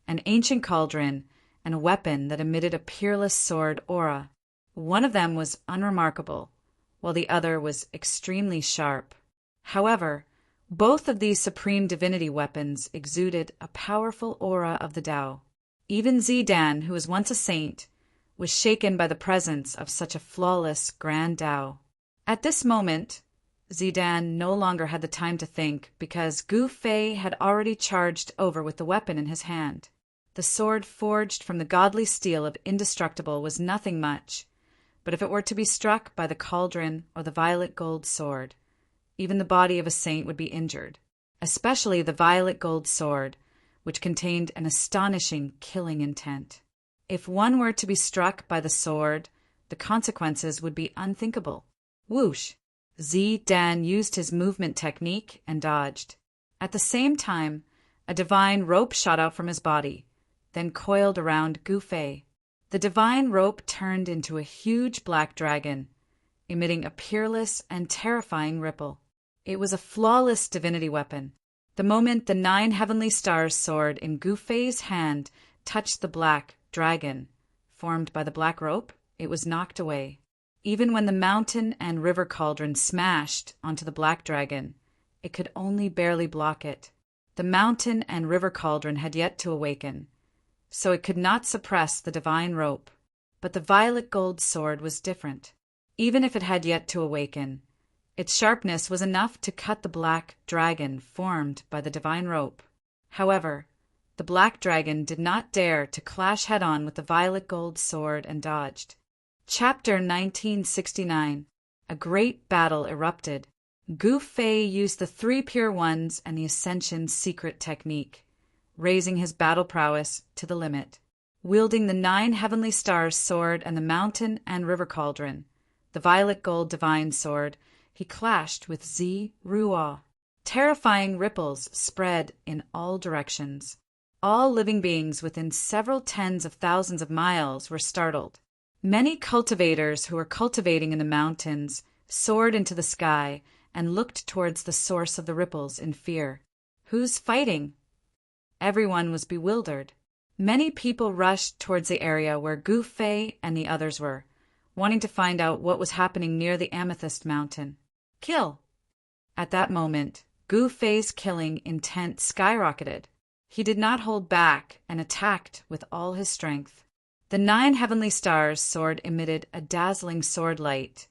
An ancient cauldron and a weapon that emitted a peerless sword aura. One of them was unremarkable, while the other was extremely sharp. However, both of these supreme divinity weapons exuded a powerful aura of the Tao. Even Zidan, who was once a saint, was shaken by the presence of such a flawless grand Tao. At this moment, Zidan no longer had the time to think, because Gu Fei had already charged over with the weapon in his hand. The sword forged from the godly steel of Indestructible was nothing much, but if it were to be struck by the cauldron or the violet gold sword, even the body of a saint would be injured, especially the violet gold sword, which contained an astonishing killing intent. If one were to be struck by the sword, the consequences would be unthinkable. Whoosh! Zidan used his movement technique and dodged. At the same time, a divine rope shot out from his body, then coiled around Gu Fei. The divine rope turned into a huge black dragon, emitting a peerless and terrifying ripple. It was a flawless divinity weapon. The moment the 9 heavenly stars sword in Gu Fei's hand touched the black dragon, formed by the black rope, it was knocked away. Even when the mountain and river cauldron smashed onto the black dragon, it could only barely block it. The mountain and river cauldron had yet to awaken, so it could not suppress the divine rope. But the violet gold sword was different. Even if it had yet to awaken, its sharpness was enough to cut the black dragon formed by the divine rope. However, the black dragon did not dare to clash head-on with the violet gold sword and dodged. Chapter 1969. A great battle erupted. Gu Fei used the 3 pure ones and the Ascension's secret technique, raising his battle prowess to the limit. Wielding the 9 heavenly stars sword and the mountain and river cauldron, the violet gold divine sword, he clashed with Zi Ruo. Terrifying ripples spread in all directions. All living beings within several tens of thousands of miles were startled. Many cultivators who were cultivating in the mountains soared into the sky and looked towards the source of the ripples in fear. Who's fighting? Everyone was bewildered. Many people rushed towards the area where Gu Fei and the others were, wanting to find out what was happening near the Amethyst Mountain. Kill! At that moment, Gu Fei's killing intent skyrocketed. He did not hold back and attacked with all his strength. The 9 heavenly stars sword emitted a dazzling sword light,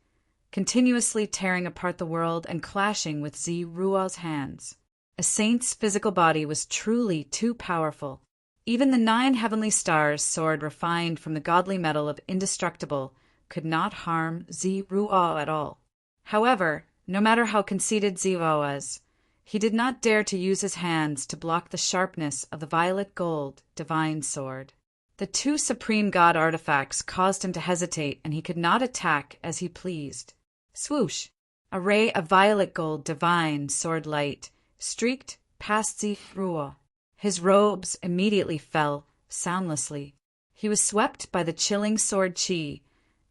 continuously tearing apart the world and clashing with Zi Ruo's hands. A saint's physical body was truly too powerful. Even the 9 heavenly stars sword refined from the godly metal of Indestructible could not harm Zi Ruo at all. However, no matter how conceited Zi Ruo was, he did not dare to use his hands to block the sharpness of the violet gold divine sword. The 2 supreme god artifacts caused him to hesitate, and he could not attack as he pleased. Swoosh! A ray of violet gold divine sword light streaked past Zi Ruo. His robes immediately fell soundlessly. He was swept by the chilling sword chi,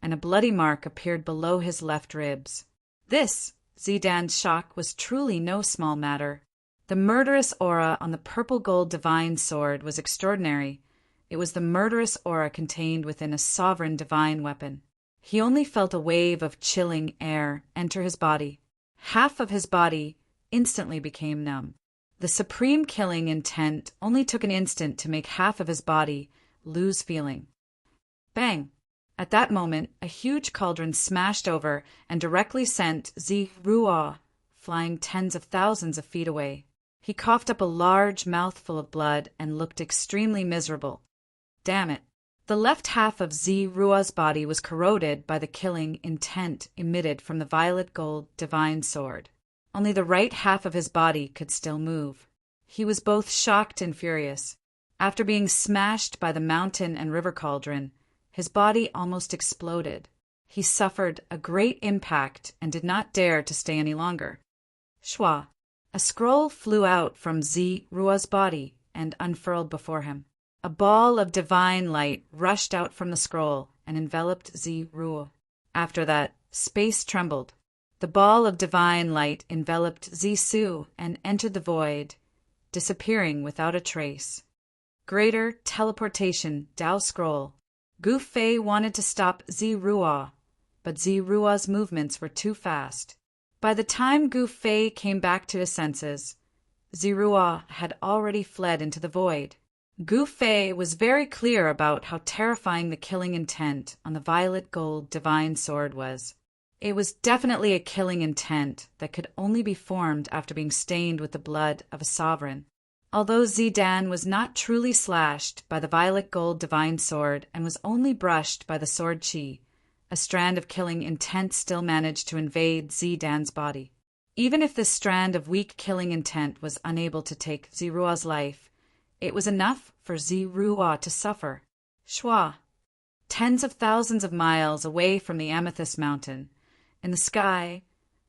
and a bloody mark appeared below his left ribs. This, Zidan's shock, was truly no small matter. The murderous aura on the purple gold divine sword was extraordinary. It was the murderous aura contained within a sovereign divine weapon. He only felt a wave of chilling air enter his body. Half of his body instantly became numb. The supreme killing intent only took an instant to make half of his body lose feeling. Bang! At that moment, a huge cauldron smashed over and directly sent Zi Ruo flying tens of thousands of feet away. He coughed up a large mouthful of blood and looked extremely miserable. Damn it! The left half of Zi Ruo's body was corroded by the killing intent emitted from the violet gold divine sword. Only the right half of his body could still move. He was both shocked and furious. After being smashed by the mountain and river cauldron, His body almost exploded. He suffered a great impact and did not dare to stay any longer. Shwa. A scroll flew out from Zi-Rua's body and unfurled before him. A ball of divine light rushed out from the scroll and enveloped Zi-Rua. After that, space trembled. The ball of divine light enveloped Zi-Su and entered the void, disappearing without a trace. Greater teleportation Dao Scroll. Gu Fei wanted to stop Zi-Rua, but Zi-Rua's movements were too fast. By the time Gu Fei came back to his senses, Zi-Rua had already fled into the void. Gu Fei was very clear about how terrifying the killing intent on the violet gold divine sword was. It was definitely a killing intent that could only be formed after being stained with the blood of a sovereign. Although Zidan was not truly slashed by the violet gold divine sword and was only brushed by the sword chi, a strand of killing intent still managed to invade Zidan's body. Even if this strand of weak killing intent was unable to take Zi-Rua's life, it was enough for Zi-Rua to suffer. Shwa. Tens of thousands of miles away from the Amethyst Mountain, in the sky,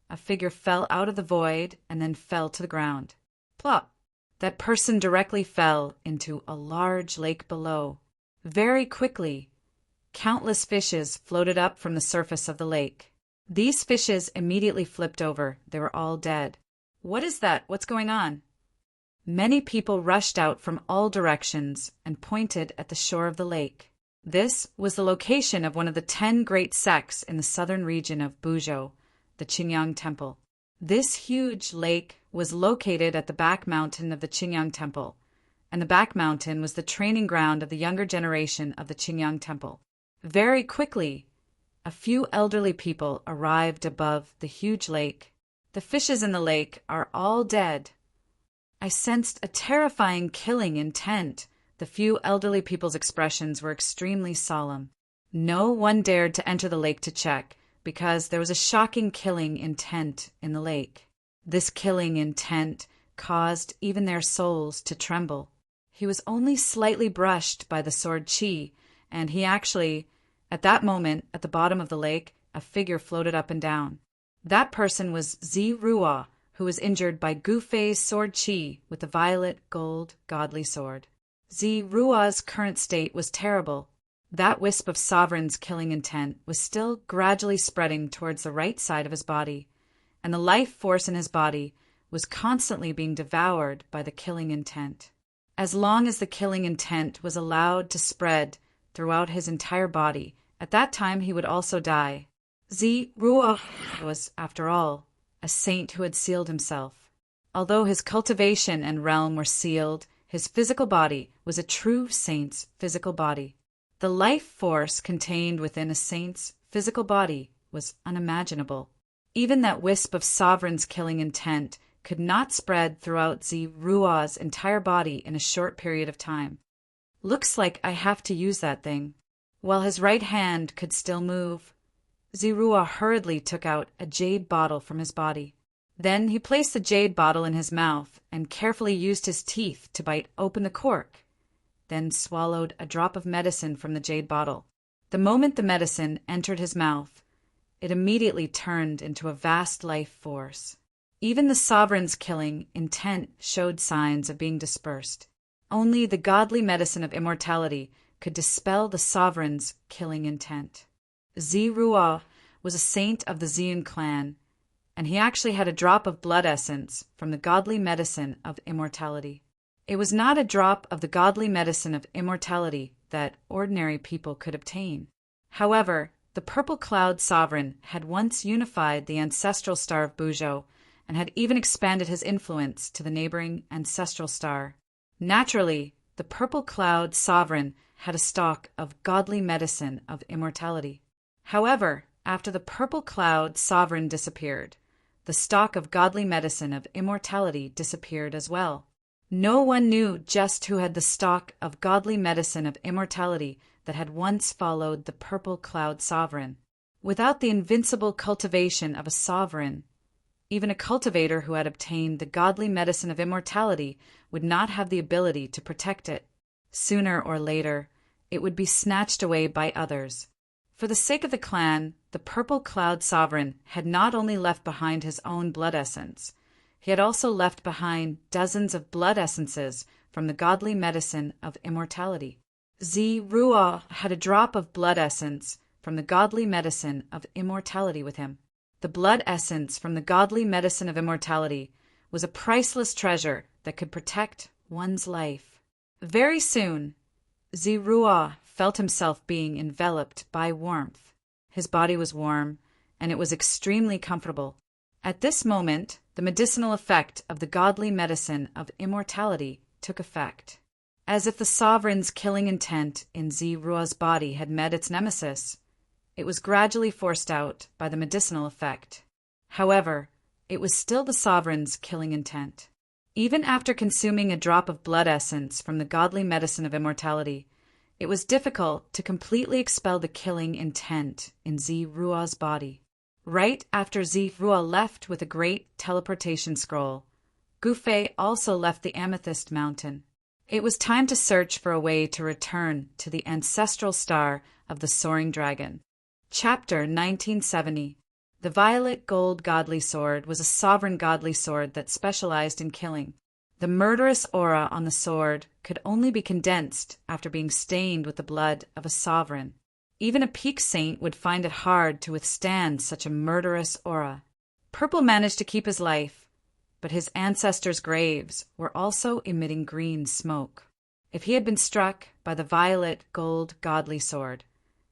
a figure fell out of the void and then fell to the ground. Plop! That person directly fell into a large lake below. Very quickly, countless fishes floated up from the surface of the lake. These fishes immediately flipped over. They were all dead. What is that? What's going on? Many people rushed out from all directions and pointed at the shore of the lake. This was the location of one of the 10 great sects in the southern region of Buzhou, the Qingyang Temple. This huge lake was located at the back mountain of the Qingyang Temple, and the back mountain was the training ground of the younger generation of the Qingyang Temple. Very quickly, a few elderly people arrived above the huge lake. The fishes in the lake are all dead. I sensed a terrifying killing intent. The few elderly people's expressions were extremely solemn. No one dared to enter the lake to check, because there was a shocking killing intent in the lake. This killing intent caused even their souls to tremble. He was only slightly brushed by the sword chi, and he actually, at that moment, at the bottom of the lake, a figure floated up and down. That person was Zi-Rua, who was injured by Gu Fei's sword chi with the violet gold godly sword. Zi-Rua's current state was terrible. That wisp of sovereign's killing intent was still gradually spreading towards the right side of his body, and the life force in his body was constantly being devoured by the killing intent. As long as the killing intent was allowed to spread throughout his entire body, at that time he would also die. Zi-Rua was, after all, a saint who had sealed himself. Although his cultivation and realm were sealed, his physical body was a true saint's physical body. The life force contained within a saint's physical body was unimaginable. Even that wisp of sovereign's killing intent could not spread throughout Zi-Rua's entire body in a short period of time. Looks like I have to use that thing. While his right hand could still move, Zi-Rua hurriedly took out a jade bottle from his body. Then he placed the jade bottle in his mouth and carefully used his teeth to bite open the cork, then swallowed a drop of medicine from the jade bottle. The moment the medicine entered his mouth, it immediately turned into a vast life force. Even the sovereign's killing intent showed signs of being dispersed. Only the godly medicine of immortality could dispel the sovereign's killing intent. Zi-Rua was a saint of the Xian clan, and he actually had a drop of blood essence from the godly medicine of immortality. It was not a drop of the godly medicine of immortality that ordinary people could obtain. However, the Purple Cloud Sovereign had once unified the ancestral star of Buzhou and had even expanded his influence to the neighboring ancestral star. Naturally, the Purple Cloud Sovereign had a stock of godly medicine of immortality. However, after the Purple Cloud Sovereign disappeared, the stock of godly medicine of immortality disappeared as well. No one knew just who had the stock of godly medicine of immortality that had once followed the Purple Cloud Sovereign. Without the invincible cultivation of a sovereign, even a cultivator who had obtained the godly medicine of immortality would not have the ability to protect it. Sooner or later, it would be snatched away by others. For the sake of the clan, the Purple Cloud Sovereign had not only left behind his own blood essence, he had also left behind dozens of blood essences from the godly medicine of immortality. Zi-Ruo had a drop of blood essence from the godly medicine of immortality with him. The blood essence from the godly medicine of immortality was a priceless treasure that could protect one's life. Very soon, Zi-Ruo felt himself being enveloped by warmth. His body was warm, and it was extremely comfortable. At this moment, the medicinal effect of the godly medicine of immortality took effect. As if the sovereign's killing intent in Zi-Ruo's body had met its nemesis, it was gradually forced out by the medicinal effect. However, it was still the sovereign's killing intent. Even after consuming a drop of blood essence from the godly medicine of immortality, it was difficult to completely expel the killing intent in Zi-Ruo's body. Right after Zi-Ruo left with a great teleportation scroll, Gufei also left the Amethyst Mountain. It was time to search for a way to return to the ancestral star of the Soaring Dragon. Chapter 1970. The Violet Gold Godly Sword was a sovereign godly sword that specialized in killing. The murderous aura on the sword could only be condensed after being stained with the blood of a sovereign. Even a peak saint would find it hard to withstand such a murderous aura. Purple managed to keep his life, but his ancestors' graves were also emitting green smoke. If he had been struck by the Violet Gold Godly Sword,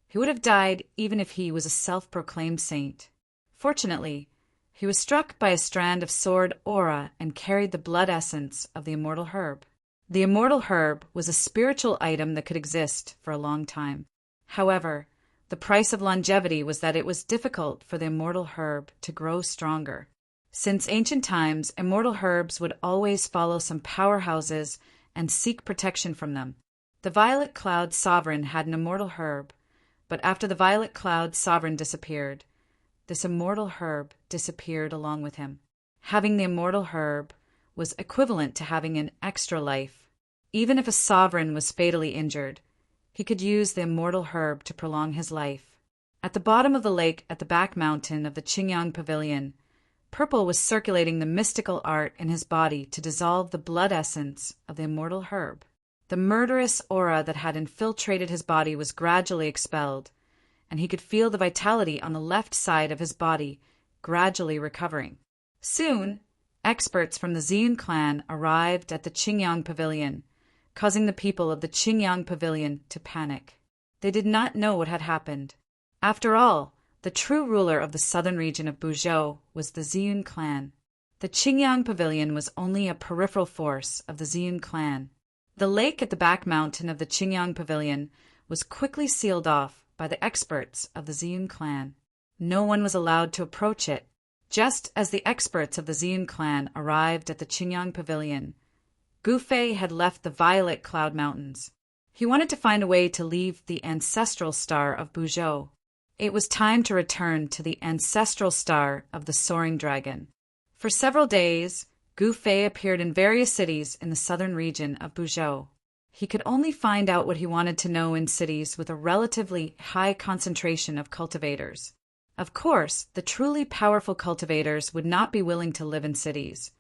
he would have died even if he was a self-proclaimed saint. Fortunately, he was struck by a strand of sword aura and carried the blood essence of the immortal herb. The immortal herb was a spiritual item that could exist for a long time. However, the price of longevity was that it was difficult for the immortal herb to grow stronger. Since ancient times, immortal herbs would always follow some powerhouses and seek protection from them. The Violet Cloud Sovereign had an immortal herb, but after the Violet Cloud Sovereign disappeared, this immortal herb disappeared along with him. Having the immortal herb was equivalent to having an extra life. Even if a sovereign was fatally injured, he could use the immortal herb to prolong his life. At the bottom of the lake at the back mountain of the Qingyang Pavilion, Purple was circulating the mystical art in his body to dissolve the blood essence of the immortal herb. The murderous aura that had infiltrated his body was gradually expelled, and he could feel the vitality on the left side of his body gradually recovering. Soon, experts from the Xian clan arrived at the Qingyang Pavilion, causing the people of the Qingyang Pavilion to panic. They did not know what had happened. After all, the true ruler of the southern region of Buzhou was the Xian clan. The Qingyang Pavilion was only a peripheral force of the Xian clan. The lake at the back mountain of the Qingyang Pavilion was quickly sealed off by the experts of the Xian clan. No one was allowed to approach it. Just as the experts of the Xian clan arrived at the Qingyang Pavilion, Gufei had left the Violet Cloud Mountains. He wanted to find a way to leave the ancestral star of Buzhou. It was time to return to the ancestral star of the Soaring Dragon. For several days, Gufei appeared in various cities in the southern region of Buzhou. He could only find out what he wanted to know in cities with a relatively high concentration of cultivators. Of course, the truly powerful cultivators would not be willing to live in cities.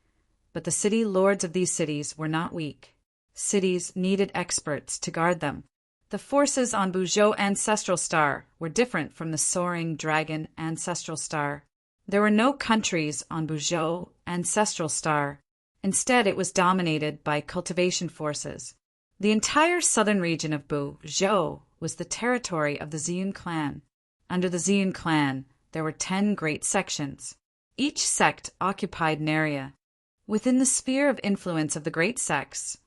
But the city lords of these cities were not weak. Cities needed experts to guard them. The forces on Buzhou Ancestral Star were different from the Soaring Dragon Ancestral Star. There were no countries on Buzhou Ancestral Star. Instead, it was dominated by cultivation forces. The entire southern region of Buzhou was the territory of the Xian clan. Under the Xian clan, there were 10 great sections. Each sect occupied an area. Within the sphere of influence of the great sects,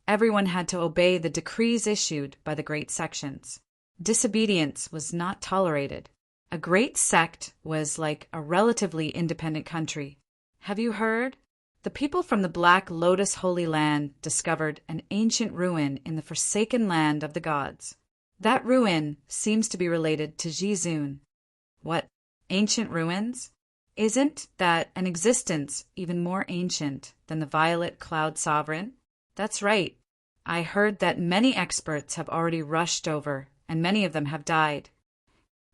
everyone had to obey the decrees issued by the great sections. Disobedience was not tolerated. A great sect was like a relatively independent country. Have you heard? The people from the Black Lotus Holy Land discovered an ancient ruin in the forsaken land of the gods. That ruin seems to be related to Jizun. What? Ancient ruins? Isn't that an existence even more ancient than the Violet Cloud Sovereign? That's right. I heard that many experts have already rushed over, and many of them have died.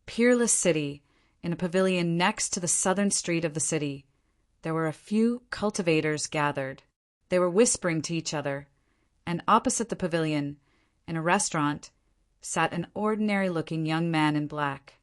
Peerless City, in a pavilion next to the southern street of the city, there were a few cultivators gathered. They were whispering to each other, and opposite the pavilion, in a restaurant, sat an ordinary-looking young man in black.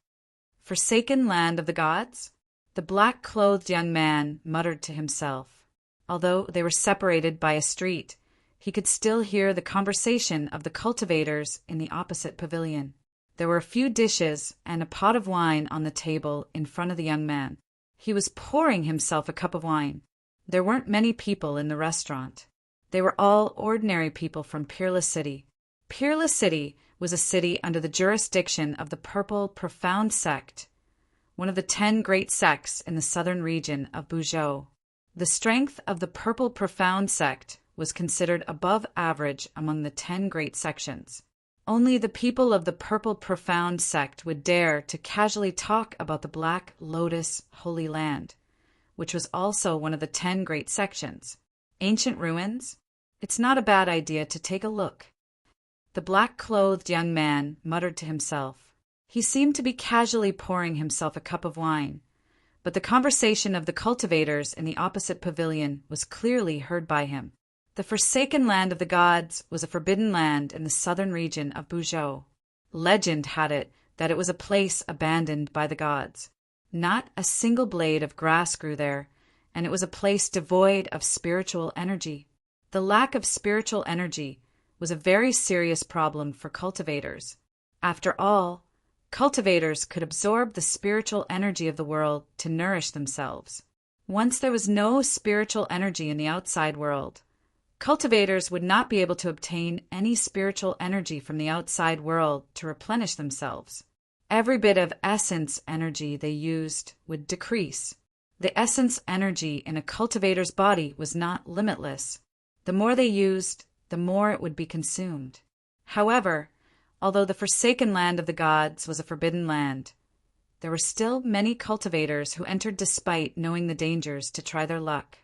Forsaken land of the gods? The black-clothed young man muttered to himself. Although they were separated by a street, he could still hear the conversation of the cultivators in the opposite pavilion. There were a few dishes and a pot of wine on the table in front of the young man. He was pouring himself a cup of wine. There weren't many people in the restaurant. They were all ordinary people from Peerless City. Peerless City was a city under the jurisdiction of the Purple Profound Sect, one of the 10 great sects in the southern region of Buzhou. The strength of the Purple Profound Sect was considered above average among the 10 great sections. Only the people of the Purple Profound Sect would dare to casually talk about the Black Lotus Holy Land, which was also one of the 10 great sections. Ancient ruins? It's not a bad idea to take a look. The black-clothed young man muttered to himself. He seemed to be casually pouring himself a cup of wine, but the conversation of the cultivators in the opposite pavilion was clearly heard by him. The forsaken land of the gods was a forbidden land in the southern region of Buzhou. Legend had it that it was a place abandoned by the gods. Not a single blade of grass grew there, and it was a place devoid of spiritual energy. The lack of spiritual energy was a very serious problem for cultivators. After all, cultivators could absorb the spiritual energy of the world to nourish themselves. Once there was no spiritual energy in the outside world, cultivators would not be able to obtain any spiritual energy from the outside world to replenish themselves. Every bit of essence energy they used would decrease. The essence energy in a cultivator's body was not limitless. The more they used, the more it would be consumed. However, although the forsaken land of the gods was a forbidden land, there were still many cultivators who entered despite knowing the dangers to try their luck.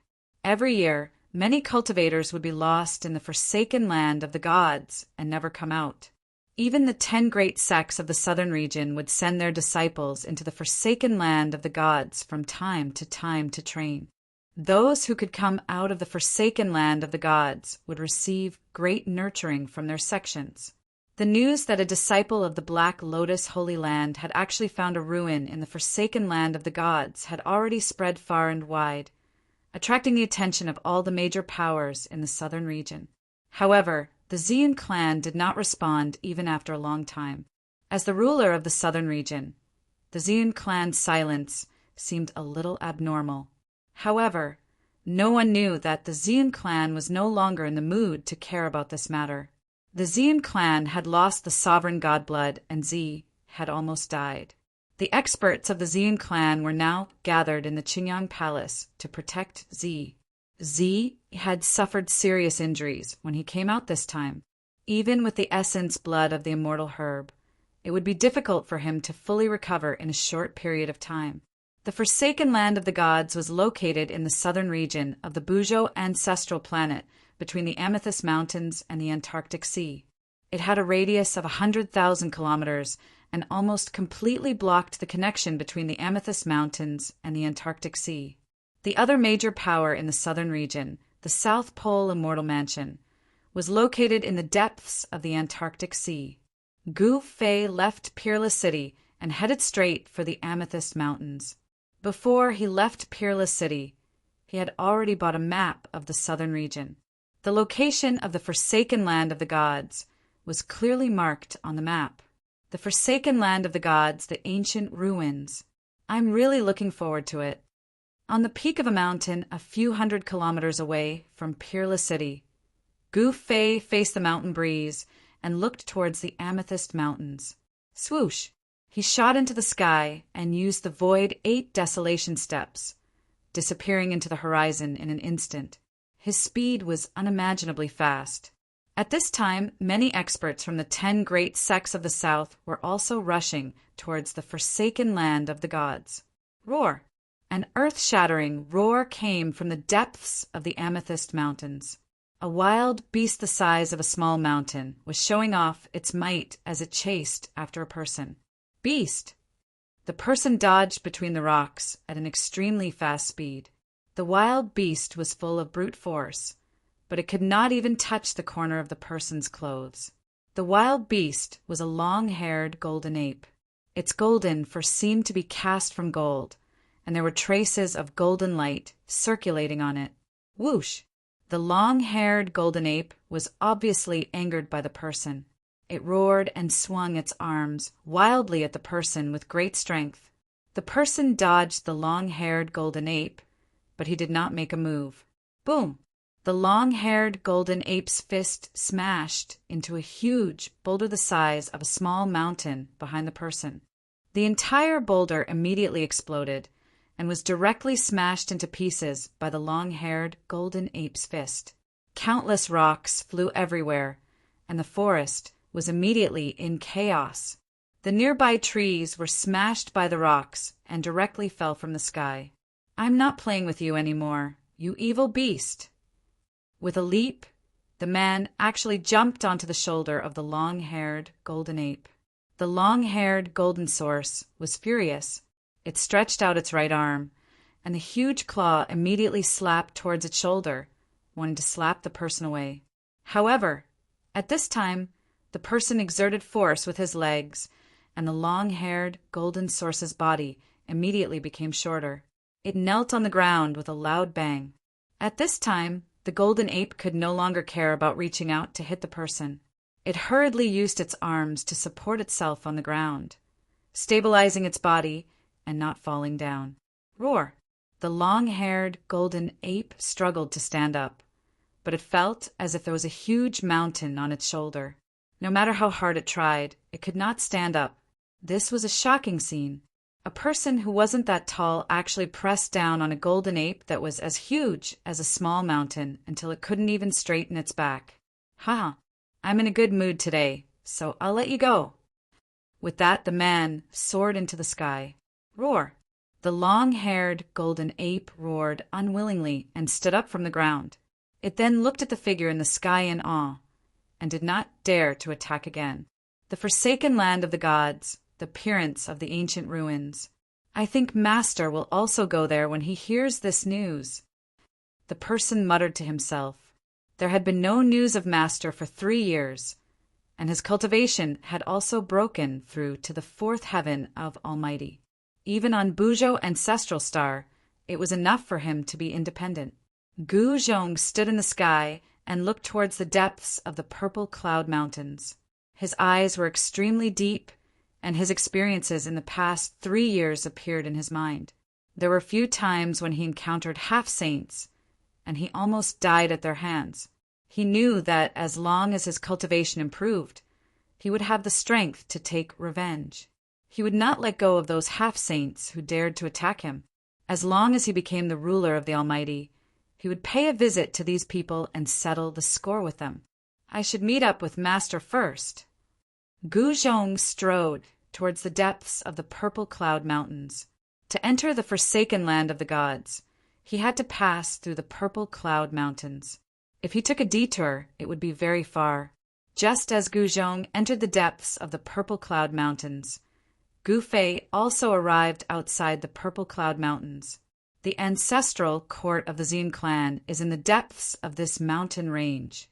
Every year, many cultivators would be lost in the forsaken land of the gods and never come out. Even the 10 great sects of the southern region would send their disciples into the forsaken land of the gods from time to train. Those who could come out of the forsaken land of the gods would receive great nurturing from their sections. The news that a disciple of the Black Lotus Holy Land had actually found a ruin in the forsaken land of the gods had already spread far and wide, attracting the attention of all the major powers in the southern region. However, the Xian clan did not respond even after a long time. As the ruler of the southern region, the Xian clan's silence seemed a little abnormal. However, no one knew that the Xian clan was no longer in the mood to care about this matter. The Xian clan had lost the sovereign godblood, and Xi had almost died. The experts of the Xian clan were now gathered in the Qingyang Palace to protect Xi. Xi had suffered serious injuries when he came out this time. Even with the essence blood of the immortal herb, it would be difficult for him to fully recover in a short period of time. The forsaken land of the gods was located in the southern region of the Buzhou ancestral planet between the Amethyst Mountains and the Antarctic Sea. It had a radius of 100,000 kilometers and almost completely blocked the connection between the Amethyst Mountains and the Antarctic Sea. The other major power in the southern region, the South Pole Immortal Mansion, was located in the depths of the Antarctic Sea. Gu Fei left Peerless City and headed straight for the Amethyst Mountains. Before he left Peerless City, he had already bought a map of the southern region. The location of the forsaken land of the gods was clearly marked on the map. The forsaken land of the gods, the ancient ruins. I'm really looking forward to it. On the peak of a mountain a few hundred kilometers away from Peerless City, Gu Fei faced the mountain breeze and looked towards the Amethyst Mountains. Swoosh! He shot into the sky and used the void 8 desolation steps, disappearing into the horizon in an instant. His speed was unimaginably fast. At this time, many experts from the 10 great sects of the south were also rushing towards the forsaken land of the gods. Roar! An earth-shattering roar came from the depths of the Amethyst Mountains. A wild beast the size of a small mountain was showing off its might as it chased after a person. Beast! The person dodged between the rocks at an extremely fast speed. The wild beast was full of brute force, but it could not even touch the corner of the person's clothes. The wild beast was a long-haired golden ape. Its golden fur seemed to be cast from gold, and there were traces of golden light circulating on it. Whoosh! The long-haired golden ape was obviously angered by the person. It roared and swung its arms wildly at the person with great strength. The person dodged the long-haired golden ape, but he did not make a move. Boom! The long-haired golden ape's fist smashed into a huge boulder the size of a small mountain behind the person. The entire boulder immediately exploded and was directly smashed into pieces by the long-haired golden ape's fist. Countless rocks flew everywhere, and the forest was immediately in chaos. The nearby trees were smashed by the rocks and directly fell from the sky. "I'm not playing with you anymore, you evil beast!" With a leap, the man actually jumped onto the shoulder of the long-haired golden ape. The long-haired golden source was furious. It stretched out its right arm, and the huge claw immediately slapped towards its shoulder, wanting to slap the person away. However, at this time, the person exerted force with his legs, and the long-haired golden source's body immediately became shorter. It knelt on the ground with a loud bang. At this time, the golden ape could no longer care about reaching out to hit the person. It hurriedly used its arms to support itself on the ground, stabilizing its body and not falling down. Roar! The long-haired golden ape struggled to stand up, but it felt as if there was a huge mountain on its shoulder. No matter how hard it tried, it could not stand up. This was a shocking scene. A person who wasn't that tall actually pressed down on a golden ape that was as huge as a small mountain until it couldn't even straighten its back. "Ha! I'm in a good mood today, so I'll let you go." With that, the man soared into the sky. Roar! The long-haired golden ape roared unwillingly and stood up from the ground. It then looked at the figure in the sky in awe, and did not dare to attack again. The forsaken land of the gods, the appearance of the ancient ruins. "I think Master will also go there when he hears this news." The person muttered to himself. There had been no news of Master for 3 years, and his cultivation had also broken through to the 4th heaven of Almighty. Even on Buzhou ancestral star, it was enough for him to be independent. Gu Zhong stood in the sky and looked towards the depths of the purple cloud mountains. His eyes were extremely deep, and his experiences in the past 3 years appeared in his mind. There were few times when he encountered half-saints, and he almost died at their hands. He knew that as long as his cultivation improved, he would have the strength to take revenge. He would not let go of those half-saints who dared to attack him. As long as he became the ruler of the Almighty, he would pay a visit to these people and settle the score with them. "I should meet up with Master first." Gu Zhong strode towards the depths of the purple cloud mountains. To enter the forsaken land of the gods, he had to pass through the purple cloud mountains. If he took a detour, it would be very far. Just as Gu Zhong entered the depths of the purple cloud mountains, Gu Fei also arrived outside the purple cloud mountains. The ancestral court of the Xin clan is in the depths of this mountain range.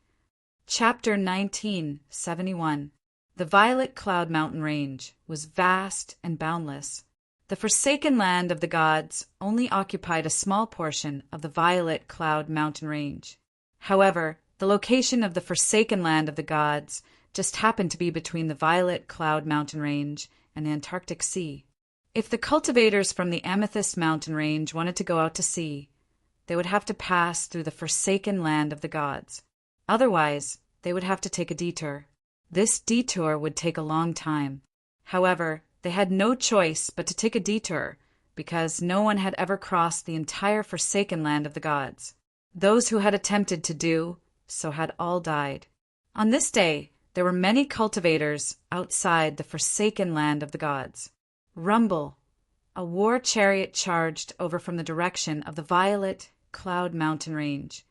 Chapter 1971. The Violet Cloud Mountain Range was vast and boundless. The forsaken land of the gods only occupied a small portion of the Violet Cloud Mountain Range. However, the location of the forsaken land of the gods just happened to be between the Violet Cloud Mountain Range and the Antarctic Sea. If the cultivators from the Amethyst Mountain Range wanted to go out to sea, they would have to pass through the forsaken land of the gods. Otherwise, they would have to take a detour. This detour would take a long time. However, they had no choice but to take a detour because no one had ever crossed the entire forsaken land of the gods. Those who had attempted to do so had all died. On this day, there were many cultivators outside the forsaken land of the gods. Rumble! A war chariot charged over from the direction of the Violet Cloud Mountain Range.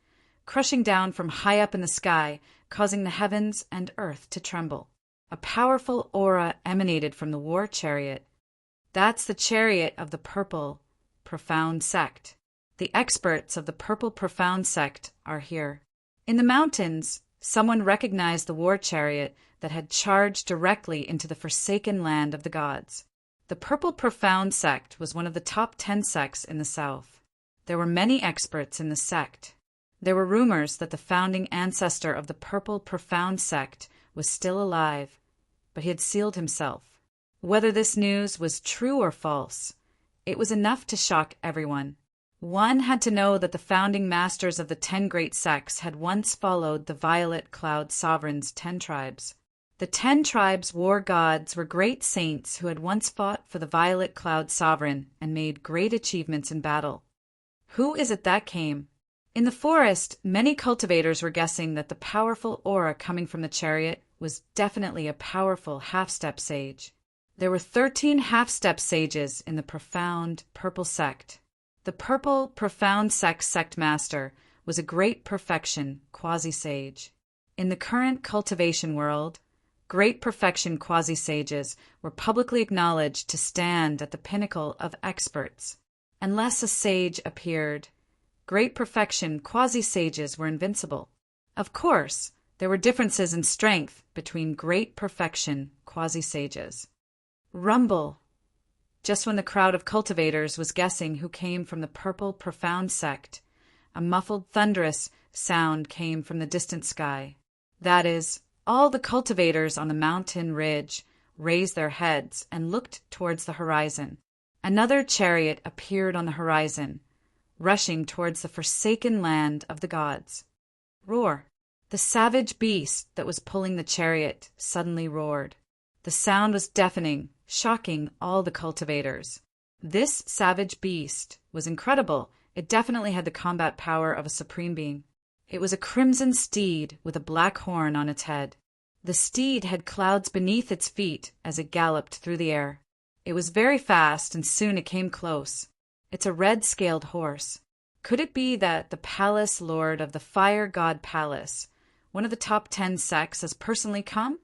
crushing down from high up in the sky, causing the heavens and earth to tremble. A powerful aura emanated from the war chariot. That's the chariot of the Purple Profound Sect. The experts of the Purple Profound Sect are here. In the mountains, someone recognized the war chariot that had charged directly into the forsaken land of the gods. The Purple Profound Sect was one of the top 10 sects in the south. There were many experts in the sect. There were rumors that the founding ancestor of the Purple Profound Sect was still alive, but he had sealed himself. Whether this news was true or false, it was enough to shock everyone. One had to know that the founding masters of the 10 great sects had once followed the Violet Cloud Sovereign's 10 tribes. The 10 tribes' war gods were great saints who had once fought for the Violet Cloud Sovereign and made great achievements in battle. Who is it that came? In the forest, many cultivators were guessing that the powerful aura coming from the chariot was definitely a powerful half-step sage. There were 13 half-step sages in the Profound Purple Sect. The Purple Profound Sect master was a great perfection quasi-sage. In the current cultivation world, great perfection quasi-sages were publicly acknowledged to stand at the pinnacle of experts. Unless a sage appeared, great perfection quasi-sages were invincible. Of course, there were differences in strength between great perfection quasi-sages. Rumble. Just when the crowd of cultivators was guessing who came from the Purple Profound Sect, a muffled, thunderous sound came from the distant sky. That is, all the cultivators on the mountain ridge raised their heads and looked towards the horizon. Another chariot appeared on the horizon, rushing towards the forsaken land of the gods. Roar. The savage beast that was pulling the chariot suddenly roared. The sound was deafening, shocking all the cultivators. This savage beast was incredible. It definitely had the combat power of a supreme being. It was a crimson steed with a black horn on its head. The steed had clouds beneath its feet as it galloped through the air. It was very fast, and soon it came close. It's a red-scaled horse. Could it be that the palace lord of the Fire God Palace, one of the top 10 sects, has personally come?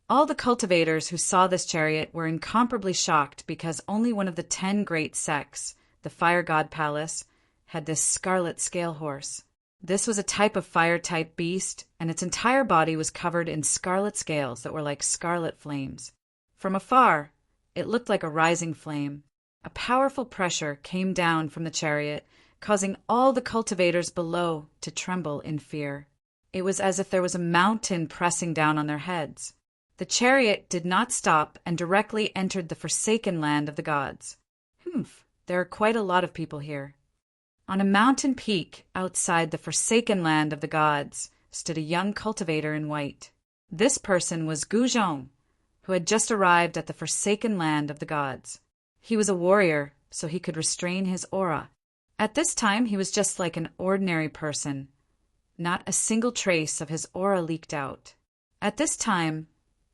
All the cultivators who saw this chariot were incomparably shocked because only one of the 10 great sects, the Fire God Palace, had this scarlet scale horse. This was a type of fire-type beast, and its entire body was covered in scarlet scales that were like scarlet flames. From afar, it looked like a rising flame. A powerful pressure came down from the chariot, causing all the cultivators below to tremble in fear. It was as if there was a mountain pressing down on their heads. The chariot did not stop and directly entered the forsaken land of the gods. There are quite a lot of people here. On a mountain peak outside the forsaken land of the gods stood a young cultivator in white. This person was Gu Zhong, who had just arrived at the forsaken land of the gods. He was a warrior, so he could restrain his aura. At this time, he was just like an ordinary person. Not a single trace of his aura leaked out. At this time,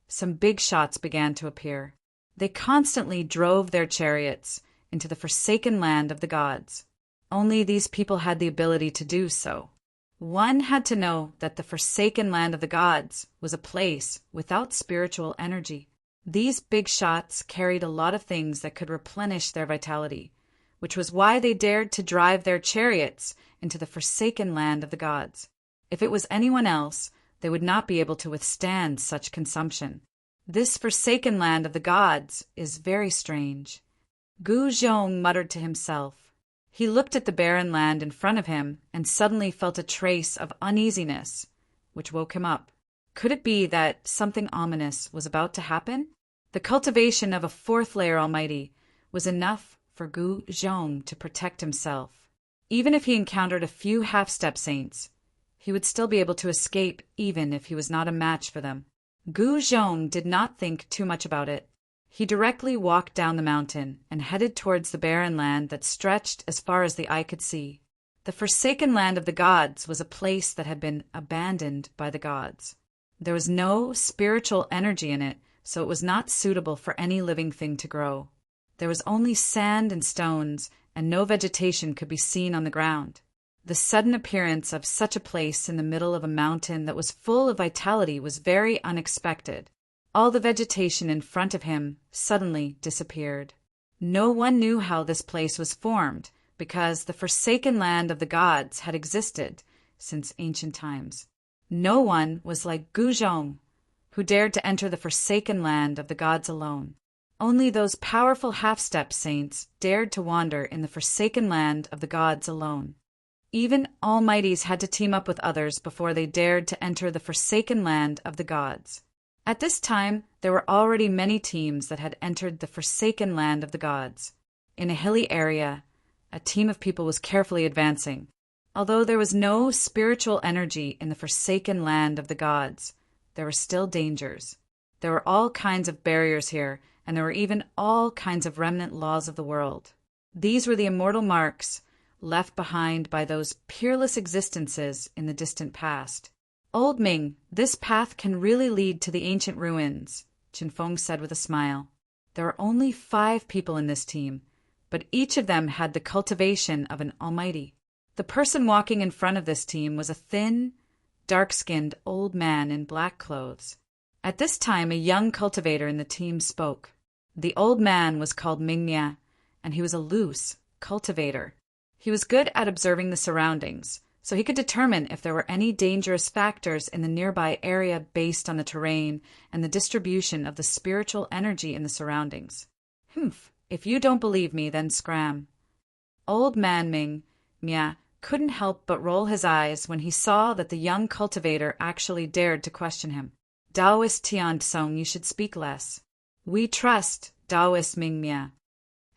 some big shots began to appear. They constantly drove their chariots into the forsaken land of the gods. Only these people had the ability to do so. One had to know that the forsaken land of the gods was a place without spiritual energy. These big shots carried a lot of things that could replenish their vitality, which was why they dared to drive their chariots into the forsaken land of the gods. If it was anyone else, they would not be able to withstand such consumption. This forsaken land of the gods is very strange. Gu Zhong muttered to himself. He looked at the barren land in front of him and suddenly felt a trace of uneasiness, which woke him up. Could it be that something ominous was about to happen? The cultivation of a fourth layer Almighty was enough for Gu Zhong to protect himself. Even if he encountered a few half-step saints, he would still be able to escape even if he was not a match for them. Gu Zhong did not think too much about it. He directly walked down the mountain and headed towards the barren land that stretched as far as the eye could see. The forsaken land of the gods was a place that had been abandoned by the gods. There was no spiritual energy in it, so it was not suitable for any living thing to grow. There was only sand and stones, and no vegetation could be seen on the ground. The sudden appearance of such a place in the middle of a mountain that was full of vitality was very unexpected. All the vegetation in front of him suddenly disappeared. No one knew how this place was formed, because the forsaken land of the gods had existed since ancient times. No one was like Guzhong, who dared to enter the forsaken land of the gods alone. Only those powerful half-step saints dared to wander in the forsaken land of the gods alone. Even almighties had to team up with others before they dared to enter the forsaken land of the gods. At this time, there were already many teams that had entered the forsaken land of the gods. In a hilly area, a team of people was carefully advancing. Although there was no spiritual energy in the forsaken land of the gods, there were still dangers. There were all kinds of barriers here, and there were even all kinds of remnant laws of the world. These were the immortal marks left behind by those peerless existences in the distant past. Old Ming, this path can really lead to the ancient ruins, Chinfeng said with a smile. There are only 5 people in this team, but each of them had the cultivation of an almighty. The person walking in front of this team was a thin, dark-skinned old man in black clothes. At this time, a young cultivator in the team spoke. The old man was called Mingmia, and he was a loose cultivator. He was good at observing the surroundings, so he could determine if there were any dangerous factors in the nearby area based on the terrain and the distribution of the spiritual energy in the surroundings. Humph, if you don't believe me, then scram. Old man Ming-Mia couldn't help but roll his eyes when he saw that the young cultivator actually dared to question him. Taoist Tian-tsung, you should speak less. We trust Taoist Ming-Mia.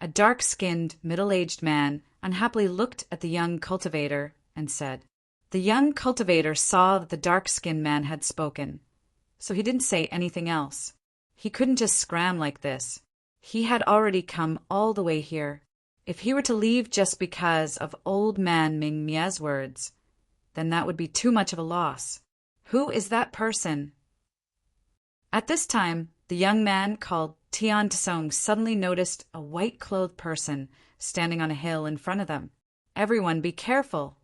A dark-skinned, middle-aged man unhappily looked at the young cultivator and said. The young cultivator saw that the dark-skinned man had spoken, so he didn't say anything else. He couldn't just scram like this. He had already come all the way here. If he were to leave just because of old man Ming Mia's words, then that would be too much of a loss. Who is that person? At this time, the young man called Tian Tsung suddenly noticed a white-clothed person standing on a hill in front of them. Everyone be careful.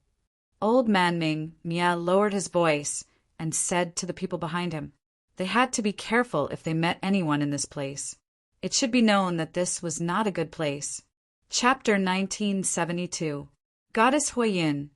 Old man Ming Mia lowered his voice and said to the people behind him. They had to be careful if they met anyone in this place. It should be known that this was not a good place. Chapter 1972. Goddess Huiyin,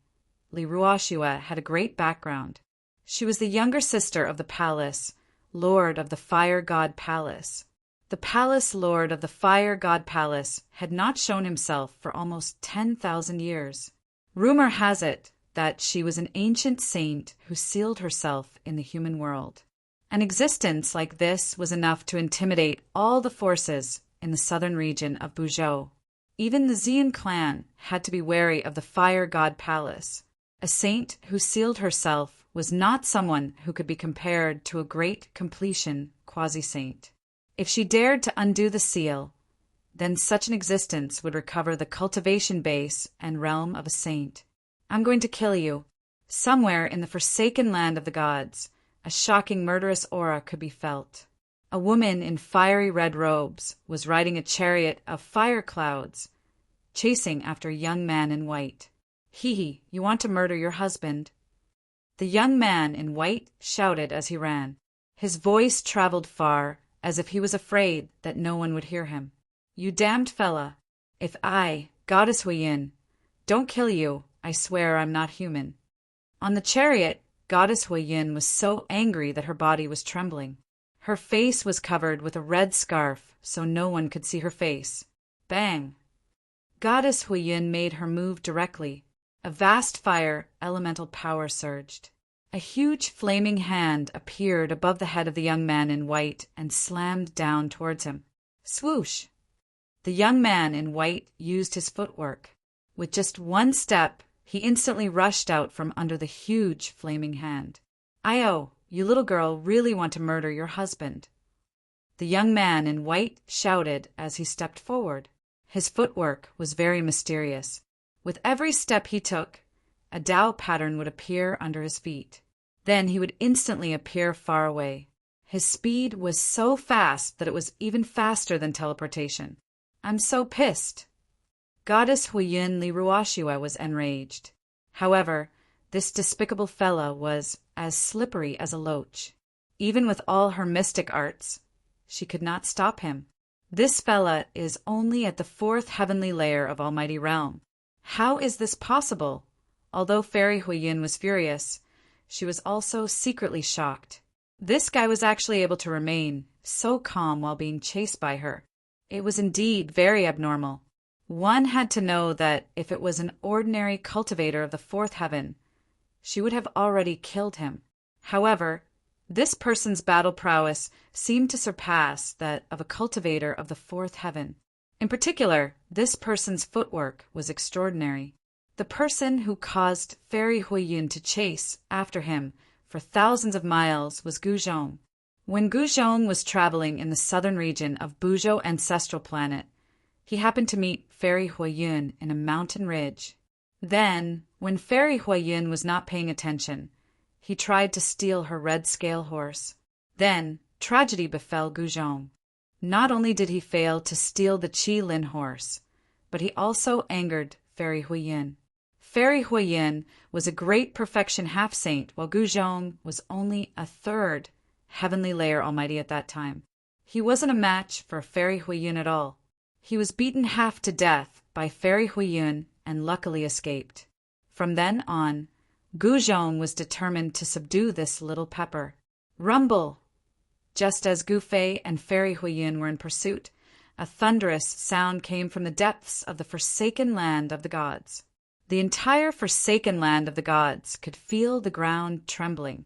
Li Ruoxue, had a great background. She was the younger sister of the palace, lord of the Fire God Palace. The palace lord of the Fire God Palace had not shown himself for almost 10,000 years. Rumor has it that she was an ancient saint who sealed herself in the human world. An existence like this was enough to intimidate all the forces in the southern region of Buzhou. Even the Xian clan had to be wary of the Fire God Palace. A saint who sealed herself was not someone who could be compared to a great completion quasi-saint. If she dared to undo the seal, then such an existence would recover the cultivation base and realm of a saint. I'm going to kill you. Somewhere in the forsaken land of the gods, a shocking murderous aura could be felt. A woman in fiery red robes was riding a chariot of fire clouds, chasing after a young man in white. Hee, you want to murder your husband? The young man in white shouted as he ran. His voice traveled far, as if he was afraid that no one would hear him. You damned fella. If I, Goddess Huiyin, don't kill you, I swear I'm not human. On the chariot, Goddess Huiyin was so angry that her body was trembling. Her face was covered with a red scarf, so no one could see her face. Bang! Goddess Huiyin made her move directly. A vast fire, elemental power surged. A huge flaming hand appeared above the head of the young man in white and slammed down towards him. Swoosh! The young man in white used his footwork. With just one step, he instantly rushed out from under the huge flaming hand. Io, you little girl really want to murder your husband. The young man in white shouted as he stepped forward. His footwork was very mysterious. With every step he took, a Tao pattern would appear under his feet. Then he would instantly appear far away. His speed was so fast that it was even faster than teleportation. I'm so pissed. Goddess Huiyin Li Ruoxue was enraged. However, this despicable fellow was as slippery as a loach. Even with all her mystic arts, she could not stop him. This fella is only at the 4th heavenly layer of Almighty Realm. How is this possible? Although Fairy Huiyun was furious, she was also secretly shocked. This guy was actually able to remain so calm while being chased by her. It was indeed very abnormal. One had to know that if it was an ordinary cultivator of the 4th heaven, she would have already killed him. However, this person's battle prowess seemed to surpass that of a cultivator of the 4th heaven. In particular, this person's footwork was extraordinary. The person who caused Fairy Huiyun to chase after him for thousands of miles was Guzhong. When Guzhong was traveling in the southern region of Buzhou ancestral planet, he happened to meet Fairy Huiyun in a mountain ridge. Then, when Fairy Huiyun was not paying attention, he tried to steal her red scale horse. Then, tragedy befell Guzhong. Not only did he fail to steal the Qi Lin horse, but he also angered Fairy Huiyun. Fairy Huiyun was a great perfection half-saint, while Guzhong was only a 3rd heavenly layer almighty at that time. He wasn't a match for Fairy Huiyun at all. He was beaten half to death by Fairy Huiyun and luckily escaped. From then on, Guzhong was determined to subdue this little pepper. Rumble! Just as Gu Fei and Fairy Huiyun were in pursuit, a thunderous sound came from the depths of the forsaken land of the gods. The entire forsaken land of the gods could feel the ground trembling.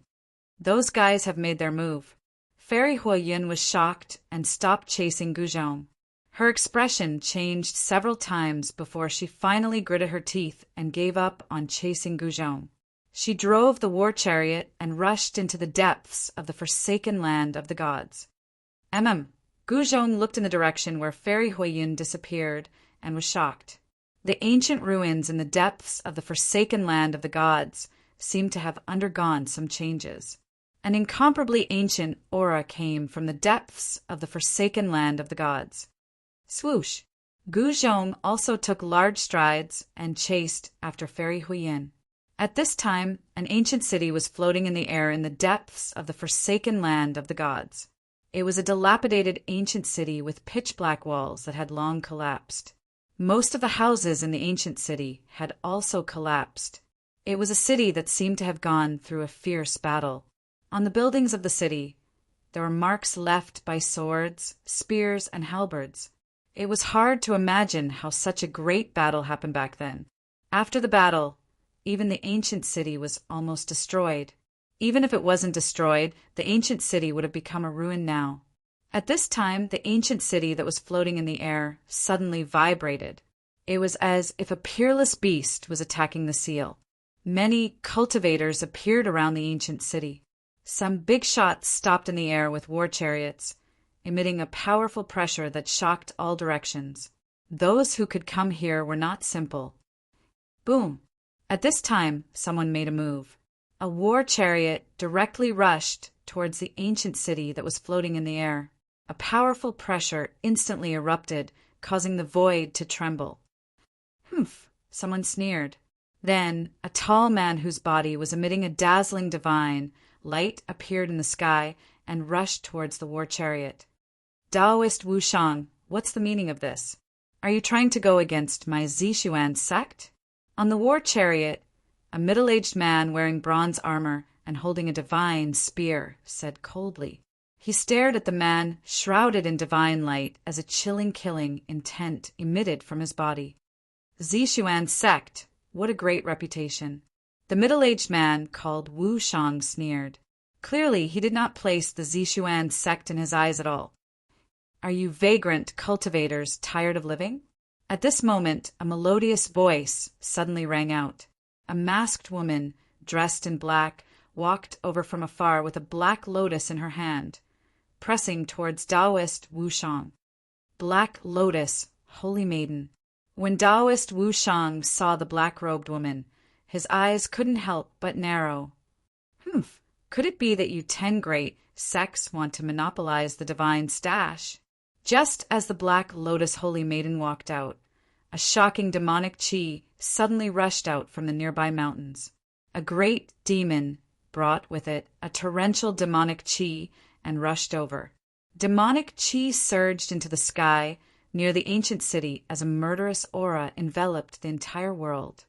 Those guys have made their move. Fairy Huiyun was shocked and stopped chasing Guzhong. Her expression changed several times before she finally gritted her teeth and gave up on chasing Guzhong. She drove the war chariot and rushed into the depths of the forsaken land of the gods. Guzhong looked in the direction where Fairy Huiyun disappeared and was shocked. The ancient ruins in the depths of the forsaken land of the gods seemed to have undergone some changes. An incomparably ancient aura came from the depths of the forsaken land of the gods. Swoosh! Guzhong also took large strides and chased after Fairy Huiyun. At this time, an ancient city was floating in the air in the depths of the forsaken land of the gods. It was a dilapidated ancient city with pitch-black walls that had long collapsed. Most of the houses in the ancient city had also collapsed. It was a city that seemed to have gone through a fierce battle. On the buildings of the city, there were marks left by swords, spears, and halberds. It was hard to imagine how such a great battle happened back then. After the battle, even the ancient city was almost destroyed. Even if it wasn't destroyed, the ancient city would have become a ruin now. At this time, the ancient city that was floating in the air suddenly vibrated. It was as if a peerless beast was attacking the seal. Many cultivators appeared around the ancient city. Some big shots stopped in the air with war chariots, emitting a powerful pressure that shocked all directions. Those who could come here were not simple. Boom! At this time, someone made a move. A war chariot directly rushed towards the ancient city that was floating in the air. A powerful pressure instantly erupted, causing the void to tremble. Humph! Someone sneered. Then, a tall man whose body was emitting a dazzling divine light appeared in the sky and rushed towards the war chariot. Taoist Wu Shang, what's the meaning of this? Are you trying to go against my Zixuan sect? On the war chariot, a middle-aged man wearing bronze armor and holding a divine spear said coldly. He stared at the man shrouded in divine light as a chilling killing intent emitted from his body. Zixuan sect, what a great reputation. The middle-aged man called Wu Shang sneered. Clearly, he did not place the Zixuan sect in his eyes at all. Are you vagrant cultivators tired of living? At this moment, a melodious voice suddenly rang out. A masked woman, dressed in black, walked over from afar with a black lotus in her hand, pressing towards Taoist Wu Shang. Black Lotus, Holy Maiden. When Taoist Wu Shang saw the black-robed woman, his eyes couldn't help but narrow. Could it be that you 10 great sects want to monopolize the divine stash? Just as the Black Lotus Holy Maiden walked out, a shocking demonic chi suddenly rushed out from the nearby mountains. A great demon brought with it a torrential demonic chi and rushed over. Demonic chi surged into the sky near the ancient city as a murderous aura enveloped the entire world.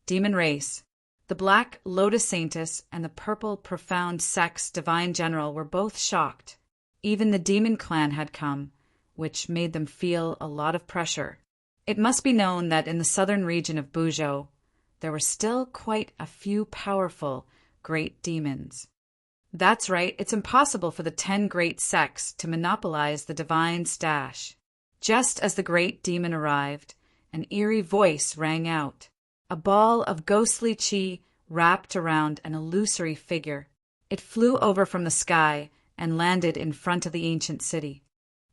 Demon race. The Black Lotus Saintess and the Purple Profound Sex Divine General were both shocked. Even the demon clan had come, which made them feel a lot of pressure. It must be known that in the southern region of Buzhou, there were still quite a few powerful great demons. That's right, it's impossible for the 10 great sects to monopolize the divine stash. Just as the great demon arrived, an eerie voice rang out. A ball of ghostly chi wrapped around an illusory figure. It flew over from the sky and landed in front of the ancient city.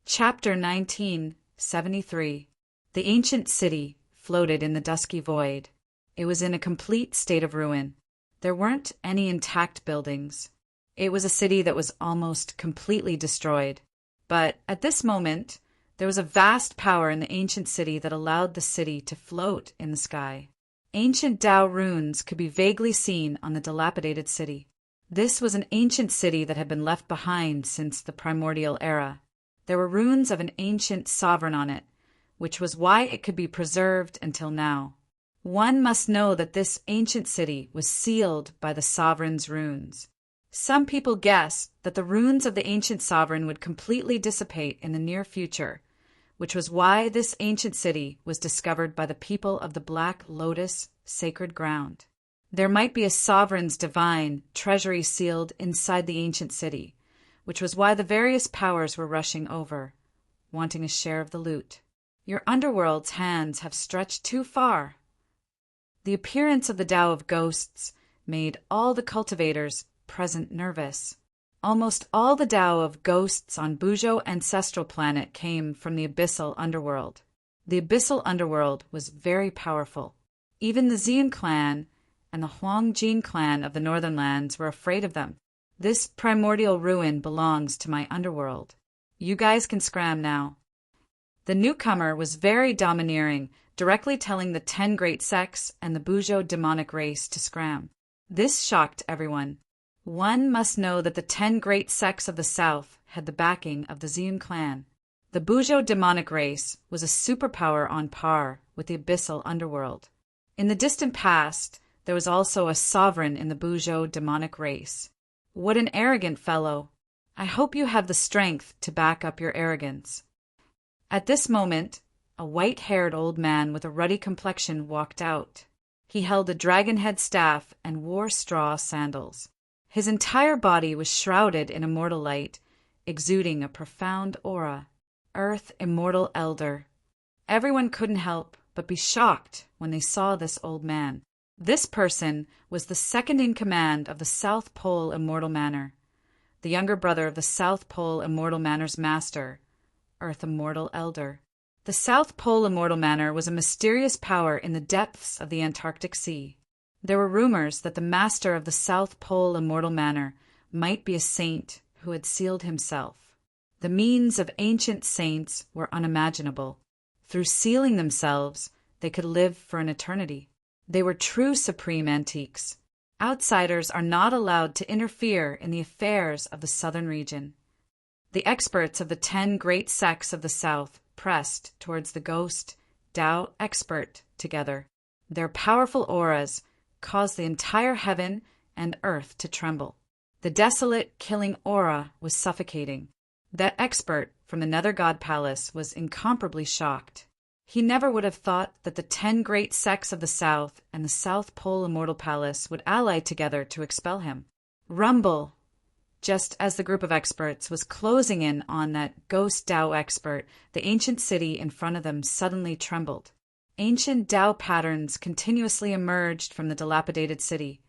Chapter 1973. The ancient city floated in the dusky void. It was in a complete state of ruin. There weren't any intact buildings. It was a city that was almost completely destroyed. But at this moment, there was a vast power in the ancient city that allowed the city to float in the sky. Ancient Tao runes could be vaguely seen on the dilapidated city. This was an ancient city that had been left behind since the primordial era. There were runes of an ancient sovereign on it, which was why it could be preserved until now. One must know that this ancient city was sealed by the sovereign's runes. Some people guessed that the runes of the ancient sovereign would completely dissipate in the near future, which was why this ancient city was discovered by the people of the Black Lotus sacred ground. There might be a sovereign's divine treasury sealed inside the ancient city, which was why the various powers were rushing over, wanting a share of the loot. Your underworld's hands have stretched too far. The appearance of the Tao of Ghosts made all the cultivators present nervous. Almost all the Tao of Ghosts on Buzhou ancestral planet came from the abyssal underworld. The abyssal underworld was very powerful. Even the Xian clan and the Huangjin clan of the northern lands were afraid of them. This primordial ruin belongs to my underworld. You guys can scram now. The newcomer was very domineering, directly telling the 10 great sects and the Buzhou demonic race to scram. This shocked everyone. One must know that the 10 great sects of the south had the backing of the Xian clan. The Buzhou demonic race was a superpower on par with the abyssal underworld. In the distant past, there was also a sovereign in the Buzhou demonic race. What an arrogant fellow! I hope you have the strength to back up your arrogance. At this moment, a white-haired old man with a ruddy complexion walked out. He held a dragon-head staff and wore straw sandals. His entire body was shrouded in immortal light, exuding a profound aura. Earth Immortal Elder. Everyone couldn't help but be shocked when they saw this old man. This person was the second in command of the South Pole Immortal Manor, the younger brother of the South Pole Immortal Manor's master, Earth Immortal Elder. The South Pole Immortal Manor was a mysterious power in the depths of the Antarctic Sea. There were rumors that the master of the South Pole Immortal Manor might be a saint who had sealed himself. The means of ancient saints were unimaginable. Through sealing themselves, they could live for an eternity. They were true supreme antiques. Outsiders are not allowed to interfere in the affairs of the southern region. The experts of the 10 great sects of the south pressed towards the ghost Tao expert together. Their powerful auras caused the entire heaven and earth to tremble. The desolate, killing aura was suffocating. That expert from the Nether God Palace was incomparably shocked. He never would have thought that the 10 great sects of the South and the South Pole Immortal Palace would ally together to expel him. Rumble! Just as the group of experts was closing in on that ghost Tao expert, the ancient city in front of them suddenly trembled. Ancient Tao patterns continuously emerged from the dilapidated city,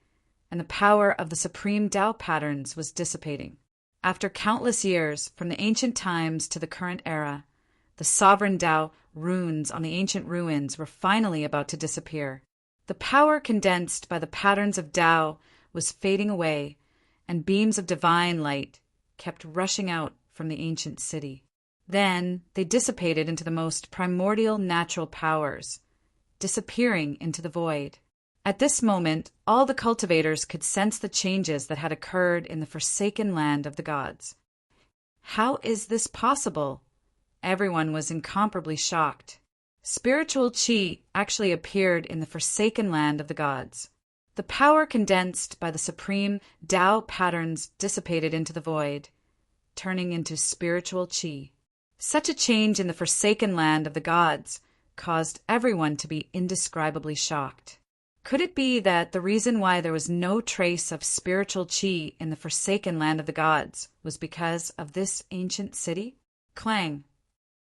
and the power of the supreme Tao patterns was dissipating. After countless years, from the ancient times to the current era, the sovereign Tao runes on the ancient ruins were finally about to disappear. The power condensed by the patterns of Tao was fading away, and beams of divine light kept rushing out from the ancient city. Then they dissipated into the most primordial natural powers, disappearing into the void. At this moment, all the cultivators could sense the changes that had occurred in the forsaken land of the gods. How is this possible? Everyone was incomparably shocked. Spiritual qi actually appeared in the forsaken land of the gods. The power condensed by the supreme Tao patterns dissipated into the void, turning into spiritual qi. Such a change in the forsaken land of the gods caused everyone to be indescribably shocked. Could it be that the reason why there was no trace of spiritual qi in the forsaken land of the gods was because of this ancient city? Clang.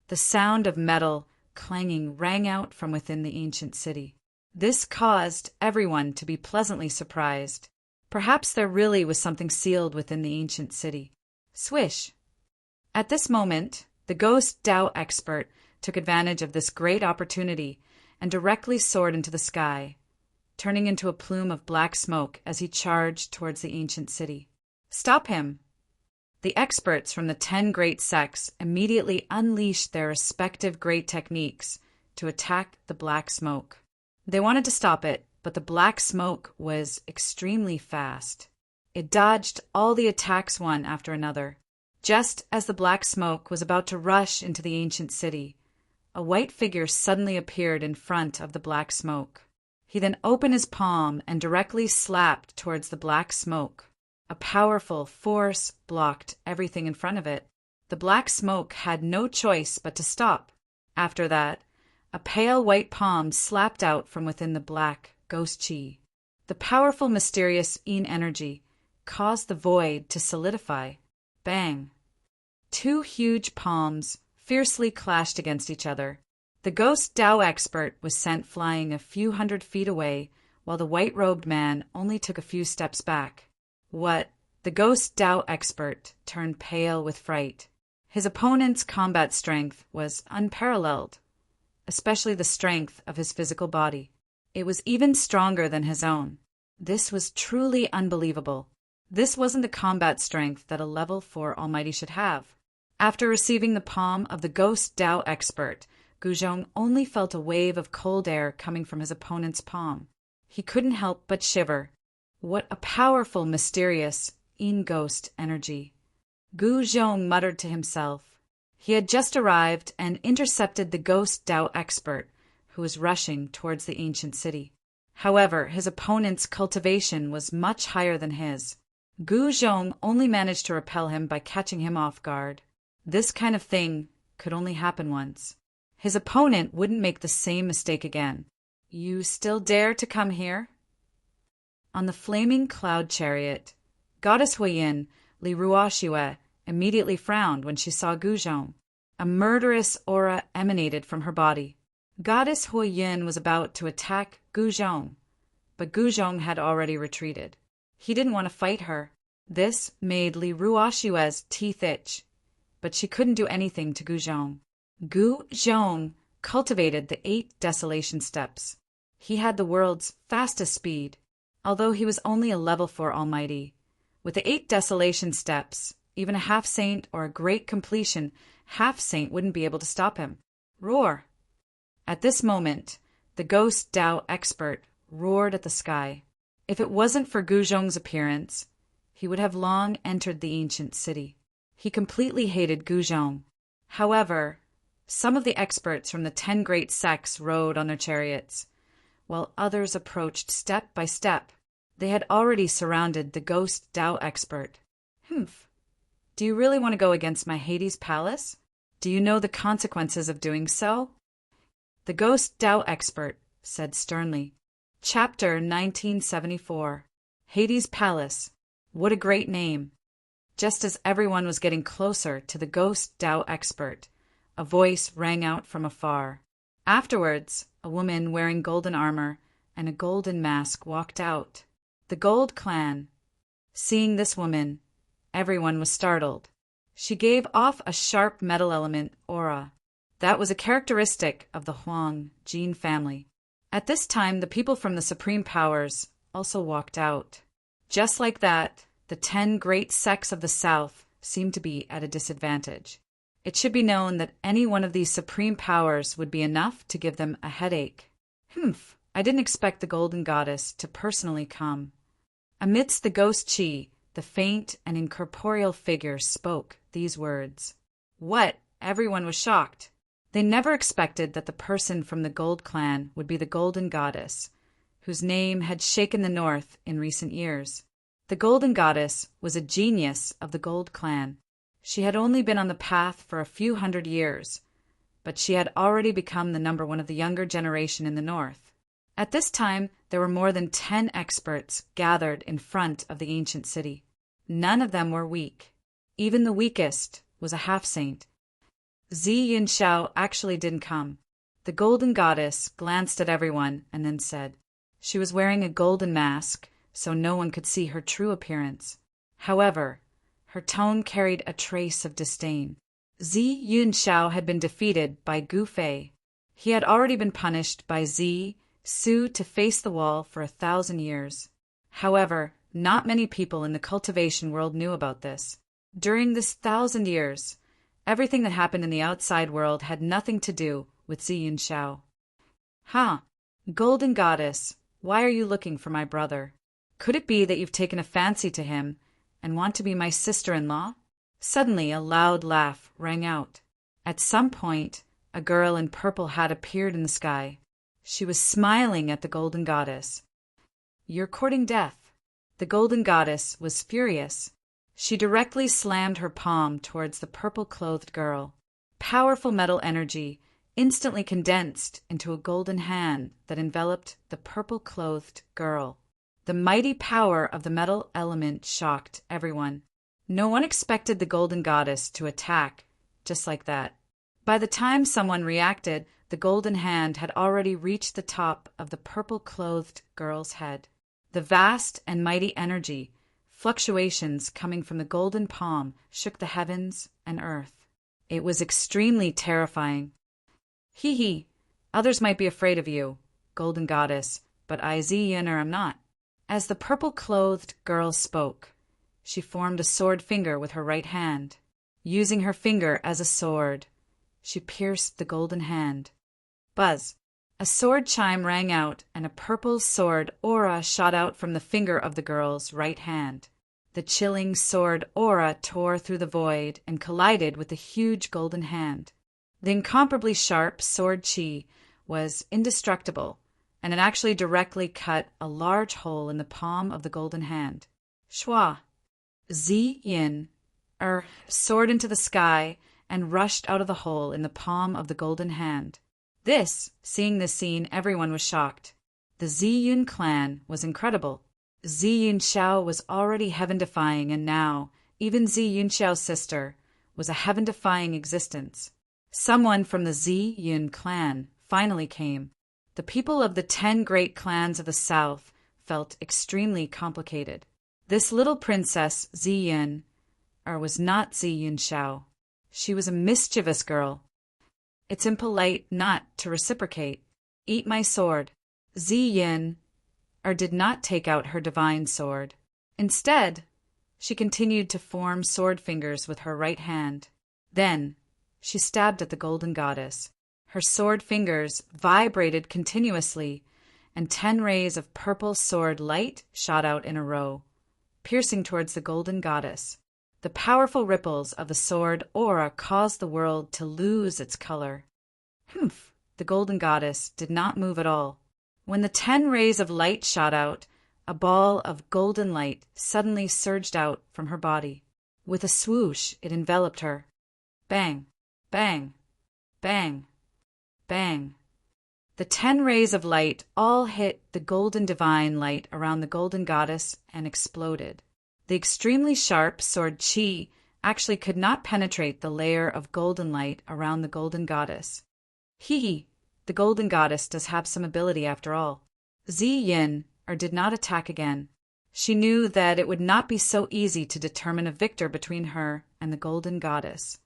The sound of metal clanging rang out from within the ancient city. This caused everyone to be pleasantly surprised. Perhaps there really was something sealed within the ancient city. Swish! At this moment, the ghost Tao expert took advantage of this great opportunity and directly soared into the sky, turning into a plume of black smoke as he charged towards the ancient city. Stop him! The experts from the 10 great sects immediately unleashed their respective great techniques to attack the black smoke. They wanted to stop it, but the black smoke was extremely fast. It dodged all the attacks one after another. Just as the black smoke was about to rush into the ancient city, a white figure suddenly appeared in front of the black smoke. He then opened his palm and directly slapped towards the black smoke. A powerful force blocked everything in front of it. The black smoke had no choice but to stop. After that, a pale white palm slapped out from within the black ghost qi. The powerful, mysterious yin energy caused the void to solidify. Bang! 2 huge palms fiercely clashed against each other. The ghost Tao expert was sent flying a few 100 feet away, while the white-robed man only took a few steps back. What? The ghost Tao expert turned pale with fright. His opponent's combat strength was unparalleled, especially the strength of his physical body. It was even stronger than his own. This was truly unbelievable. This wasn't the combat strength that a level 4 Almighty should have. After receiving the palm of the ghost Tao expert, Guzhong only felt a wave of cold air coming from his opponent's palm. He couldn't help but shiver. What a powerful, mysterious, yin ghost energy. Gu Zhong muttered to himself. He had just arrived and intercepted the ghost Tao expert, who was rushing towards the ancient city. However, his opponent's cultivation was much higher than his. Gu Zhong only managed to repel him by catching him off guard. This kind of thing could only happen once. His opponent wouldn't make the same mistake again. You still dare to come here? On the flaming cloud chariot, Goddess Huiyin, Li Ruoxue, immediately frowned when she saw Gu Zhong. A murderous aura emanated from her body. Goddess Huiyin was about to attack Gu Zhong, but Gu Zhong had already retreated. He didn't want to fight her. This made Li Ruoxue's teeth itch, but she couldn't do anything to Gu Zhong. Gu Zhong cultivated the 8 desolation steps. He had the world's fastest speed, although he was only a level 4 Almighty. With the 8 desolation steps, even a half-saint or a great completion half-saint wouldn't be able to stop him. Roar! At this moment, the ghost Tao expert roared at the sky. If it wasn't for Gu Zhong's appearance, he would have long entered the ancient city. He completely hated Gu Zhong. However, some of the experts from the 10 great sects rode on their chariots, while others approached step by step. They had already surrounded the ghost Tao expert. Humph. Do you really want to go against my Hades palace? Do you know the consequences of doing so? The ghost Tao expert said sternly. Chapter 1974. Hades Palace. What a great name. Just as everyone was getting closer to the ghost Tao expert, a voice rang out from afar. Afterwards, a woman wearing golden armor and a golden mask walked out. The Gold Clan. Seeing this woman, everyone was startled. She gave off a sharp metal element aura. That was a characteristic of the Huang Jin family. At this time, the people from the Supreme Powers also walked out. Just like that, the 10 great sects of the South seemed to be at a disadvantage. It should be known that any one of these Supreme Powers would be enough to give them a headache. Humph, I didn't expect the golden goddess to personally come. Amidst the ghost chi, the faint and incorporeal figure spoke these words. What? Everyone was shocked. They never expected that the person from the Gold Clan would be the golden goddess, whose name had shaken the north in recent years. The golden goddess was a genius of the Gold Clan. She had only been on the path for a few hundred years, but she had already become the number one of the younger generation in the north. At this time, there were more than 10 experts gathered in front of the ancient city. None of them were weak. Even the weakest was a half-saint. Zi Yunxiao actually didn't come. The golden goddess glanced at everyone and then said, she was wearing a golden mask, so no one could see her true appearance. However, her tone carried a trace of disdain. Zi Yunxiao had been defeated by Gu Fei. He had already been punished by Zi Su to face the wall for 1,000 years. However, not many people in the cultivation world knew about this. During this 1,000 years, everything that happened in the outside world had nothing to do with Zi Yunxiao. Golden Goddess, why are you looking for my brother? Could it be that you've taken a fancy to him and want to be my sister-in-law? Suddenly a loud laugh rang out. At some point, a girl in purple hat appeared in the sky. She was smiling at the golden goddess. You're courting death. The golden goddess was furious. She directly slammed her palm towards the purple-clothed girl. Powerful metal energy instantly condensed into a golden hand that enveloped the purple-clothed girl. The mighty power of the metal element shocked everyone. No one expected the golden goddess to attack just like that. By the time someone reacted, the golden hand had already reached the top of the purple-clothed girl's head. The vast and mighty energy, fluctuations coming from the golden palm, shook the heavens and earth. It was extremely terrifying. Hee, others might be afraid of you, golden goddess, but I, Zi Yun'er, am not. As the purple-clothed girl spoke, she formed a sword finger with her right hand. Using her finger as a sword, she pierced the golden hand. Buzz! A sword chime rang out, and a purple sword aura shot out from the finger of the girl's right hand. The chilling sword aura tore through the void and collided with the huge golden hand. The incomparably sharp sword chi was indestructible, and it actually directly cut a large hole in the palm of the golden hand. Shwa! Zi Yin soared into the sky and rushed out of the hole in the palm of the golden hand. Seeing this scene, everyone was shocked. The Zi Yun clan was incredible. Zi Yunxiao was already heaven-defying, and now, even Zi Yunxiao's sister was a heaven-defying existence. Someone from the Zi Yun clan finally came. The people of the 10 great clans of the south felt extremely complicated. This little princess, Zi Yun, was not Zi Yunxiao. She was a mischievous girl. It's impolite not to reciprocate. Eat my sword. Zi Yin did not take out her divine sword. Instead, she continued to form sword fingers with her right hand. Then, she stabbed at the golden goddess. Her sword fingers vibrated continuously, and 10 rays of purple sword light shot out in a row, piercing towards the golden goddess. The powerful ripples of the sword aura caused the world to lose its color. Humph! The golden goddess did not move at all. When the 10 rays of light shot out, a ball of golden light suddenly surged out from her body. With a swoosh, it enveloped her. Bang! Bang! Bang! Bang! The 10 rays of light all hit the golden divine light around the golden goddess and exploded. The extremely sharp sword chi actually could not penetrate the layer of golden light around the golden goddess. The golden goddess does have some ability after all. Zi Yin did not attack again. She knew that it would not be so easy to determine a victor between her and the golden goddess.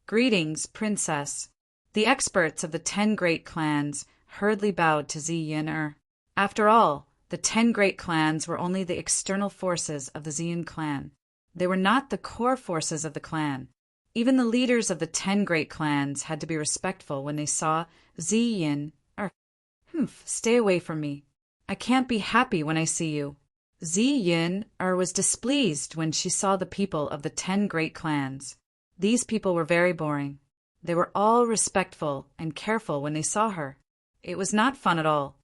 Greetings, princess. The experts of the 10 great clans hurriedly bowed to Zi Yin. After all, the 10 great clans were only the external forces of the Zi Yin clan. They were not the core forces of the clan. Even the leaders of the 10 great clans had to be respectful when they saw Zi Yin. Humph, stay away from me. I can't be happy when I see you. Zi Yin was displeased when she saw the people of the 10 great clans. These people were very boring. They were all respectful and careful when they saw her. It was not fun at all.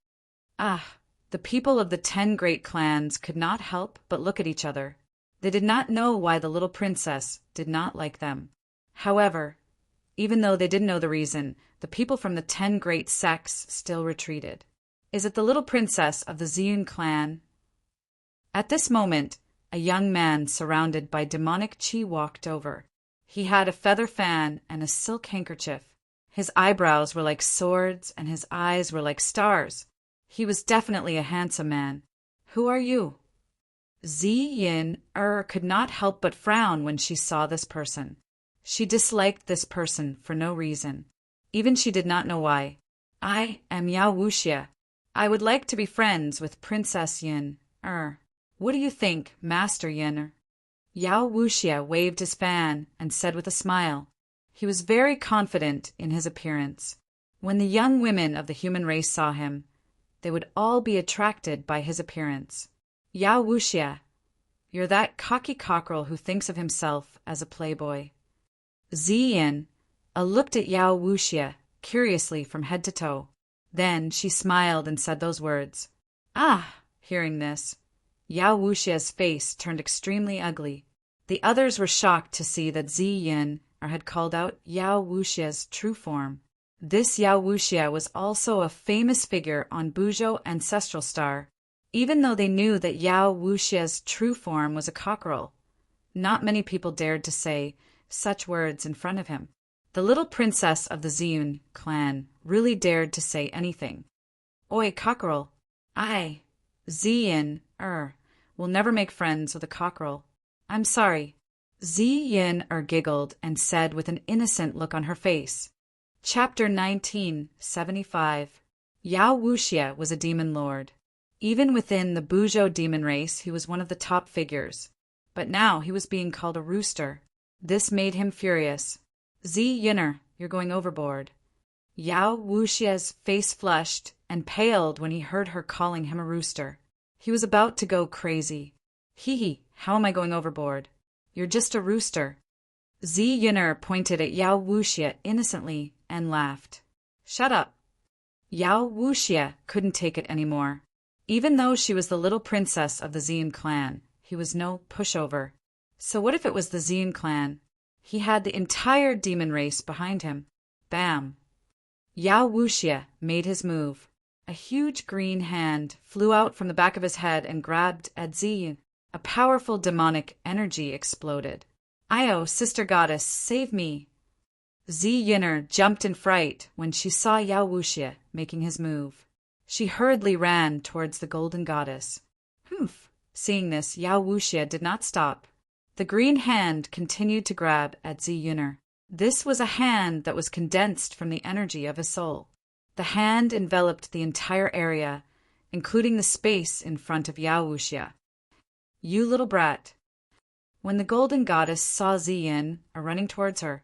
The people of the 10 great clans could not help but look at each other. They did not know why the little princess did not like them. However, even though they didn't know the reason, the people from the 10 great sects still retreated. Is it the little princess of the Ziyun clan? At this moment, a young man surrounded by demonic chi walked over. He had a feather fan and a silk handkerchief. His eyebrows were like swords and his eyes were like stars. He was definitely a handsome man. Who are you? Zi Yin could not help but frown when she saw this person. She disliked this person for no reason. Even she did not know why. I am Yao Wuxia. I would like to be friends with Princess Yin. What do you think, Master Yin? Yao Wuxia waved his fan and said with a smile. He was very confident in his appearance. When the young women of the human race saw him, they would all be attracted by his appearance. Yao Wuxia, you're that cocky cockerel who thinks of himself as a playboy. Zi Yin looked at Yao Wuxia curiously from head to toe. Then she smiled and said those words. Hearing this, Yao Wuxia's face turned extremely ugly. The others were shocked to see that Zi Yin had called out Yao Wuxia's true form. This Yao Wuxia was also a famous figure on Buzhou Ancestral Star. Even though they knew that Yao Wuxia's true form was a cockerel, not many people dared to say such words in front of him. The little princess of the Ziyun clan really dared to say anything. Oi, cockerel. I, Zi Yin, will never make friends with a cockerel. I'm sorry. Zi Yin giggled and said with an innocent look on her face. Chapter 1975. Yao Wuxia was a demon lord. Even within the Buzhou demon race, he was one of the top figures. But now he was being called a rooster. This made him furious. Zi Yinner, you're going overboard. Yao Wuxia's face flushed and paled when he heard her calling him a rooster. He was about to go crazy. Hee, how am I going overboard? You're just a rooster. Zi Yinner pointed at Yao Wuxia innocently and laughed. Shut up. Yao Wuxia couldn't take it anymore. Even though she was the little princess of the Ziyun clan, he was no pushover. So what if it was the Ziyun clan? He had the entire demon race behind him. Bam! Yao Wuxia made his move. A huge green hand flew out from the back of his head and grabbed at Zi. A powerful demonic energy exploded. Io, sister goddess, save me! Zi Yinner jumped in fright when she saw Yao Wuxia making his move. She hurriedly ran towards the golden goddess. Humph! Seeing this, Yao Wuxia did not stop. The green hand continued to grab at Zi Yinner. This was a hand that was condensed from the energy of his soul. The hand enveloped the entire area, including the space in front of Yao Wuxia. You little brat. When the golden goddess saw Zi Yin running towards her,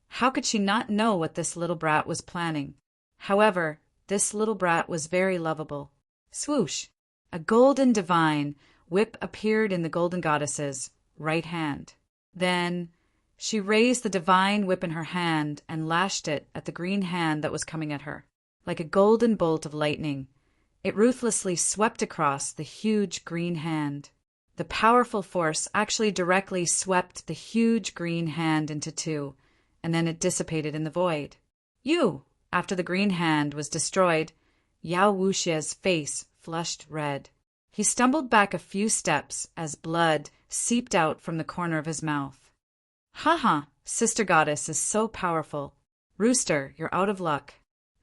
how could she not know what this little brat was planning? However, this little brat was very lovable. Swoosh! A golden divine whip appeared in the golden goddess's right hand. Then she raised the divine whip in her hand and lashed it at the green hand that was coming at her. Like a golden bolt of lightning, it ruthlessly swept across the huge green hand. The powerful force actually directly swept the huge green hand into two, and then it dissipated in the void. After the green hand was destroyed, Yao Wuxia's face flushed red. He stumbled back a few steps as blood seeped out from the corner of his mouth. Sister goddess is so powerful. Rooster, you're out of luck.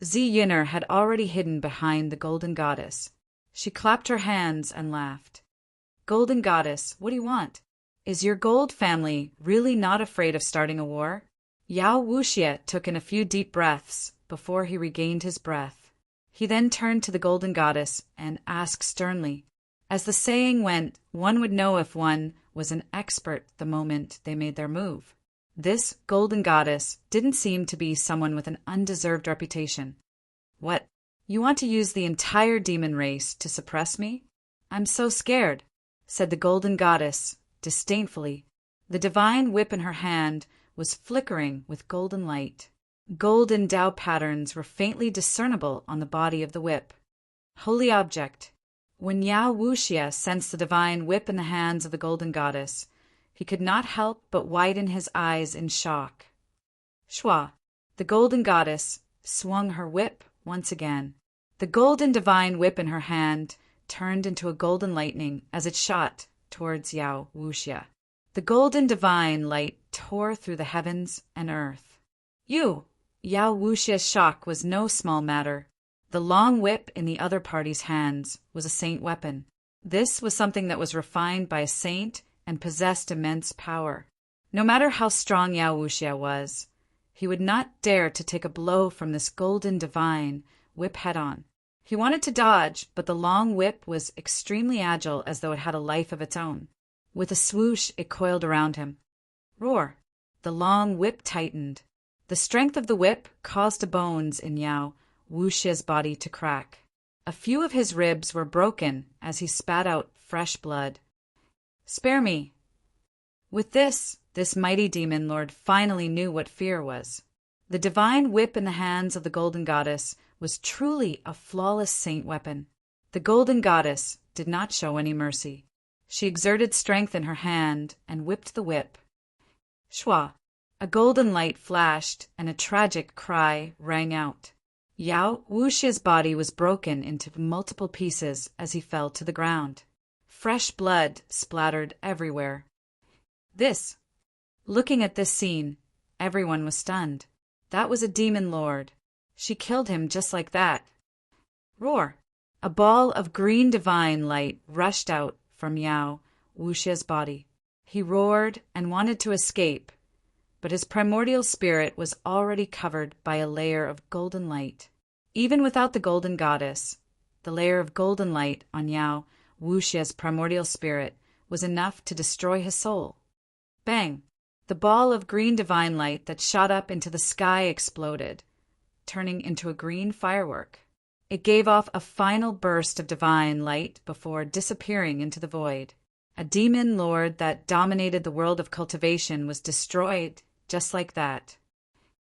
Zi Yinner had already hidden behind the golden goddess. She clapped her hands and laughed. Golden goddess, what do you want? Is your gold family really not afraid of starting a war? Yao Wuxia took in a few deep breaths before he regained his breath. He then turned to the golden goddess and asked sternly. As the saying went, one would know if one was an expert the moment they made their move. This golden goddess didn't seem to be someone with an undeserved reputation. What? You want to use the entire demon race to suppress me? I'm so scared, said the golden goddess, disdainfully. The divine whip in her hand was flickering with golden light. Golden Tao patterns were faintly discernible on the body of the whip. Holy object. When Yao Wuxia sensed the divine whip in the hands of the golden goddess, he could not help but widen his eyes in shock. Shua, the golden goddess, swung her whip once again. The golden divine whip in her hand turned into a golden lightning as it shot towards Yao Wuxia. The golden divine light tore through the heavens and earth. Yao Wuxia's shock was no small matter. The long whip in the other party's hands was a saint weapon. This was something that was refined by a saint and possessed immense power. No matter how strong Yao Wuxia was, he would not dare to take a blow from this golden divine whip head-on. He wanted to dodge, but the long whip was extremely agile, as though it had a life of its own. With a swoosh, it coiled around him. Roar! The long whip tightened. The strength of the whip caused the bones in Yao Wuxia's body to crack. A few of his ribs were broken as he spat out fresh blood. Spare me! With this mighty demon lord finally knew what fear was. The divine whip in the hands of the golden goddess was truly a flawless saint weapon. The golden goddess did not show any mercy. She exerted strength in her hand and whipped the whip. Shua! A golden light flashed and a tragic cry rang out. Yao Wuxia's body was broken into multiple pieces as he fell to the ground. Fresh blood splattered everywhere. Looking at this scene, everyone was stunned. That was a demon lord. She killed him just like that. Roar! A ball of green divine light rushed out from Yao Wuxia's body. He roared and wanted to escape, but his primordial spirit was already covered by a layer of golden light. Even without the golden goddess, the layer of golden light on Yao Wuxia's primordial spirit was enough to destroy his soul. Bang! The ball of green divine light that shot up into the sky exploded, turning into a green firework. It gave off a final burst of divine light before disappearing into the void. A demon lord that dominated the world of cultivation was destroyed just like that.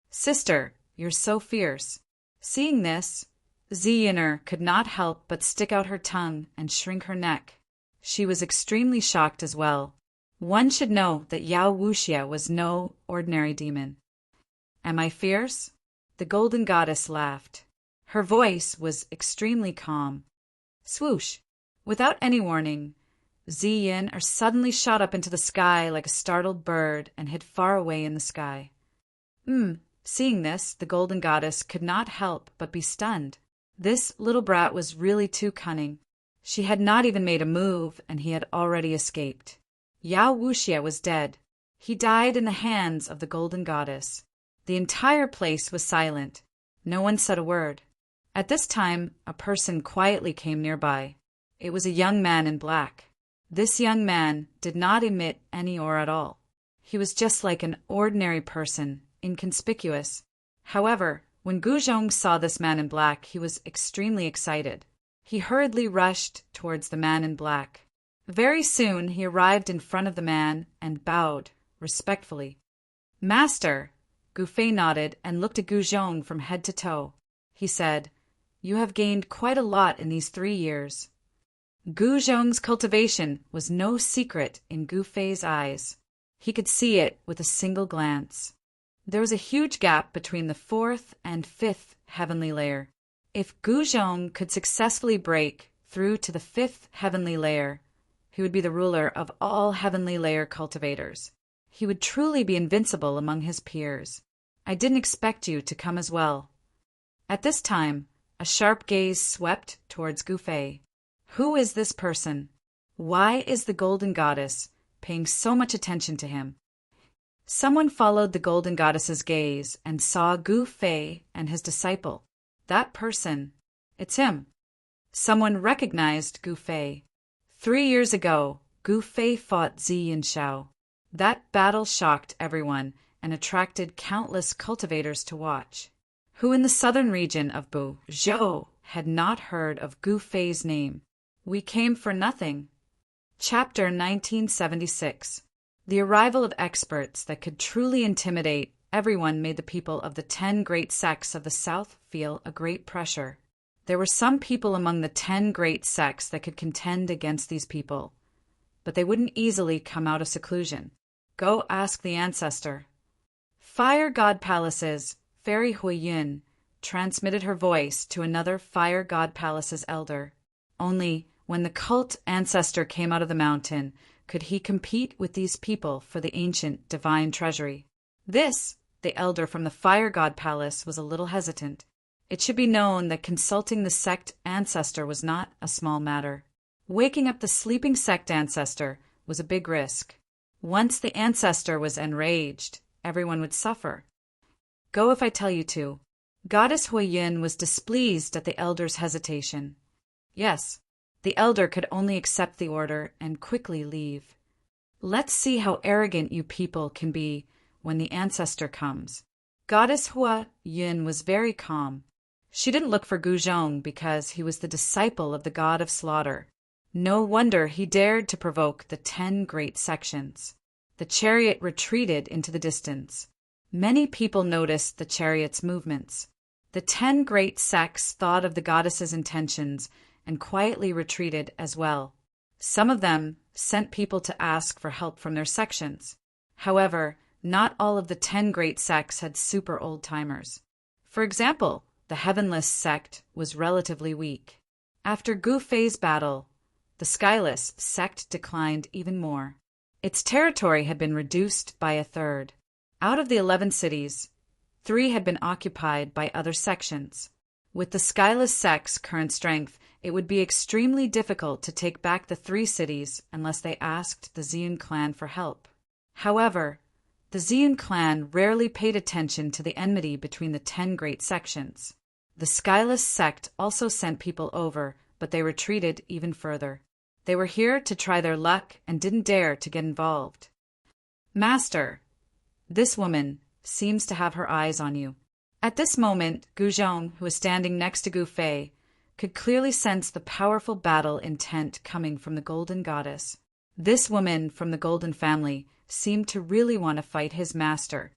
Sister, you're so fierce. Seeing this, Ziyiner could not help but stick out her tongue and shrink her neck. She was extremely shocked as well. One should know that Yao Wuxia was no ordinary demon. Am I fierce? The golden goddess laughed. Her voice was extremely calm. Swoosh! Without any warning, Ziyiner suddenly shot up into the sky like a startled bird and hid far away in the sky. Seeing this, the golden goddess could not help but be stunned. This little brat was really too cunning. She had not even made a move, and he had already escaped. Yao Wuxia was dead. He died in the hands of the golden goddess. The entire place was silent. No one said a word. At this time, a person quietly came nearby. It was a young man in black. This young man did not emit any aura at all. He was just like an ordinary person, inconspicuous. However, when Guzhong saw this man in black, he was extremely excited. He hurriedly rushed towards the man in black. Very soon he arrived in front of the man and bowed respectfully. Master! Gu Fei nodded and looked at Guzhong from head to toe. He said, You have gained quite a lot in these 3 years. Guzhong's cultivation was no secret in Gu Fei's eyes. He could see it with a single glance. There was a huge gap between the 4th and 5th heavenly layer. If Guzhong could successfully break through to the 5th heavenly layer, he would be the ruler of all heavenly layer cultivators. He would truly be invincible among his peers. I didn't expect you to come as well. At this time, a sharp gaze swept towards Gu Fei. Who is this person? Why is the golden goddess paying so much attention to him? Someone followed the golden goddess's gaze and saw Gu Fei and his disciple. That person, it's him. Someone recognized Gu Fei. 3 years ago, Gu Fei fought Ziyinshao. That battle shocked everyone and attracted countless cultivators to watch. Who in the southern region of Buzhou had not heard of Gu Fei's name. We came for nothing. Chapter 1976. The arrival of experts that could truly intimidate everyone made the people of the 10 great sects of the South feel a great pressure. There were some people among the 10 great sects that could contend against these people, but they wouldn't easily come out of seclusion. Go ask the ancestor. Fire God Palace's Fairy Huiyun transmitted her voice to another Fire God Palace's elder. Only when the cult ancestor came out of the mountain could he compete with these people for the ancient divine treasury. This, the elder from the Fire God Palace, was a little hesitant. It should be known that consulting the sect ancestor was not a small matter. Waking up the sleeping sect ancestor was a big risk. Once the ancestor was enraged, everyone would suffer. Go if I tell you to. Goddess Huiyun was displeased at the elder's hesitation. Yes, the elder could only accept the order and quickly leave. Let's see how arrogant you people can be when the ancestor comes. Goddess Huiyun was very calm. She didn't look for Guzhong because he was the disciple of the god of slaughter. No wonder he dared to provoke the 10 great sections. The chariot retreated into the distance. Many people noticed the chariot's movements. The 10 great sects thought of the goddess's intentions and quietly retreated as well. Some of them sent people to ask for help from their sections. However, not all of the 10 great sects had super old-timers. For example, the Heavenless sect was relatively weak. After Gu Fei's battle, the Skyless sect declined even more. Its territory had been reduced by a third. Out of the 11 cities, 3 had been occupied by other sections. With the Skyless sect's current strength, it would be extremely difficult to take back the 3 cities unless they asked the Ziyun clan for help. However, the Ziyun clan rarely paid attention to the enmity between the 10 great sections. The Skyless sect also sent people over, but they retreated even further. They were here to try their luck and didn't dare to get involved. Master, this woman seems to have her eyes on you. At this moment, Guzhong, who was standing next to Gu Fei, could clearly sense the powerful battle intent coming from the Golden Goddess. This woman from the Golden family seemed to really want to fight his master.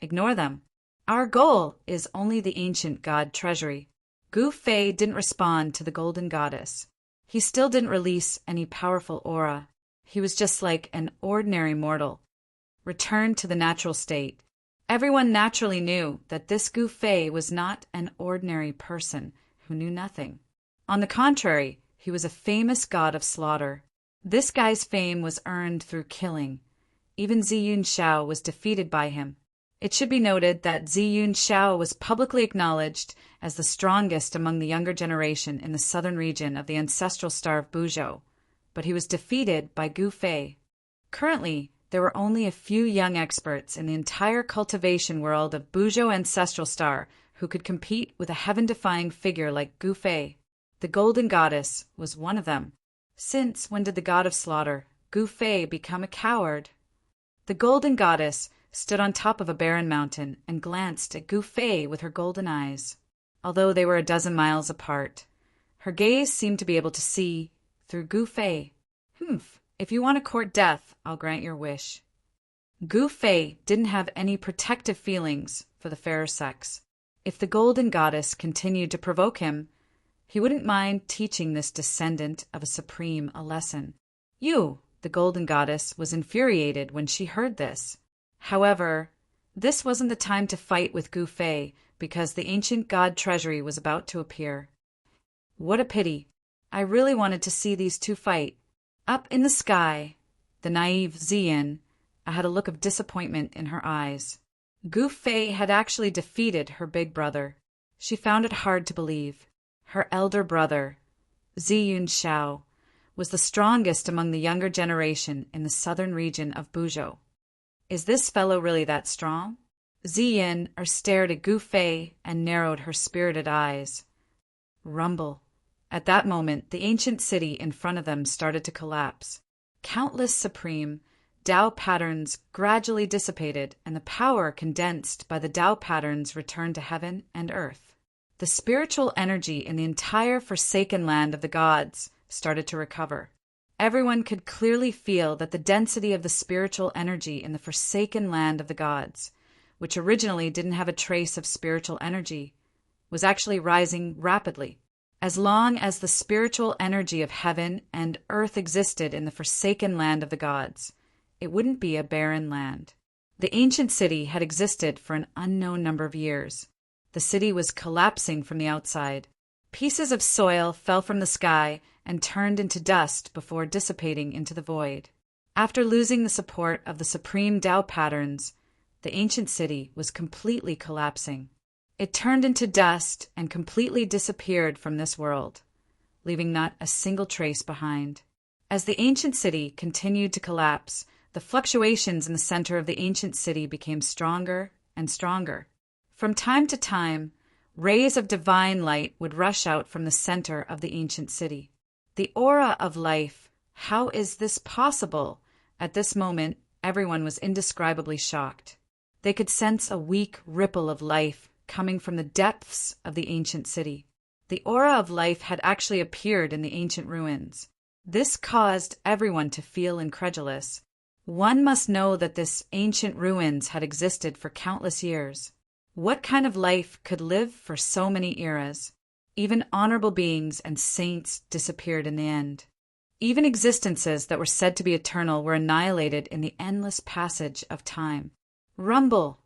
Ignore them. Our goal is only the ancient god treasury. Gu Fei didn't respond to the Golden Goddess. He still didn't release any powerful aura. He was just like an ordinary mortal, returned to the natural state. Everyone naturally knew that this Gu Fei was not an ordinary person who knew nothing. On the contrary, he was a famous god of slaughter. This guy's fame was earned through killing. Even Ziyun Shao was defeated by him. It should be noted that Ziyun Shao was publicly acknowledged as the strongest among the younger generation in the southern region of the ancestral star of Buzhou, but he was defeated by Gu Fei. Currently, there were only a few young experts in the entire cultivation world of Buzhou ancestral star who could compete with a heaven-defying figure like Gu Fei. The Golden Goddess was one of them. Since when did the god of slaughter, Gu Fei, become a coward? The Golden Goddess stood on top of a barren mountain and glanced at Gu Fei with her golden eyes. Although they were a dozen miles apart, her gaze seemed to be able to see through Gu Fei. If you want to court death, I'll grant your wish. Gu Fei didn't have any protective feelings for the fairer sex. If the Golden Goddess continued to provoke him, he wouldn't mind teaching this descendant of a supreme a lesson. The Golden Goddess was infuriated when she heard this. However, this wasn't the time to fight with Gu Fei because the ancient god treasury was about to appear. What a pity. I really wanted to see these two fight. Up in the sky, the naive Ziyun had a look of disappointment in her eyes. Gu Fei had actually defeated her big brother. She found it hard to believe. Her elder brother, Ziyun Shao, was the strongest among the younger generation in the southern region of Buzhou. Is this fellow really that strong? Ziyun stared at Gu Fei and narrowed her spirited eyes. Rumble. At that moment, the ancient city in front of them started to collapse. Countless supreme Tao patterns gradually dissipated, and the power condensed by the Tao patterns returned to heaven and earth. the spiritual energy in the entire forsaken land of the gods started to recover. Everyone could clearly feel that the density of the spiritual energy in the forsaken land of the gods, which originally didn't have a trace of spiritual energy, was actually rising rapidly. As long as the spiritual energy of heaven and earth existed in the forsaken land of the gods, it wouldn't be a barren land. The ancient city had existed for an unknown number of years. The city was collapsing from the outside. Pieces of soil fell from the sky and turned into dust before dissipating into the void. After losing the support of the supreme Tao patterns, the ancient city was completely collapsing. It turned into dust and completely disappeared from this world, leaving not a single trace behind. As the ancient city continued to collapse, the fluctuations in the center of the ancient city became stronger and stronger. From time to time, rays of divine light would rush out from the center of the ancient city. The aura of life, how is this possible? At this moment, everyone was indescribably shocked. They could sense a weak ripple of life coming from the depths of the ancient city. The aura of life had actually appeared in the ancient ruins. This caused everyone to feel incredulous. One must know that this ancient ruins had existed for countless years. What kind of life could live for so many eras? Even honorable beings and saints disappeared in the end. Even existences that were said to be eternal were annihilated in the endless passage of time. Rumble!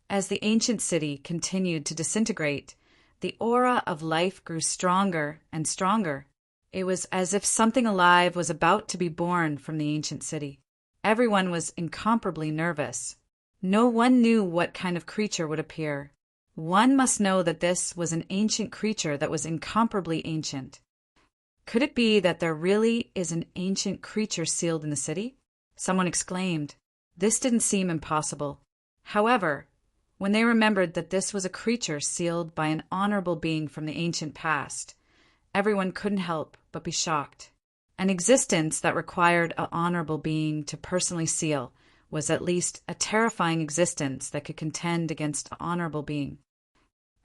As the ancient city continued to disintegrate, the aura of life grew stronger and stronger. It was as if something alive was about to be born from the ancient city. Everyone was incomparably nervous. No one knew what kind of creature would appear. One must know that this was an ancient creature that was incomparably ancient. Could it be that there really is an ancient creature sealed in the city? Someone exclaimed. This didn't seem impossible. However, when they remembered that this was a creature sealed by an honorable being from the ancient past, everyone couldn't help but be shocked. An existence that required an honorable being to personally seal was at least a terrifying existence that could contend against an honorable being.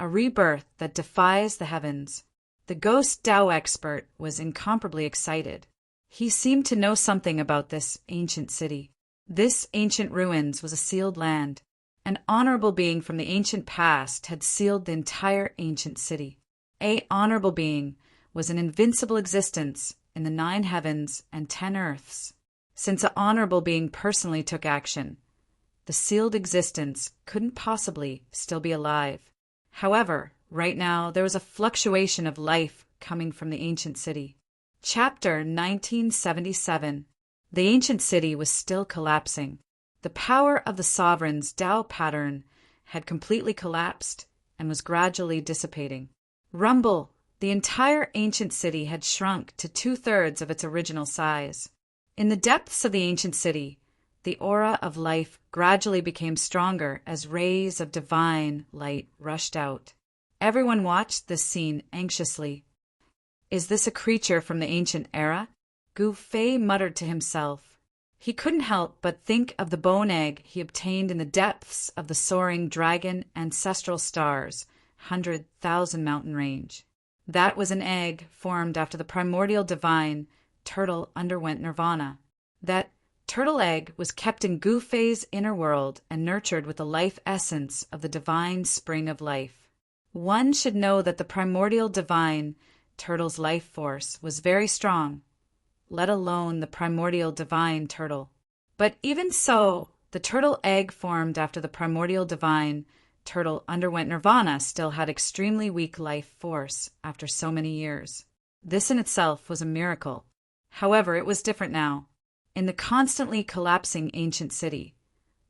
A rebirth that defies the heavens. The ghost Tao expert was incomparably excited. He seemed to know something about this ancient city. This ancient ruins was a sealed land. An honorable being from the ancient past had sealed the entire ancient city. A honorable being was an invincible existence in the 9 heavens and 10 earths. Since an honorable being personally took action, the sealed existence couldn't possibly still be alive. However, right now there was a fluctuation of life coming from the ancient city. Chapter 1977. The ancient city was still collapsing. The power of the sovereign's Tao pattern had completely collapsed and was gradually dissipating. Rumble! The entire ancient city had shrunk to 2/3 of its original size. In the depths of the ancient city, the aura of life gradually became stronger as rays of divine light rushed out. Everyone watched this scene anxiously. Is this a creature from the ancient era? Gu Fei muttered to himself. He couldn't help but think of the bone egg he obtained in the depths of the soaring dragon ancestral stars, 100,000 mountain range. That was an egg formed after the primordial divine turtle underwent nirvana. That turtle egg was kept in Gu Fei's inner world and nurtured with the life essence of the divine spring of life. One should know that the primordial divine turtle's life force was very strong, let alone the primordial divine turtle. But even so, the turtle egg formed after the primordial divine turtle underwent nirvana still had extremely weak life force after so many years. This in itself was a miracle. However, it was different now. In the constantly collapsing ancient city,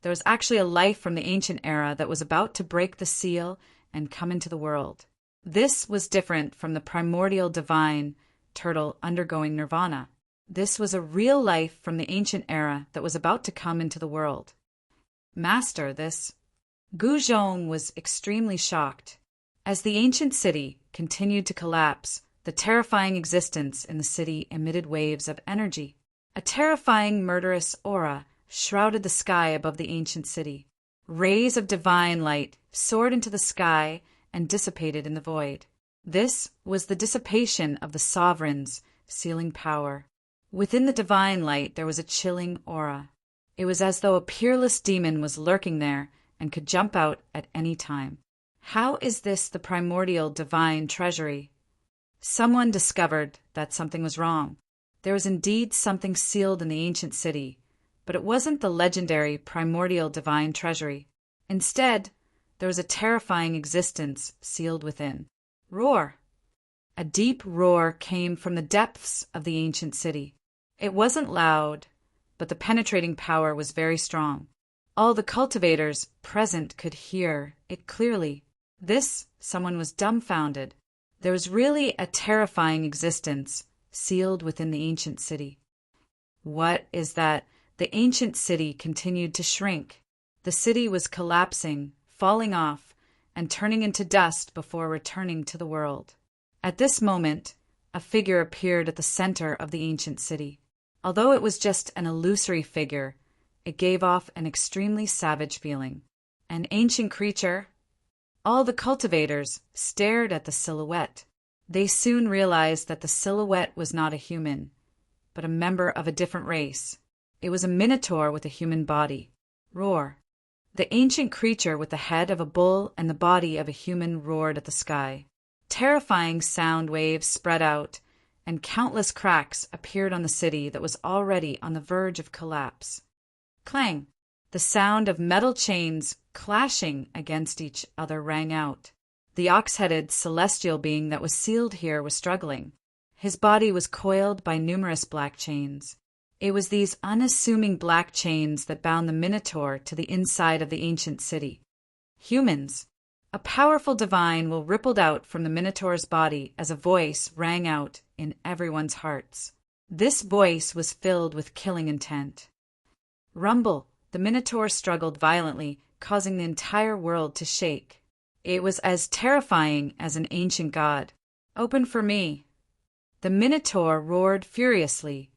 there was actually a life from the ancient era that was about to break the seal and come into the world. This was different from the primordial divine turtle undergoing nirvana. This was a real life from the ancient era that was about to come into the world. Master, this... Gu Zhong was extremely shocked. As the ancient city continued to collapse, the terrifying existence in the city emitted waves of energy. A terrifying, murderous aura shrouded the sky above the ancient city. Rays of divine light soared into the sky and dissipated in the void. This was the dissipation of the sovereign's sealing power. Within the divine light there was a chilling aura. It was as though a peerless demon was lurking there and could jump out at any time. How is this the primordial divine treasury? Someone discovered that something was wrong. There was indeed something sealed in the ancient city, but it wasn't the legendary primordial divine treasury. Instead, there was a terrifying existence sealed within. Roar! A deep roar came from the depths of the ancient city. It wasn't loud, but the penetrating power was very strong. All the cultivators present could hear it clearly. Someone was dumbfounded. There was really a terrifying existence sealed within the ancient city. What is that? The ancient city continued to shrink. The city was collapsing, falling off, and turning into dust before returning to the world. At this moment, a figure appeared at the center of the ancient city. Although it was just an illusory figure, it gave off an extremely savage feeling. An ancient creature. All the cultivators stared at the silhouette. They soon realized that the silhouette was not a human, but a member of a different race. It was a minotaur with a human body. Roar! The ancient creature with the head of a bull and the body of a human roared at the sky. Terrifying sound waves spread out, and countless cracks appeared on the city that was already on the verge of collapse. Clang! The sound of metal chains clashing against each other rang out. The ox-headed celestial being that was sealed here was struggling. His body was coiled by numerous black chains. It was these unassuming black chains that bound the Minotaur to the inside of the ancient city. Humans! A powerful divine will rippled out from the Minotaur's body as a voice rang out in everyone's hearts. This voice was filled with killing intent. Rumble! The Minotaur struggled violently, causing the entire world to shake. It was as terrifying as an ancient god. Open for me! The Minotaur roared furiously,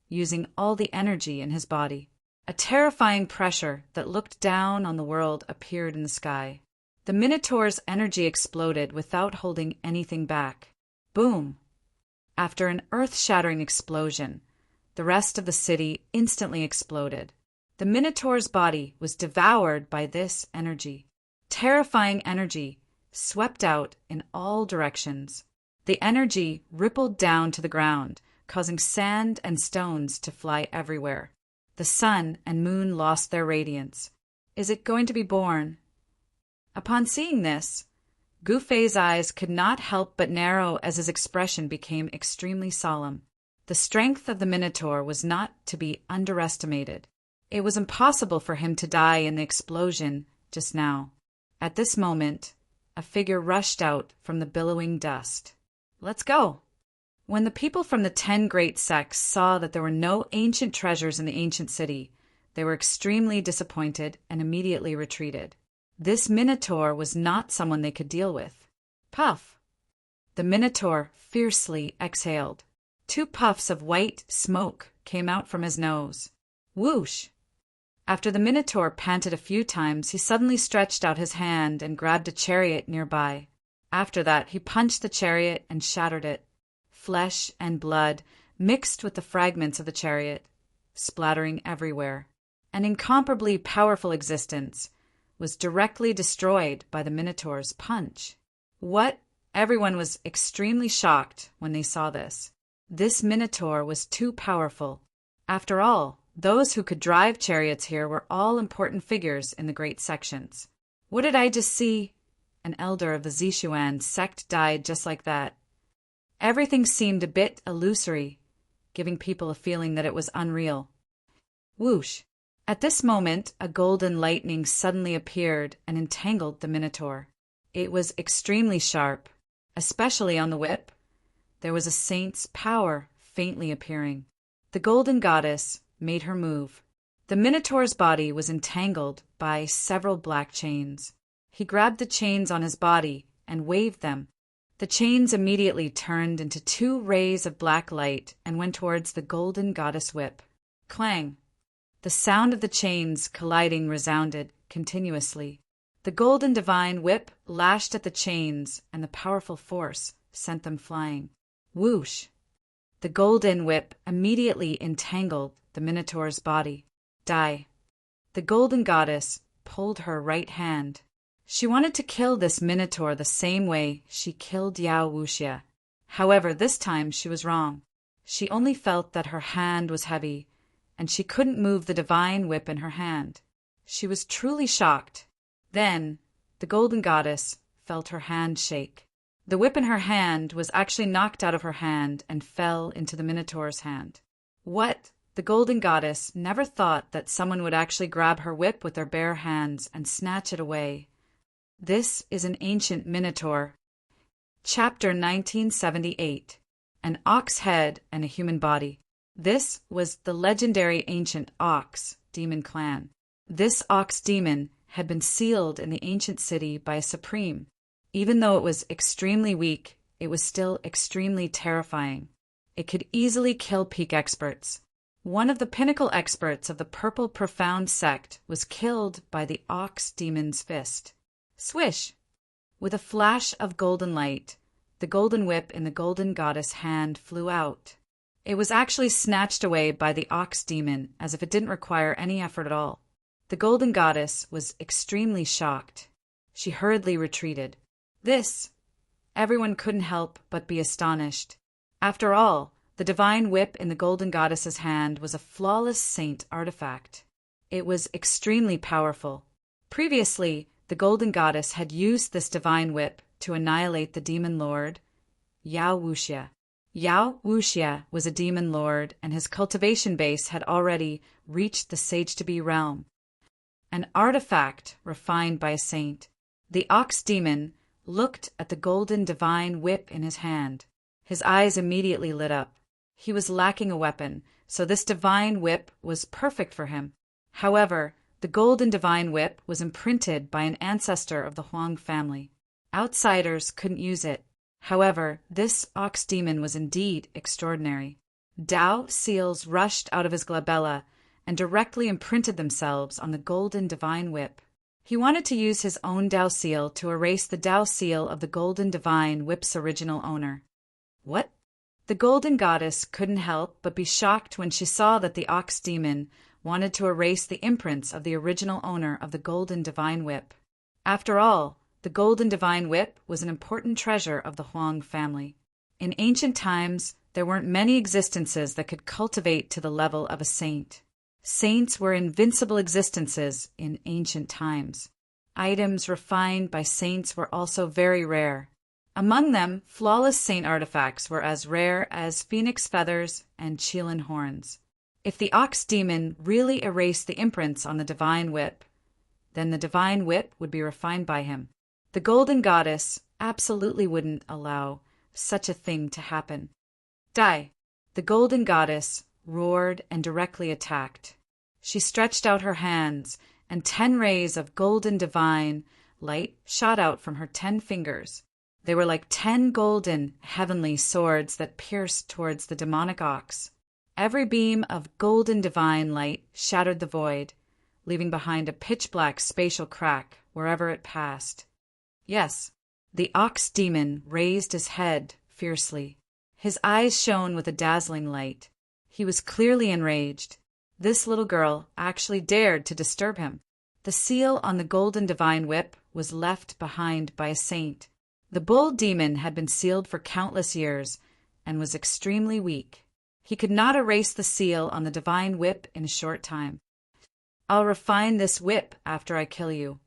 using all the energy in his body. A terrifying pressure that looked down on the world appeared in the sky. The Minotaur's energy exploded without holding anything back. Boom! After an earth-shattering explosion, the rest of the city instantly exploded. The Minotaur's body was devoured by this energy. Terrifying energy swept out in all directions. The energy rippled down to the ground, causing sand and stones to fly everywhere. The sun and moon lost their radiance. Is it going to be born? Upon seeing this, Gufei's eyes could not help but narrow as his expression became extremely solemn. The strength of the Minotaur was not to be underestimated. It was impossible for him to die in the explosion just now. At this moment, a figure rushed out from the billowing dust. Let's go! When the people from the 10 great sects saw that there were no ancient treasures in the ancient city, they were extremely disappointed and immediately retreated. This Minotaur was not someone they could deal with. Puff! The Minotaur fiercely exhaled. 2 puffs of white smoke came out from his nose. Whoosh! After the Minotaur panted a few times, he suddenly stretched out his hand and grabbed a chariot nearby. After that, he punched the chariot and shattered it. Flesh and blood mixed with the fragments of the chariot, splattering everywhere. An incomparably powerful existence was directly destroyed by the Minotaur's punch. What? Everyone was extremely shocked when they saw this. This Minotaur was too powerful. After all, those who could drive chariots here were all important figures in the great sections. What did I just see? An elder of the Zishuan sect died just like that. Everything seemed a bit illusory, giving people a feeling that it was unreal. Whoosh! At this moment, a golden lightning suddenly appeared and entangled the Minotaur. It was extremely sharp, especially on the whip. There was a saint's power faintly appearing. The golden goddess made her move. The Minotaur's body was entangled by several black chains. He grabbed the chains on his body and waved them. The chains immediately turned into 2 rays of black light and went towards the golden goddess whip. Clang! The sound of the chains colliding resounded continuously. The golden divine whip lashed at the chains, and the powerful force sent them flying. Whoosh! The golden whip immediately entangled the Minotaur's body. Die! The golden goddess pulled her right hand. She wanted to kill this Minotaur the same way she killed Yao Wuxia. However, this time she was wrong. She only felt that her hand was heavy, and she couldn't move the divine whip in her hand. She was truly shocked. Then, the golden goddess felt her hand shake. The whip in her hand was actually knocked out of her hand and fell into the Minotaur's hand. What? The golden goddess never thought that someone would actually grab her whip with their bare hands and snatch it away. This is an ancient Minotaur. Chapter 1978. An Ox Head and a Human Body. This was the legendary ancient Ox demon clan. This ox demon had been sealed in the ancient city by a supreme. Even though it was extremely weak, it was still extremely terrifying. It could easily kill peak experts. One of the pinnacle experts of the Purple Profound sect was killed by the ox demon's fist. Swish! With a flash of golden light, the golden whip in the golden goddess' hand flew out. It was actually snatched away by the ox demon as if it didn't require any effort at all. The golden goddess was extremely shocked. She hurriedly retreated. Everyone couldn't help but be astonished. After all, the divine whip in the golden goddess's hand was a flawless saint artifact. It was extremely powerful. Previously, the golden goddess had used this divine whip to annihilate the demon lord, Yao Wuxia. Yao Wuxia was a demon lord, and his cultivation base had already reached the sage-to-be realm. An artifact refined by a saint. The ox demon looked at the golden divine whip in his hand. His eyes immediately lit up. He was lacking a weapon, so this divine whip was perfect for him. However, the golden divine whip was imprinted by an ancestor of the Huang family. Outsiders couldn't use it. However, this ox demon was indeed extraordinary. Dao seals rushed out of his glabella and directly imprinted themselves on the golden divine whip. He wanted to use his own Dao seal to erase the Dao seal of the golden divine whip's original owner. What? The golden goddess couldn't help but be shocked when she saw that the ox demon wanted to erase the imprints of the original owner of the golden divine whip. After all, the golden divine whip was an important treasure of the Huang family. In ancient times, there weren't many existences that could cultivate to the level of a saint. Saints were invincible existences in ancient times. Items refined by saints were also very rare. Among them, flawless saint artifacts were as rare as phoenix feathers and Qilin horns. If the ox demon really erased the imprints on the divine whip, then the divine whip would be refined by him. The golden goddess absolutely wouldn't allow such a thing to happen. Die! The golden goddess roared and directly attacked. She stretched out her hands, and 10 rays of golden divine light shot out from her 10 fingers. They were like 10 golden, heavenly swords that pierced towards the demonic ox. Every beam of golden divine light shattered the void, leaving behind a pitch-black spatial crack wherever it passed. Yes, the ox demon raised his head fiercely. His eyes shone with a dazzling light. He was clearly enraged. This little girl actually dared to disturb him. The seal on the golden divine whip was left behind by a saint. The bull demon had been sealed for countless years and was extremely weak. He could not erase the seal on the divine whip in a short time. I'll refine this whip after I kill you.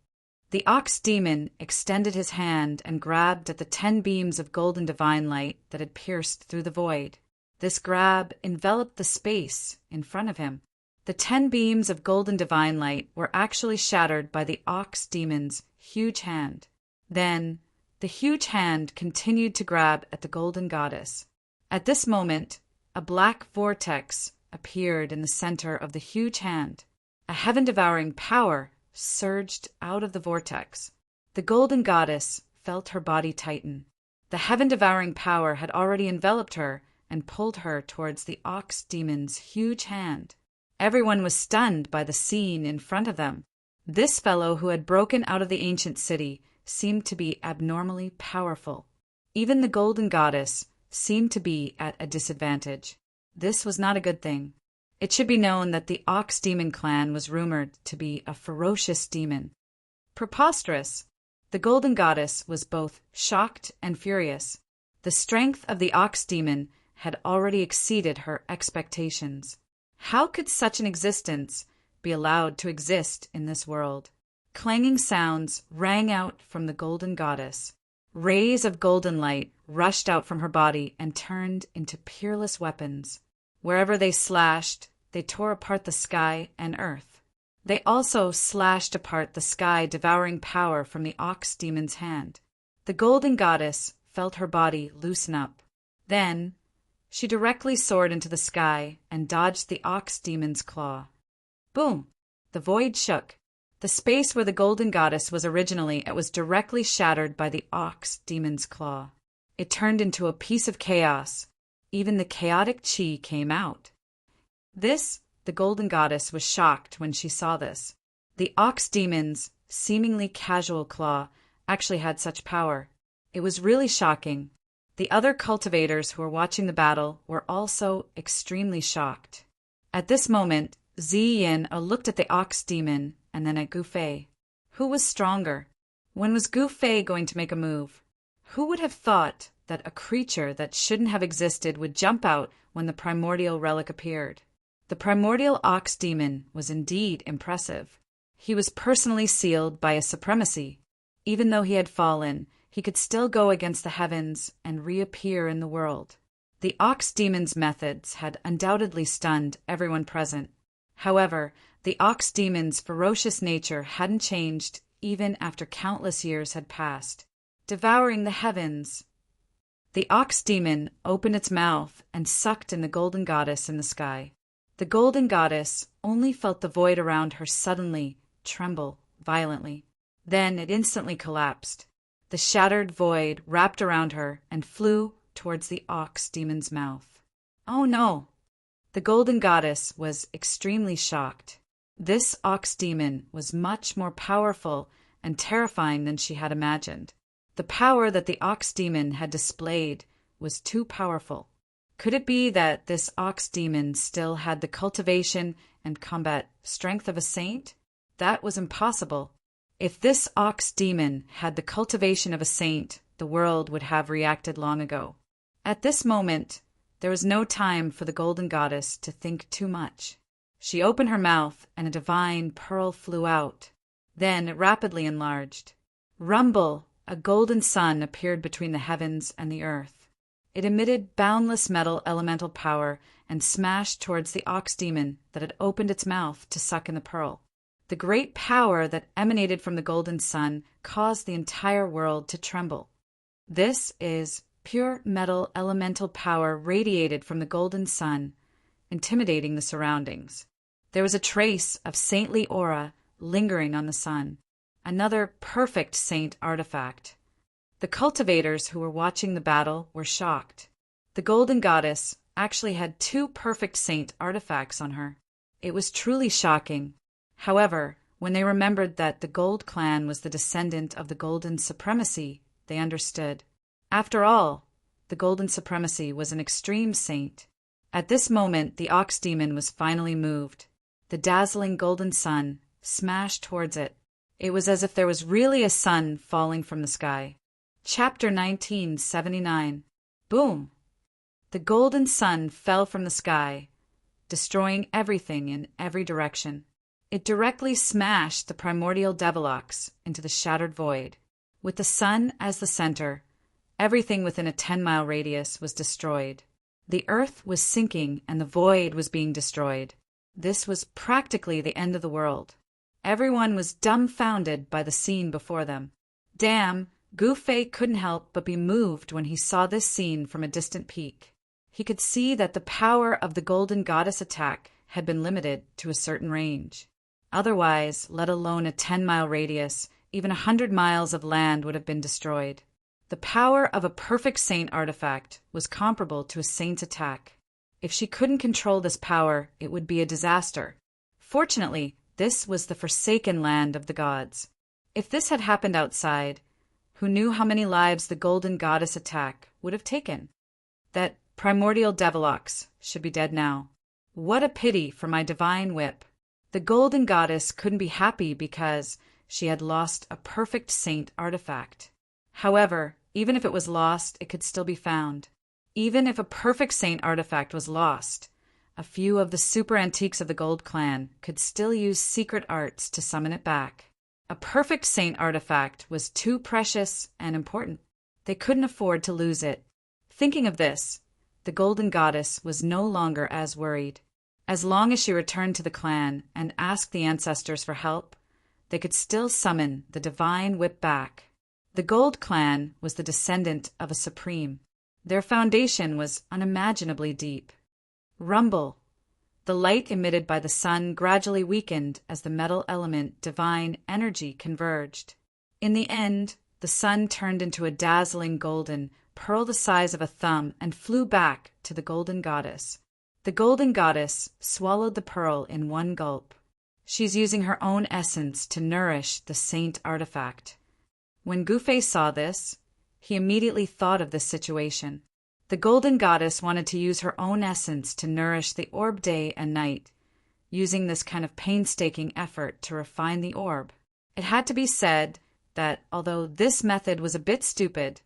The ox demon extended his hand and grabbed at the 10 beams of golden divine light that had pierced through the void. This grab enveloped the space in front of him. The 10 beams of golden divine light were actually shattered by the ox demon's huge hand. Then, the huge hand continued to grab at the golden goddess. At this moment, a black vortex appeared in the center of the huge hand. A heaven-devouring power surged out of the vortex. The golden goddess felt her body tighten. The heaven-devouring power had already enveloped her and pulled her towards the ox demon's huge hand. Everyone was stunned by the scene in front of them. This fellow who had broken out of the ancient city seemed to be abnormally powerful. Even the golden goddess seemed to be at a disadvantage. This was not a good thing. It should be known that the Ox Demon clan was rumored to be a ferocious demon. Preposterous! The golden goddess was both shocked and furious. The strength of the Ox Demon had already exceeded her expectations. How could such an existence be allowed to exist in this world? Clanging sounds rang out from the golden goddess. Rays of golden light rushed out from her body and turned into peerless weapons. Wherever they slashed, they tore apart the sky and earth. They also slashed apart the sky, devouring power from the Ox Demon's hand. The golden goddess felt her body loosen up. Then, she directly soared into the sky and dodged the Ox Demon's claw. Boom! The void shook. The space where the golden goddess was originally was directly shattered by the Ox Demon's claw. It turned into a piece of chaos. Even the chaotic chi came out. The golden goddess was shocked when she saw this. The Ox Demon's seemingly casual claw actually had such power. It was really shocking. The other cultivators who were watching the battle were also extremely shocked. At this moment, Ziyin looked at the Ox Demon and then at Gu Fei. Who was stronger? When was Gu Fei going to make a move? Who would have thought that a creature that shouldn't have existed would jump out when the primordial relic appeared? The primordial Ox Demon was indeed impressive. He was personally sealed by a supremacy. Even though he had fallen, he could still go against the heavens and reappear in the world. The Ox Demon's methods had undoubtedly stunned everyone present. However, the Ox Demon's ferocious nature hadn't changed even after countless years had passed. Devouring the heavens. The Ox Demon opened its mouth and sucked in the golden goddess in the sky. The golden goddess only felt the void around her suddenly tremble violently. Then it instantly collapsed. The shattered void wrapped around her and flew towards the Ox Demon's mouth. Oh no! The golden goddess was extremely shocked. This Ox Demon was much more powerful and terrifying than she had imagined. The power that the Ox Demon had displayed was too powerful. Could it be that this Ox Demon still had the cultivation and combat strength of a saint? That was impossible. If this Ox Demon had the cultivation of a saint, the world would have reacted long ago. At this moment, there was no time for the golden goddess to think too much. She opened her mouth and a divine pearl flew out. Then it rapidly enlarged. Rumble! A golden sun appeared between the heavens and the earth. It emitted boundless metal elemental power and smashed towards the Ox Demon that had opened its mouth to suck in the pearl. The great power that emanated from the golden sun caused the entire world to tremble. This is pure metal elemental power radiated from the golden sun, intimidating the surroundings. There was a trace of saintly aura lingering on the sun, another perfect saint artifact. The cultivators who were watching the battle were shocked. The golden goddess actually had 2 perfect saint artifacts on her. It was truly shocking. However, when they remembered that the Gold Clan was the descendant of the Golden Supremacy, they understood. After all, the Golden Supremacy was an extreme saint. At this moment, the Ox Demon was finally moved. The dazzling golden sun smashed towards it. It was as if there was really a sun falling from the sky. Chapter 1979. Boom! The golden sun fell from the sky, destroying everything in every direction. It directly smashed the primordial Devilox into the shattered void. With the sun as the center, everything within a 10-mile radius was destroyed. The earth was sinking and the void was being destroyed. This was practically the end of the world. Everyone was dumbfounded by the scene before them. Damn! Gu Fei couldn't help but be moved when he saw this scene from a distant peak. He could see that the power of the golden goddess attack had been limited to a certain range. Otherwise, let alone a 10-mile radius, even 100 miles of land would have been destroyed. The power of a perfect saint artifact was comparable to a saint's attack. If she couldn't control this power, it would be a disaster. Fortunately, This was the forsaken land of the gods. If this had happened outside, who knew how many lives the golden goddess attack would have taken? That primordial devilox should be dead now. What a pity for my divine whip. The golden goddess couldn't be happy because she had lost a perfect saint artifact. However, even if it was lost, it could still be found. Even if a perfect saint artifact was lost, a few of the super antiques of the Gold Clan could still use secret arts to summon it back. A perfect saint artifact was too precious and important. They couldn't afford to lose it. Thinking of this, the golden goddess was no longer as worried. As long as she returned to the clan and asked the ancestors for help, they could still summon the divine whip back. The Gold Clan was the descendant of a supreme. Their foundation was unimaginably deep. Rumble. The light emitted by the sun gradually weakened as the metal element divine energy converged. In the end, the sun turned into a dazzling golden pearl the size of a thumb and flew back to the golden goddess. The golden goddess swallowed the pearl in one gulp. She's using her own essence to nourish the saint artifact. When Gufei saw this, he immediately thought of this situation. The golden goddess wanted to use her own essence to nourish the orb day and night, using this kind of painstaking effort to refine the orb. It had to be said that although this method was a bit stupid,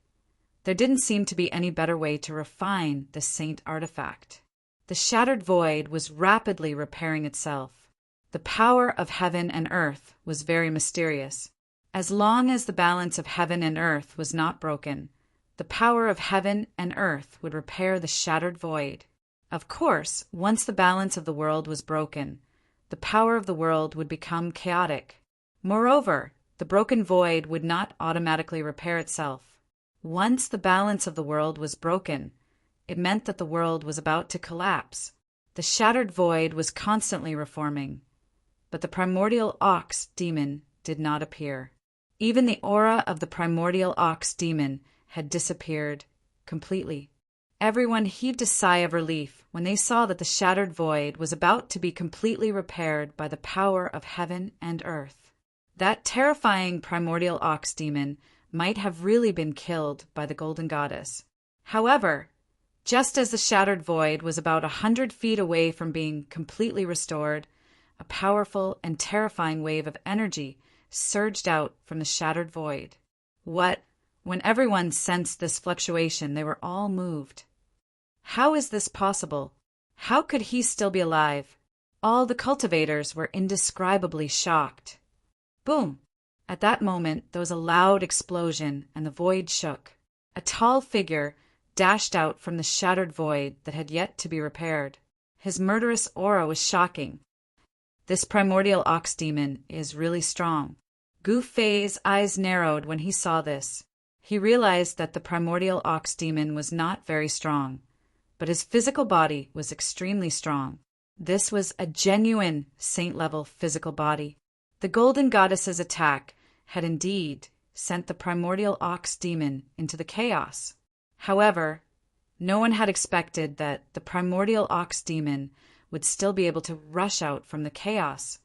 there didn't seem to be any better way to refine the saint artifact. The shattered void was rapidly repairing itself. The power of heaven and earth was very mysterious. As long as the balance of heaven and earth was not broken, the power of heaven and earth would repair the shattered void. Of course, once the balance of the world was broken, the power of the world would become chaotic. Moreover, the broken void would not automatically repair itself. Once the balance of the world was broken, it meant that the world was about to collapse. The shattered void was constantly reforming, but the primordial ox demon did not appear. Even the aura of the primordial ox demon had disappeared completely. Everyone heaved a sigh of relief when they saw that the shattered void was about to be completely repaired by the power of heaven and earth. That terrifying primordial ox demon might have really been killed by the golden goddess. However, just as the shattered void was about 100 feet away from being completely restored, a powerful and terrifying wave of energy surged out from the shattered void. When everyone sensed this fluctuation, they were all moved. How is this possible? How could he still be alive? All the cultivators were indescribably shocked. Boom! At that moment, there was a loud explosion, and the void shook. A tall figure dashed out from the shattered void that had yet to be repaired. His murderous aura was shocking. This primordial ox demon is really strong. Gu Fei's eyes narrowed when he saw this. He realized that the primordial ox demon was not very strong, but his physical body was extremely strong. This was a genuine saint-level physical body. The golden goddess's attack had indeed sent the primordial ox demon into the chaos. However, no one had expected that the primordial ox demon would still be able to rush out from the chaos.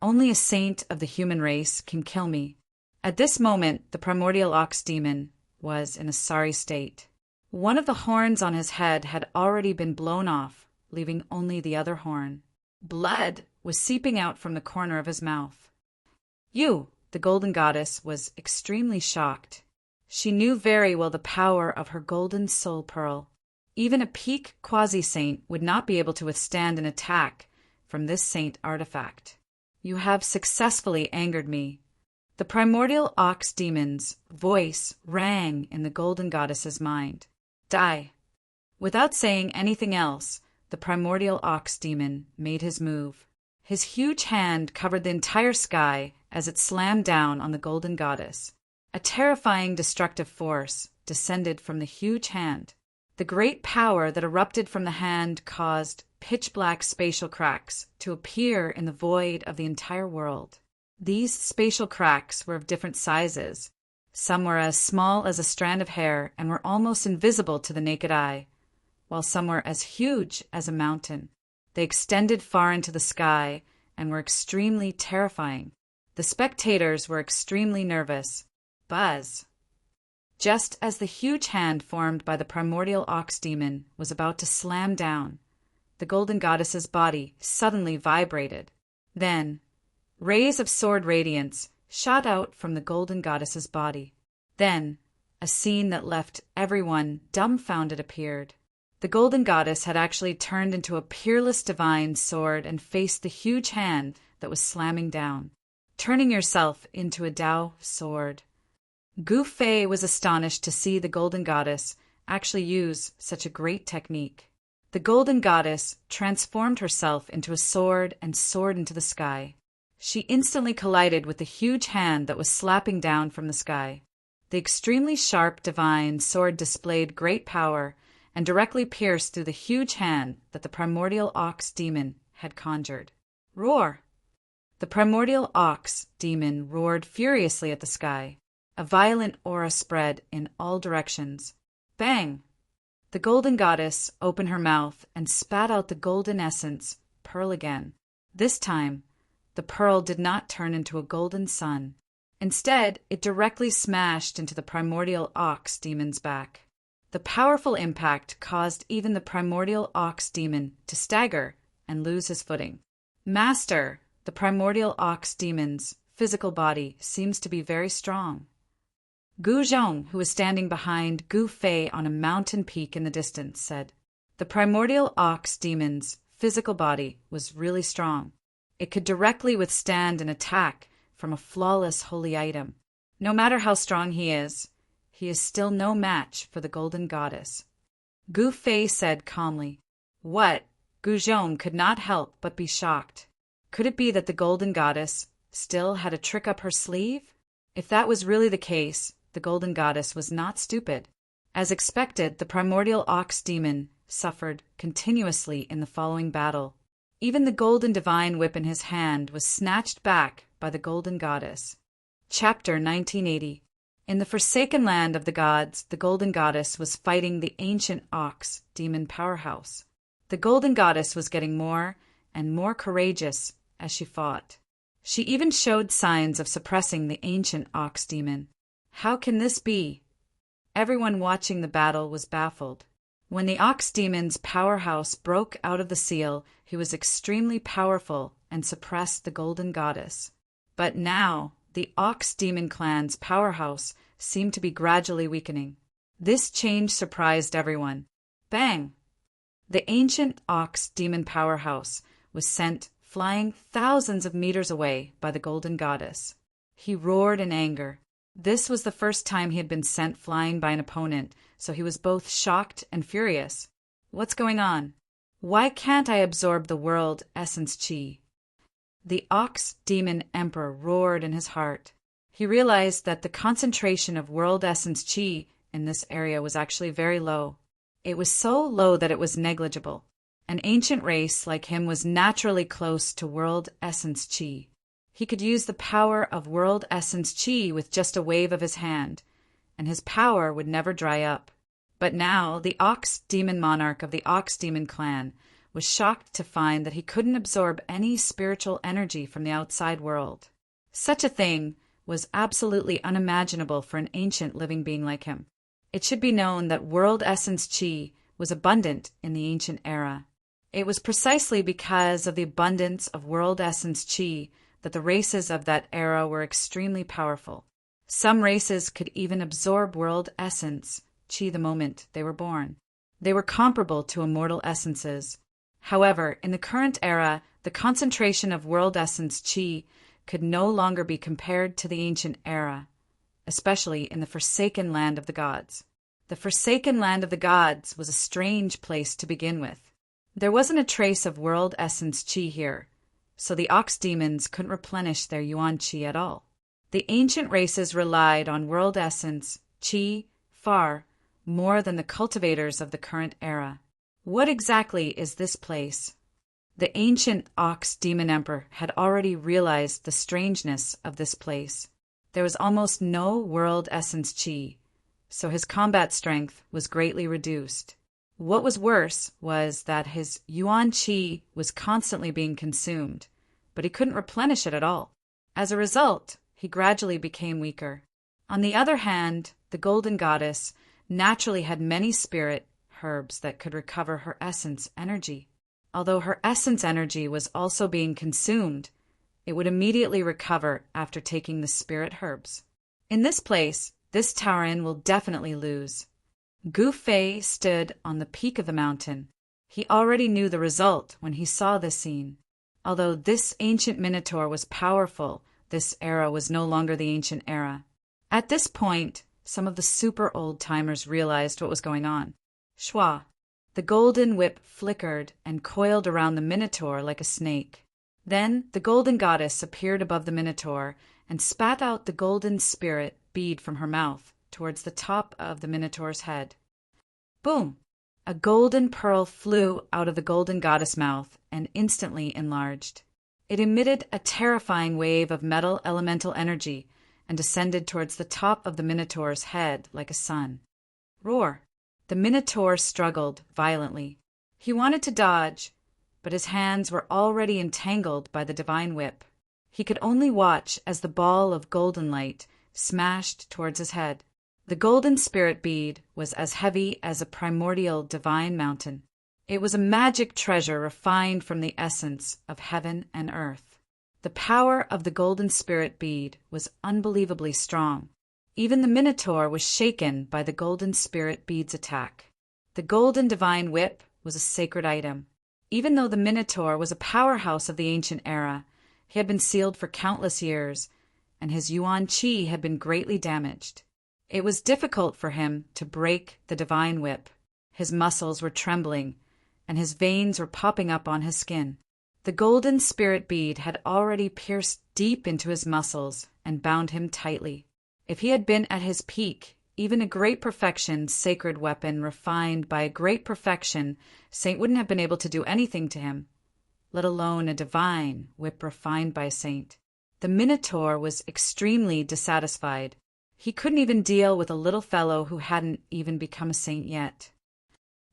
Only a saint of the human race can kill me. At this moment, the primordial ox demon was in a sorry state. One of the horns on his head had already been blown off, leaving only the other horn. Blood was seeping out from the corner of his mouth. The golden goddess was extremely shocked. She knew very well the power of her golden soul pearl. Even a peak quasi-saint would not be able to withstand an attack from this saint artifact. You have successfully angered me. The primordial ox demon's voice rang in the golden goddess's mind. Die. Without saying anything else, the primordial ox demon made his move. His huge hand covered the entire sky as it slammed down on the golden goddess. A terrifying destructive force descended from the huge hand. The great power that erupted from the hand caused pitch-black spatial cracks to appear in the void of the entire world. These spatial cracks were of different sizes. Some were as small as a strand of hair and were almost invisible to the naked eye, while some were as huge as a mountain. They extended far into the sky and were extremely terrifying. The spectators were extremely nervous. Buzz! Just as the huge hand formed by the primordial ox demon was about to slam down, the golden goddess's body suddenly vibrated. Then, rays of sword radiance shot out from the golden goddess's body. Then, a scene that left everyone dumbfounded appeared. The golden goddess had actually turned into a peerless divine sword and faced the huge hand that was slamming down, turning yourself into a Tao sword. Gu Fei was astonished to see the golden goddess actually use such a great technique. The golden goddess transformed herself into a sword and soared into the sky. She instantly collided with the huge hand that was slapping down from the sky. The extremely sharp divine sword displayed great power and directly pierced through the huge hand that the primordial ox demon had conjured. Roar! The primordial ox demon roared furiously at the sky. A violent aura spread in all directions. Bang! The golden goddess opened her mouth and spat out the golden essence, pearl again. This time, the pearl did not turn into a golden sun. Instead, it directly smashed into the primordial ox demon's back. The powerful impact caused even the primordial ox demon to stagger and lose his footing. Master, the primordial ox demon's physical body seems to be very strong. Gu Zhong, who was standing behind Gu Fei on a mountain peak in the distance, said, "The primordial ox demon's physical body was really strong. It could directly withstand an attack from a flawless holy item. No matter how strong he is still no match for the golden goddess." Gu Fei said calmly. What? Gu Zhong could not help but be shocked. Could it be that the golden goddess still had a trick up her sleeve? If that was really the case, the golden goddess was not stupid. As expected, the primordial ox demon suffered continuously in the following battle. Even the golden divine whip in his hand was snatched back by the golden goddess. Chapter 1980. In the forsaken land of the gods, the golden goddess was fighting the ancient ox demon powerhouse. The golden goddess was getting more and more courageous as she fought. She even showed signs of suppressing the ancient ox demon. How can this be? Everyone watching the battle was baffled. When the ox demon's powerhouse broke out of the seal, he was extremely powerful and suppressed the golden goddess. But now, the ox demon clan's powerhouse seemed to be gradually weakening. This change surprised everyone. Bang! The ancient ox demon powerhouse was sent flying thousands of meters away by the golden goddess. He roared in anger. This was the first time he had been sent flying by an opponent, so he was both shocked and furious. What's going on? Why can't I absorb the world essence chi? The ox demon emperor roared in his heart. He realized that the concentration of world essence chi in this area was actually very low. It was so low that it was negligible. An ancient race like him was naturally close to world essence chi. He could use the power of world essence chi with just a wave of his hand, and his power would never dry up. But now the ox demon monarch of the ox demon clan was shocked to find that he couldn't absorb any spiritual energy from the outside world. Such a thing was absolutely unimaginable for an ancient living being like him. It should be known that world essence chi was abundant in the ancient era. It was precisely because of the abundance of world essence chi that the races of that era were extremely powerful. Some races could even absorb world essence chi the moment they were born. They were comparable to immortal essences. However, in the current era, the concentration of world essence chi could no longer be compared to the ancient era, especially in the forsaken land of the gods. The forsaken land of the gods was a strange place to begin with. There wasn't a trace of world essence chi here, so the ox demons couldn't replenish their yuan chi at all. The ancient races relied on world essence chi far more than the cultivators of the current era. What exactly is this place? The ancient ox demon emperor had already realized the strangeness of this place. There was almost no world essence chi, so his combat strength was greatly reduced. What was worse was that his yuan chi was constantly being consumed, but he couldn't replenish it at all. As a result, he gradually became weaker. On the other hand, the golden goddess naturally had many spirit herbs that could recover her essence energy. Although her essence energy was also being consumed, it would immediately recover after taking the spirit herbs. In this place, this Tauren will definitely lose. Gu Fei stood on the peak of the mountain. He already knew the result when he saw this scene. Although this ancient minotaur was powerful, this era was no longer the ancient era. At this point, some of the super old-timers realized what was going on. Shwa. The golden whip flickered and coiled around the minotaur like a snake. Then the golden goddess appeared above the minotaur and spat out the golden spirit bead from her mouth towards the top of the minotaur's head. Boom! A golden pearl flew out of the golden goddess' mouth and instantly enlarged. It emitted a terrifying wave of metal elemental energy and descended towards the top of the minotaur's head like a sun. Roar! The minotaur struggled violently. He wanted to dodge, but his hands were already entangled by the divine whip. He could only watch as the ball of golden light smashed towards his head. The golden spirit bead was as heavy as a primordial divine mountain. It was a magic treasure refined from the essence of heaven and earth. The power of the golden spirit bead was unbelievably strong. Even the minotaur was shaken by the golden spirit bead's attack. The golden divine whip was a sacred item. Even though the minotaur was a powerhouse of the ancient era, he had been sealed for countless years, and his yuan qi had been greatly damaged. It was difficult for him to break the divine whip. His muscles were trembling, and his veins were popping up on his skin. The golden spirit bead had already pierced deep into his muscles and bound him tightly. If he had been at his peak, even a great perfection sacred weapon refined by a great perfection saint wouldn't have been able to do anything to him, let alone a divine whip refined by a saint. The minotaur was extremely dissatisfied. He couldn't even deal with a little fellow who hadn't even become a saint yet.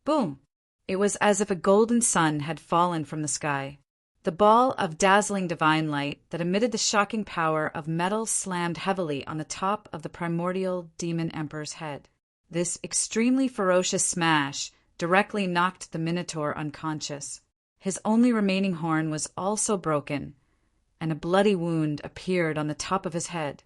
Boom! It was as if a golden sun had fallen from the sky. The ball of dazzling divine light that emitted the shocking power of metal slammed heavily on the top of the primordial demon emperor's head. This extremely ferocious smash directly knocked the minotaur unconscious. His only remaining horn was also broken, and a bloody wound appeared on the top of his head.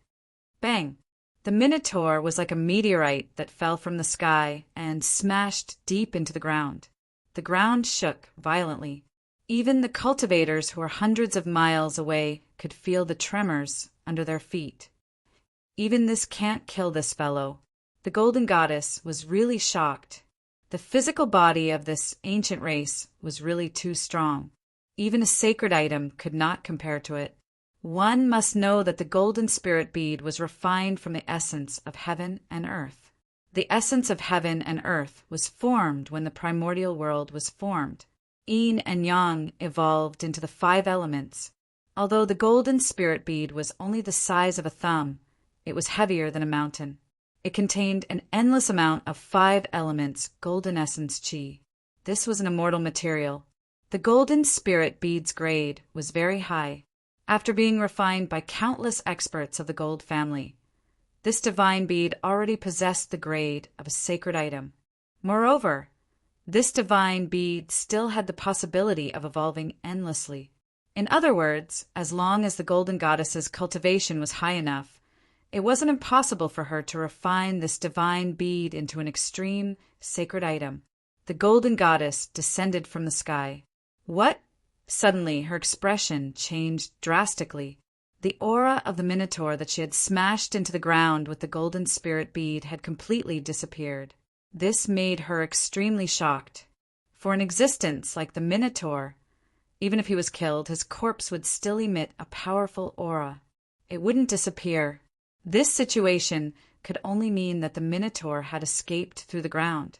Bang! The minotaur was like a meteorite that fell from the sky and smashed deep into the ground. The ground shook violently. Even the cultivators who were hundreds of miles away could feel the tremors under their feet. Even this can't kill this fellow. The golden goddess was really shocked. The physical body of this ancient race was really too strong. Even a sacred item could not compare to it. One must know that the golden spirit bead was refined from the essence of heaven and earth. The essence of heaven and earth was formed when the primordial world was formed. Yin and Yang evolved into the 5 elements. Although the golden spirit bead was only the size of a thumb, it was heavier than a mountain. It contained an endless amount of 5 elements golden essence qi. This was an immortal material. The golden spirit bead's grade was very high. After being refined by countless experts of the gold family, this divine bead already possessed the grade of a sacred item. Moreover, this divine bead still had the possibility of evolving endlessly. In other words, as long as the golden goddess's cultivation was high enough, it wasn't impossible for her to refine this divine bead into an extreme sacred item. The golden goddess descended from the sky. What? Suddenly, her expression changed drastically. The aura of the minotaur that she had smashed into the ground with the golden spirit bead had completely disappeared. This made her extremely shocked. For an existence like the minotaur, even if he was killed, his corpse would still emit a powerful aura. It wouldn't disappear. This situation could only mean that the minotaur had escaped through the ground.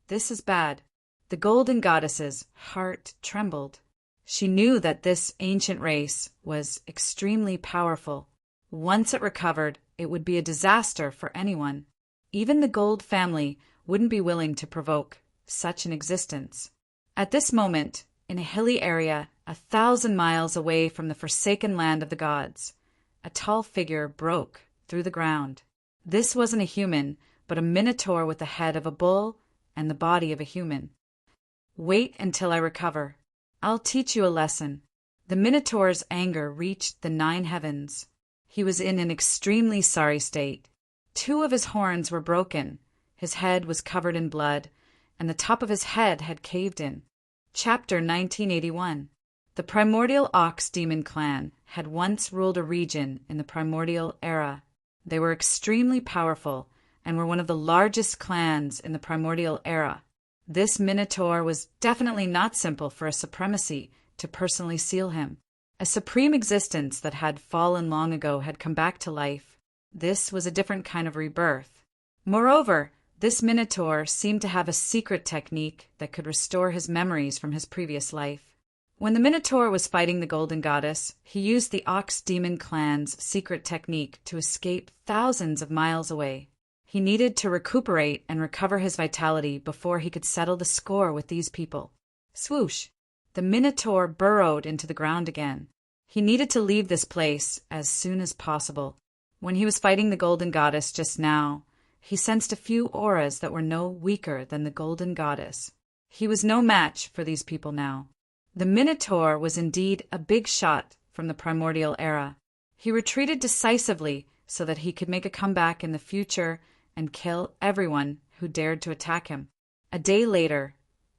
This is bad. The golden goddess's heart trembled. She knew that this ancient race was extremely powerful. Once it recovered, it would be a disaster for anyone. Even the gold family wouldn't be willing to provoke such an existence. At this moment, in a hilly area 1,000 miles away from the forsaken land of the gods, a tall figure broke through the ground. This wasn't a human, but a minotaur with the head of a bull and the body of a human. "Wait until I recover. I'll teach you a lesson." The minotaur's anger reached the 9 heavens. He was in an extremely sorry state. 2 of his horns were broken, his head was covered in blood, and the top of his head had caved in. Chapter 1981. The primordial ox demon clan had once ruled a region in the primordial era. They were extremely powerful and were one of the largest clans in the primordial era. This minotaur was definitely not simple for a supremacy to personally seal him. A supreme existence that had fallen long ago had come back to life. This was a different kind of rebirth. Moreover, this minotaur seemed to have a secret technique that could restore his memories from his previous life. When the minotaur was fighting the golden goddess, he used the ox demon clan's secret technique to escape thousands of miles away. He needed to recuperate and recover his vitality before he could settle the score with these people. Swoosh! The minotaur burrowed into the ground again. He needed to leave this place as soon as possible. When he was fighting the golden goddess just now, he sensed a few auras that were no weaker than the golden goddess. He was no match for these people now. The minotaur was indeed a big shot from the primordial era. He retreated decisively so that he could make a comeback in the future and kill everyone who dared to attack him. A day later,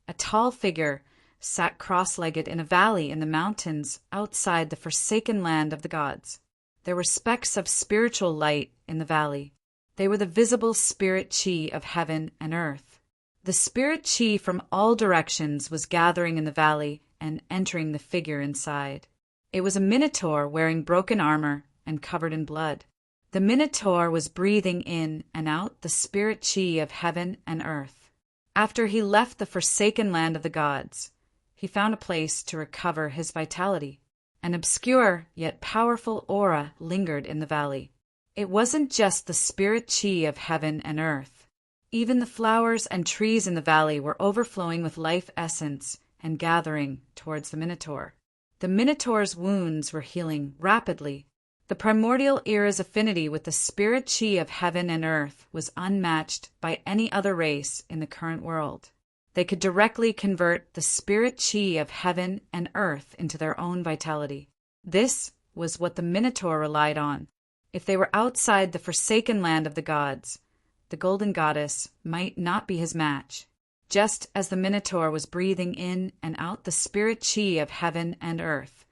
a tall figure sat cross-legged in a valley in the mountains outside the forsaken land of the gods. There were specks of spiritual light in the valley. They were the visible spirit chi of heaven and earth. The spirit chi from all directions was gathering in the valley and entering the figure inside. It was a minotaur wearing broken armor and covered in blood. The minotaur was breathing in and out the spirit chi of heaven and earth. After he left the forsaken land of the gods, he found a place to recover his vitality. An obscure yet powerful aura lingered in the valley. It wasn't just the spirit chi of heaven and earth. Even the flowers and trees in the valley were overflowing with life essence and gathering towards the minotaur. The minotaur's wounds were healing rapidly. The primordial era's affinity with the spirit chi of heaven and earth was unmatched by any other race in the current world. They could directly convert the spirit chi of heaven and earth into their own vitality. This was what the minotaur relied on. If they were outside the forsaken land of the gods, the golden goddess might not be his match. Just as the minotaur was breathing in and out the spirit chi of heaven and earth,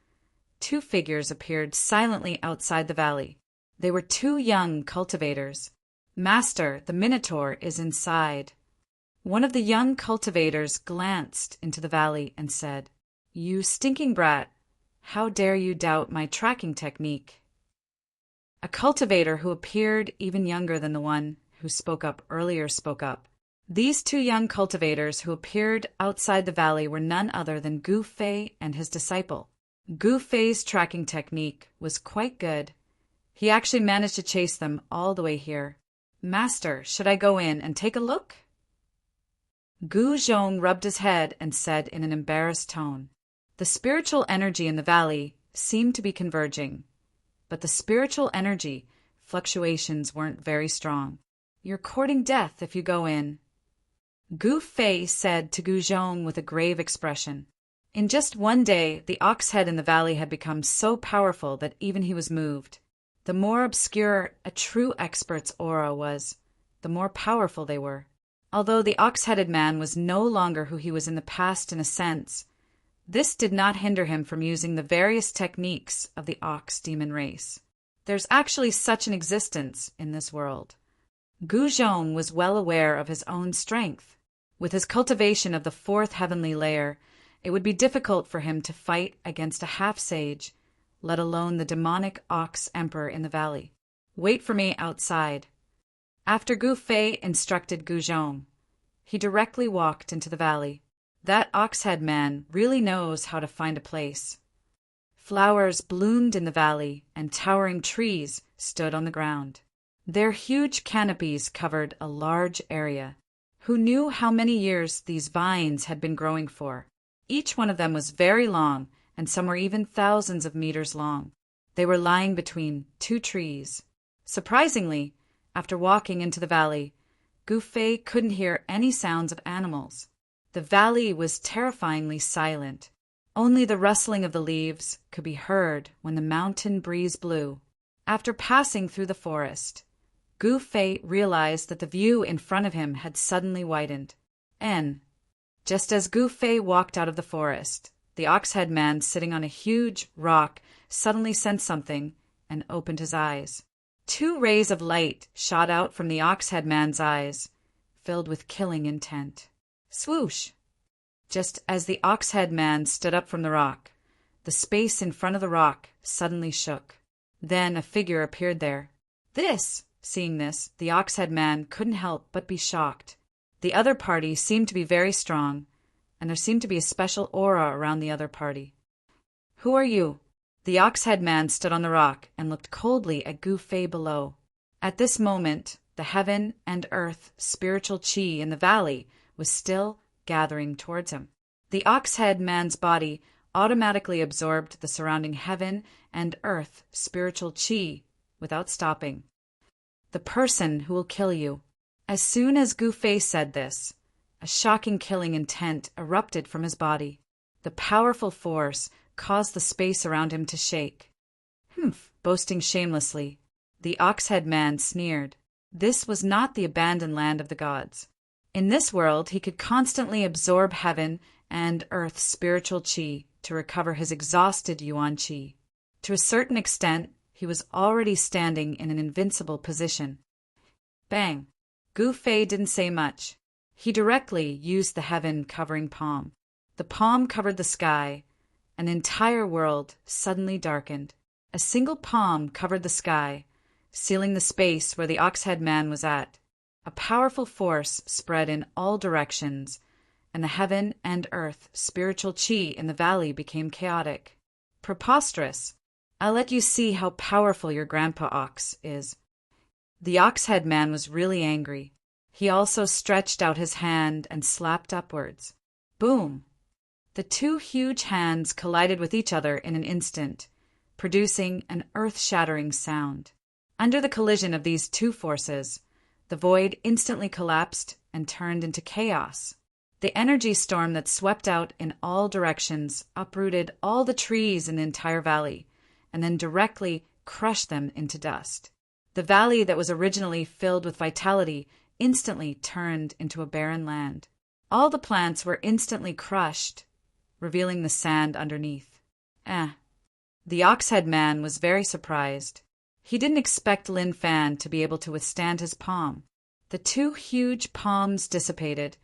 2 figures appeared silently outside the valley. They were 2 young cultivators. "Master, the minotaur is inside." One of the young cultivators glanced into the valley and said, "You stinking brat, how dare you doubt my tracking technique?" A cultivator who appeared even younger than the one who spoke up earlier spoke up. These 2 young cultivators who appeared outside the valley were none other than Gu Fei and his disciple. Gu Fei's tracking technique was quite good. He actually managed to chase them all the way here. "Master, should I go in and take a look?" Gu Zhong rubbed his head and said in an embarrassed tone. The spiritual energy in the valley seemed to be converging, but the spiritual energy fluctuations weren't very strong. "You're courting death if you go in," Gu Fei said to Gu Zhong with a grave expression. In just one day, the ox head in the valley had become so powerful that even he was moved. The more obscure a true expert's aura was, the more powerful they were. Although the ox-headed man was no longer who he was in the past in a sense, this did not hinder him from using the various techniques of the ox demon race. There's actually such an existence in this world. Gu Zhong was well aware of his own strength. With his cultivation of the 4th heavenly layer, it would be difficult for him to fight against a half-sage, let alone the demonic ox emperor in the valley. "Wait for me outside." After Gu Fei instructed Gu Zhong, he directly walked into the valley. That ox-head man really knows how to find a place. Flowers bloomed in the valley, and towering trees stood on the ground. Their huge canopies covered a large area. Who knew how many years these vines had been growing for? Each one of them was very long and some were even thousands of meters long. They were lying between two trees. Surprisingly, after walking into the valley, Gu Fei couldn't hear any sounds of animals. The valley was terrifyingly silent. Only the rustling of the leaves could be heard when the mountain breeze blew. After passing through the forest, Gu Fei realized that the view in front of him had suddenly widened. And, just as Gu Fei walked out of the forest, the ox-head man sitting on a huge rock suddenly sensed something and opened his eyes. 2 rays of light shot out from the ox-head man's eyes, filled with killing intent. Swoosh! Just as the ox-head man stood up from the rock, the space in front of the rock suddenly shook. Then a figure appeared there. Seeing this, the ox-head man couldn't help but be shocked. The other party seemed to be very strong, and there seemed to be a special aura around the other party. "Who are you?" The ox-head man stood on the rock and looked coldly at Gu Fei below. At this moment, the heaven and earth spiritual qi in the valley was still gathering towards him. The ox-head man's body automatically absorbed the surrounding heaven and earth spiritual qi without stopping. "The person who will kill you." As soon as Gu Fei said this, a shocking killing intent erupted from his body. The powerful force caused the space around him to shake. "Humph," boasting shamelessly, the ox-head man sneered. This was not the abandoned land of the gods. In this world, he could constantly absorb heaven and earth spiritual qi to recover his exhausted yuan qi. To a certain extent, he was already standing in an invincible position. Bang! Gu Fei didn't say much. He directly used the heaven-covering palm. The palm covered the sky, and the entire world suddenly darkened. A single palm covered the sky, sealing the space where the ox-head man was at. A powerful force spread in all directions, and the heaven and earth spiritual qi in the valley became chaotic. Preposterous! I'll let you see how powerful your grandpa ox is. The ox-head man was really angry. He also stretched out his hand and slapped upwards. Boom! The 2 huge hands collided with each other in an instant, producing an earth-shattering sound. Under the collision of these 2 forces, the void instantly collapsed and turned into chaos. The energy storm that swept out in all directions uprooted all the trees in the entire valley, and then directly crushed them into dust. The valley that was originally filled with vitality instantly turned into a barren land. All the plants were instantly crushed, revealing the sand underneath. The ox-head man was very surprised. He didn't expect Lin Fan to be able to withstand his palm. The 2 huge palms dissipated,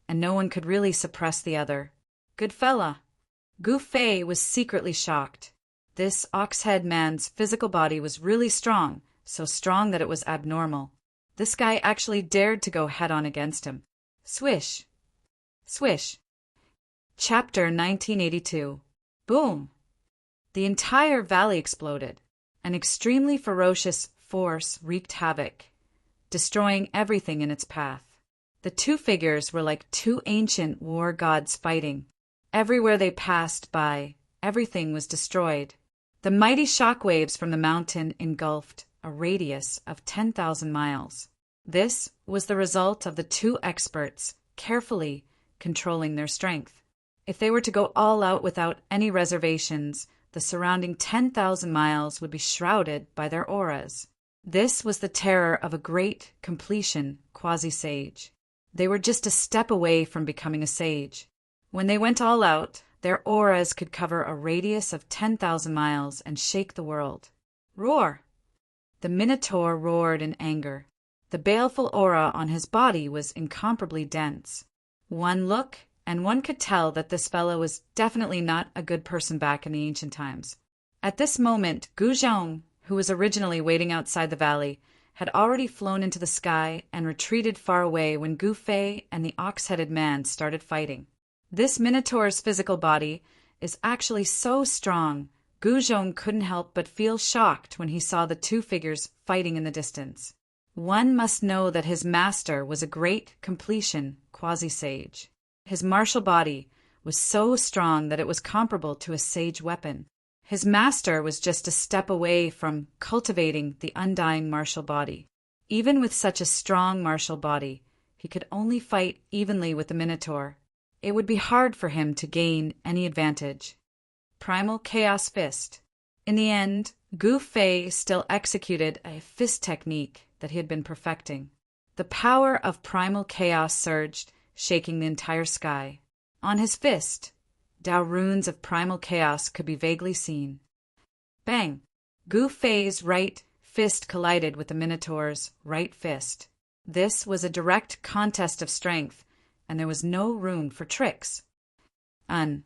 and no one could really suppress the other. Good fella! Gu Fei was secretly shocked. This ox-head man's physical body was really strong, so strong that it was abnormal. This guy actually dared to go head-on against him. Swish! Swish! Chapter 1982. Boom! The entire valley exploded. An extremely ferocious force wreaked havoc, destroying everything in its path. The 2 figures were like 2 ancient war gods fighting. Everywhere they passed by, everything was destroyed. The mighty shockwaves from the mountain engulfed a radius of 10,000 miles. This was the result of the 2 experts carefully controlling their strength. If they were to go all out without any reservations, the surrounding 10,000 miles would be shrouded by their auras. This was the terror of a great completion quasi-sage. They were just a step away from becoming a sage. When they went all out, their auras could cover a radius of 10,000 miles and shake the world. Roar! The Minotaur roared in anger. The baleful aura on his body was incomparably dense. One look, and one could tell that this fellow was definitely not a good person back in the ancient times. At this moment, Gu Zhong, who was originally waiting outside the valley, had already flown into the sky and retreated far away when Gu Fei and the ox-headed man started fighting. This Minotaur's physical body is actually so strong, Gu Zhong couldn't help but feel shocked when he saw the 2 figures fighting in the distance. One must know that his master was a great completion quasi-sage. His martial body was so strong that it was comparable to a sage weapon. His master was just a step away from cultivating the undying martial body. Even with such a strong martial body, he could only fight evenly with the Minotaur. It would be hard for him to gain any advantage. Primal Chaos Fist. In the end, Gu Fei still executed a fist technique that he had been perfecting. The power of primal chaos surged, shaking the entire sky. On his fist, Tao runes of primal chaos could be vaguely seen. Bang! Gu Fei's right fist collided with the Minotaur's right fist. This was a direct contest of strength, and there was no room for tricks. The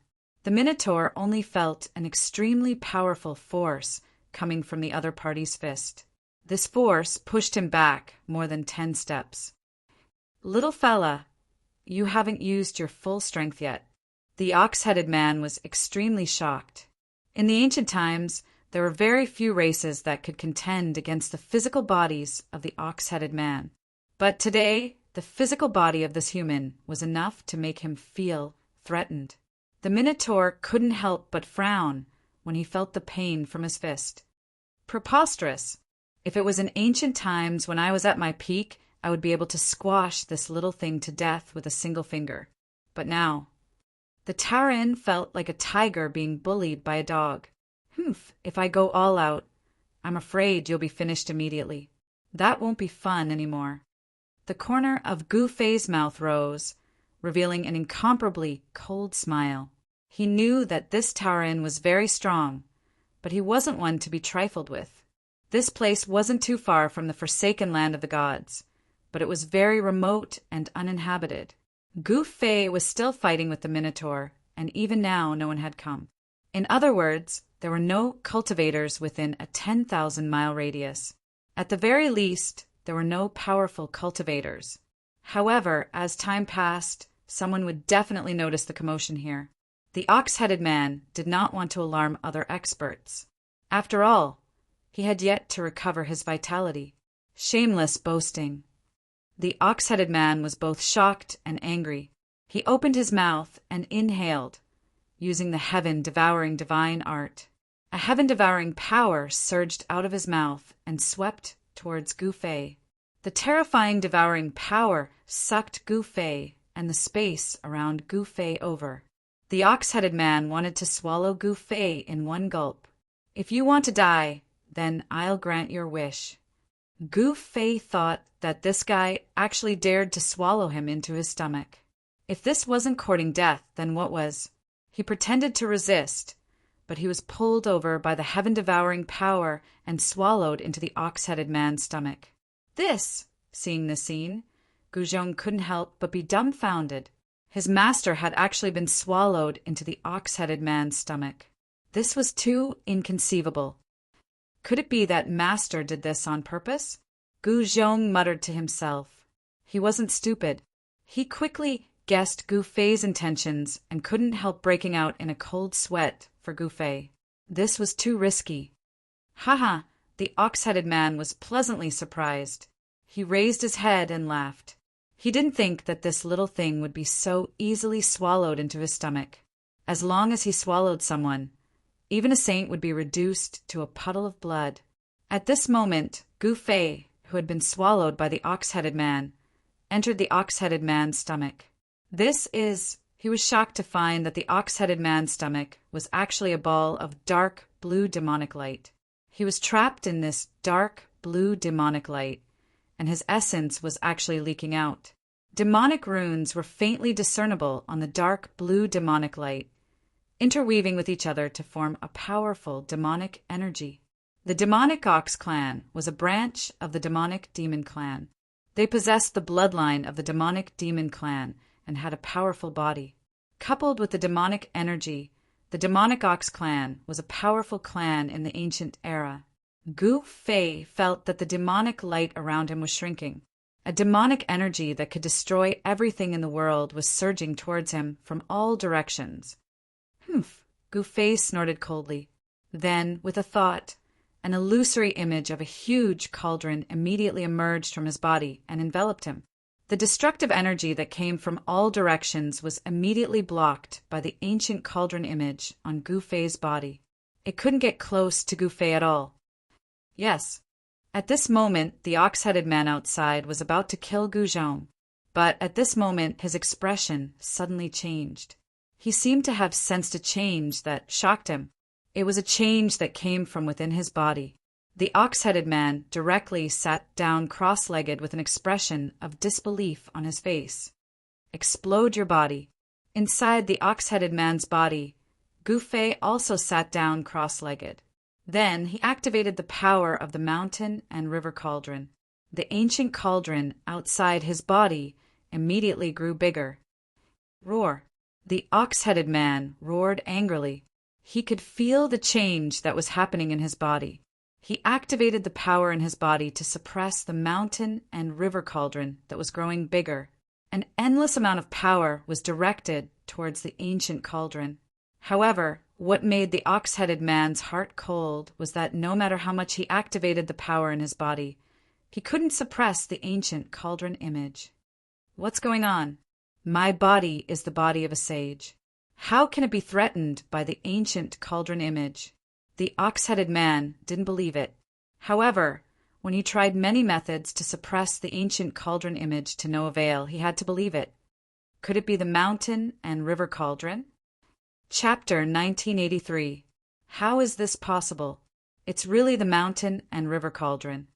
Minotaur only felt an extremely powerful force coming from the other party's fist. This force pushed him back more than 10 steps. "Little fella, you haven't used your full strength yet." The ox-headed man was extremely shocked. In the ancient times, there were very few races that could contend against the physical bodies of the ox-headed man. But today, the physical body of this human was enough to make him feel threatened. The Minotaur couldn't help but frown when he felt the pain from his fist. Preposterous! If it was in ancient times when I was at my peak, I would be able to squash this little thing to death with a single finger. But now, the Taran felt like a tiger being bullied by a dog. If I go all out, I'm afraid you'll be finished immediately. That won't be fun anymore. The corner of Gu Fei's mouth rose, revealing an incomparably cold smile. He knew that this Taran was very strong, but he wasn't one to be trifled with. This place wasn't too far from the forsaken land of the gods, but it was very remote and uninhabited. Gu Fei was still fighting with the Minotaur, and even now no one had come. In other words, there were no cultivators within a 10,000-mile radius. At the very least, there were no powerful cultivators. However, as time passed, someone would definitely notice the commotion here. The ox-headed man did not want to alarm other experts. After all, he had yet to recover his vitality. Shameless boasting. The ox-headed man was both shocked and angry. He opened his mouth and inhaled, using the heaven-devouring divine art. A heaven-devouring power surged out of his mouth and swept towards Gu Fei. The terrifying devouring power sucked Gu Fei and the space around Gu Fei over. The ox-headed man wanted to swallow Gu Fei in one gulp. "If you want to die, then I'll grant your wish." Gu Fei thought that this guy actually dared to swallow him into his stomach. If this wasn't courting death, then what was? He pretended to resist, but he was pulled over by the heaven-devouring power and swallowed into the ox-headed man's stomach. Seeing this scene, Guzhong couldn't help but be dumbfounded. His master had actually been swallowed into the ox-headed man's stomach. This was too inconceivable. Could it be that master did this on purpose? Guzhong muttered to himself. He wasn't stupid. He quickly guessed Gu Fei's intentions and couldn't help breaking out in a cold sweat for Gu Fei. This was too risky. "Haha!" The ox-headed man was pleasantly surprised. He raised his head and laughed. He didn't think that this little thing would be so easily swallowed into his stomach. As long as he swallowed someone, even a saint would be reduced to a puddle of blood. At this moment, Gu Fei, who had been swallowed by the ox-headed man, entered the ox-headed man's stomach. He was shocked to find that the ox-headed man's stomach was actually a ball of dark blue demonic light. He was trapped in this dark blue demonic light, and his essence was actually leaking out. Demonic runes were faintly discernible on the dark blue demonic light, interweaving with each other to form a powerful demonic energy. The demonic ox clan was a branch of the demonic demon clan. They possessed the bloodline of the demonic demon clan and had a powerful body. Coupled with the demonic energy, the demonic ox clan was a powerful clan in the ancient era. Gu Fei felt that the demonic light around him was shrinking. A demonic energy that could destroy everything in the world was surging towards him from all directions. Gu Fei snorted coldly. Then, with a thought, an illusory image of a huge cauldron immediately emerged from his body and enveloped him. The destructive energy that came from all directions was immediately blocked by the ancient cauldron image on Gu Fei's body. It couldn't get close to Gu Fei at all. Yes, at this moment the ox-headed man outside was about to kill Gu Zhong, but at this moment his expression suddenly changed. He seemed to have sensed a change that shocked him. It was a change that came from within his body. The ox-headed man directly sat down cross-legged with an expression of disbelief on his face. Explode your body. Inside the ox-headed man's body, Gu Fei also sat down cross-legged. Then he activated the power of the mountain and river cauldron. The ancient cauldron outside his body immediately grew bigger. Roar. The ox-headed man roared angrily. He could feel the change that was happening in his body. He activated the power in his body to suppress the mountain and river cauldron that was growing bigger. An endless amount of power was directed towards the ancient cauldron. However, what made the ox-headed man's heart cold was that no matter how much he activated the power in his body, he couldn't suppress the ancient cauldron image. What's going on? My body is the body of a sage. How can it be threatened by the ancient cauldron image? The ox-headed man didn't believe it. However, when he tried many methods to suppress the ancient cauldron image to no avail, he had to believe it. Could it be the mountain and river cauldron? Chapter 1983. How is this possible? It's really the mountain and river cauldron.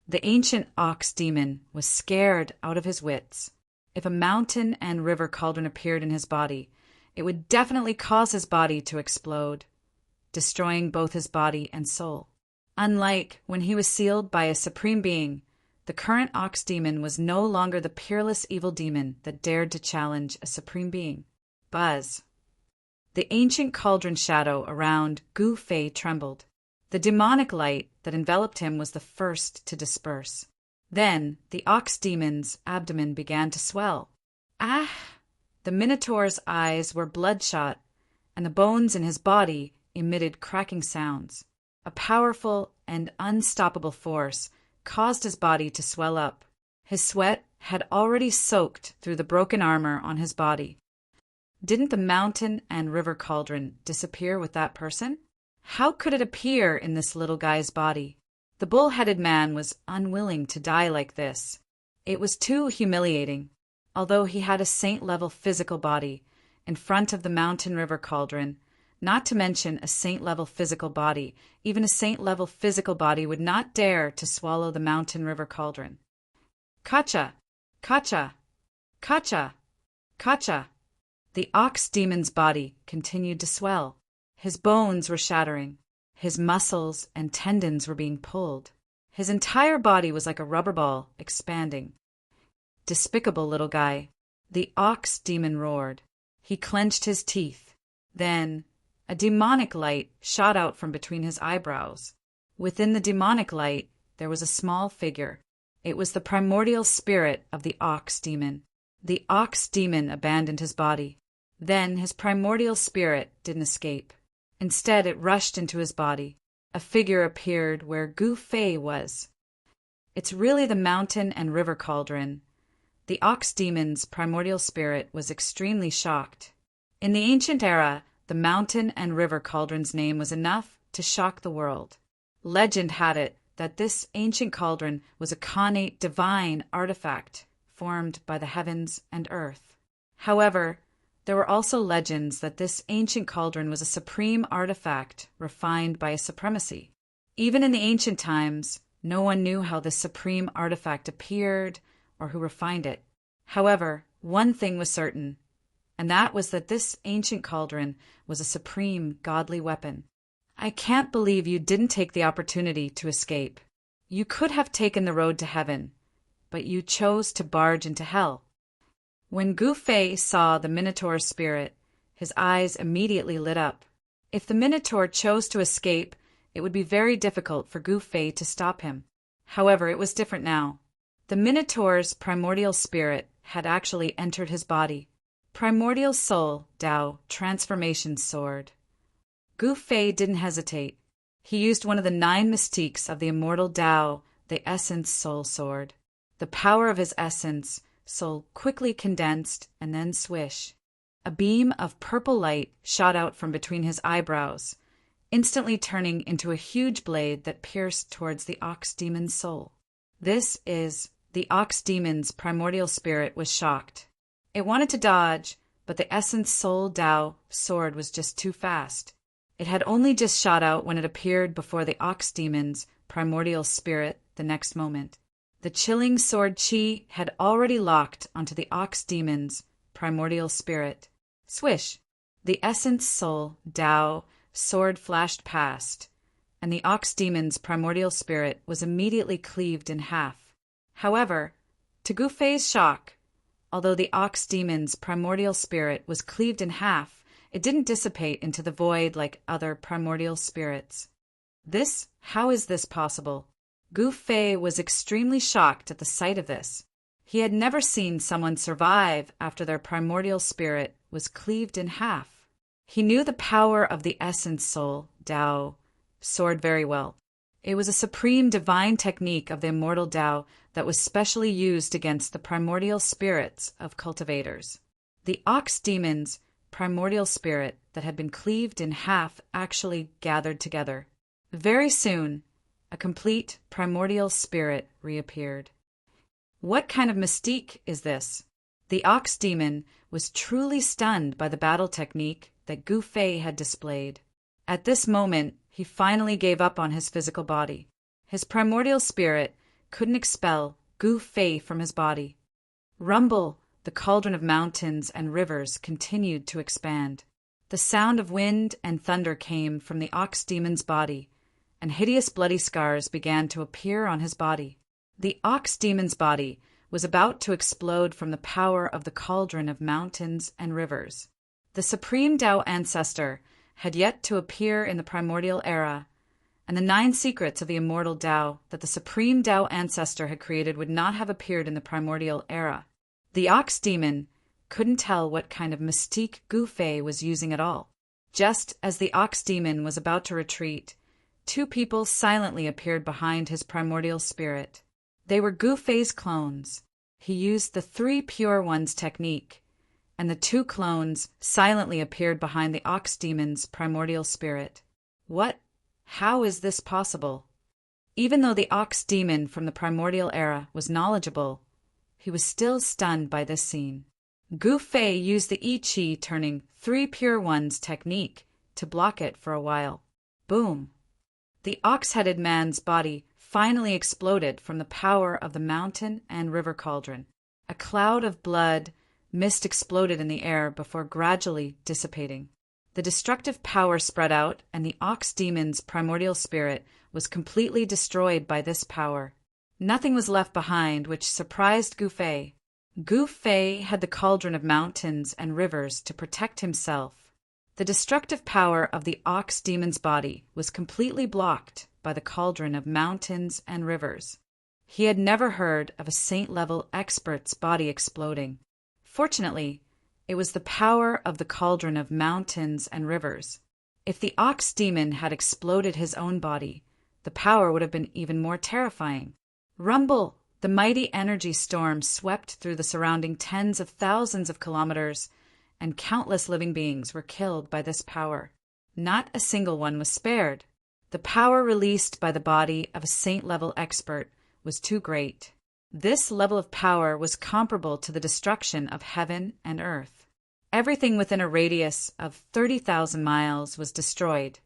The ancient ox demon was scared out of his wits. If a mountain and river cauldron appeared in his body, it would definitely cause his body to explode, destroying both his body and soul. Unlike when he was sealed by a supreme being, the current ox demon was no longer the peerless evil demon that dared to challenge a supreme being. Buzz. The ancient cauldron shadow around Gu Fei trembled. The demonic light that enveloped him was the first to disperse. Then the ox demon's abdomen began to swell. Ah! The Minotaur's eyes were bloodshot, and the bones in his body emitted cracking sounds. A powerful and unstoppable force caused his body to swell up. His sweat had already soaked through the broken armor on his body. Didn't the mountain and river cauldron disappear with that person? How could it appear in this little guy's body? The bull-headed man was unwilling to die like this. It was too humiliating. Although he had a saint-level physical body, in front of the mountain river cauldron, not to mention a saint-level physical body, even a saint-level physical body would not dare to swallow the mountain river cauldron. Kacha! Kacha! Kacha! Kacha! The ox demon's body continued to swell. His bones were shattering. His muscles and tendons were being pulled. His entire body was like a rubber ball, expanding. Despicable little guy. The ox demon roared. He clenched his teeth. Then a demonic light shot out from between his eyebrows. Within the demonic light, there was a small figure. It was the primordial spirit of the ox demon. The ox demon abandoned his body. Then his primordial spirit didn't escape. Instead, it rushed into his body. A figure appeared where Gu Fei was. It's really the mountain and river cauldron. The ox demon's primordial spirit was extremely shocked. In the ancient era, the mountain and river cauldron's name was enough to shock the world. Legend had it that this ancient cauldron was a connate divine artifact formed by the heavens and earth. However, there were also legends that this ancient cauldron was a supreme artifact refined by a supremacy. Even in the ancient times, no one knew how this supreme artifact appeared or who refined it. However, one thing was certain, and that was that this ancient cauldron was a supreme godly weapon. I can't believe you didn't take the opportunity to escape. You could have taken the road to heaven, but you chose to barge into hell. When Gu Fei saw the Minotaur's spirit, his eyes immediately lit up. If the Minotaur chose to escape, it would be very difficult for Gu Fei to stop him. However, it was different now. The Minotaur's primordial spirit had actually entered his body. Primordial Soul, Tao, Transformation Sword. Gu Fei didn't hesitate. He used one of the 9 mystiques of the immortal Tao, the Essence Soul Sword. The power of his essence soul quickly condensed and then swish. A beam of purple light shot out from between his eyebrows, instantly turning into a huge blade that pierced towards the ox demon's soul. The ox demon's primordial spirit was shocked. It wanted to dodge, but the essence soul Tao sword was just too fast. It had only just shot out when it appeared before the ox demon's primordial spirit the next moment. The chilling sword chi had already locked onto the ox demon's primordial spirit. Swish! The essence soul Tao sword flashed past, and the ox demon's primordial spirit was immediately cleaved in half. However, to Gu Fei's shock, although the ox demon's primordial spirit was cleaved in half, it didn't dissipate into the void like other primordial spirits. How is this possible? Gu Fei was extremely shocked at the sight of this. He had never seen someone survive after their primordial spirit was cleaved in half. He knew the power of the essence soul, Tao, sword very well. It was a supreme divine technique of the immortal Tao that was specially used against the primordial spirits of cultivators. The ox demon's primordial spirit that had been cleaved in half actually gathered together. Very soon, a complete primordial spirit reappeared. What kind of mystique is this? The ox demon was truly stunned by the battle technique that Gu Fei had displayed. At this moment, he finally gave up on his physical body. His primordial spirit couldn't expel Gu Fei from his body. Rumble, the cauldron of mountains and rivers continued to expand. The sound of wind and thunder came from the ox demon's body, and hideous bloody scars began to appear on his body. The ox demon's body was about to explode from the power of the cauldron of mountains and rivers. The supreme Tao ancestor had yet to appear in the primordial era, and the 9 secrets of the immortal Tao that the supreme Tao ancestor had created would not have appeared in the primordial era. The ox demon couldn't tell what kind of mystique Gu Fei was using at all. Just as the ox demon was about to retreat, 2 people silently appeared behind his primordial spirit. They were Gu Fei's clones. He used the 3 pure ones technique, and the 2 clones silently appeared behind the ox demon's primordial spirit. What? How is this possible? Even though the ox demon from the primordial era was knowledgeable, he was still stunned by this scene. Gu Fei used the I Chi turning 3 pure ones technique to block it for a while. Boom! The ox-headed man's body finally exploded from the power of the mountain and river cauldron. A cloud of blood mist exploded in the air before gradually dissipating. The destructive power spread out, and the ox demon's primordial spirit was completely destroyed by this power. Nothing was left behind, which surprised Gu Fei. Gu Fei had the cauldron of mountains and rivers to protect himself. The destructive power of the ox demon's body was completely blocked by the cauldron of mountains and rivers. He had never heard of a saint-level expert's body exploding. Fortunately, it was the power of the cauldron of mountains and rivers. If the ox demon had exploded his own body, the power would have been even more terrifying. Rumble! The mighty energy storm swept through the surrounding tens of thousands of kilometers, and countless living beings were killed by this power. Not a single one was spared. The power released by the body of a saint-level expert was too great. This level of power was comparable to the destruction of heaven and earth. Everything within a radius of 30,000 miles was destroyed.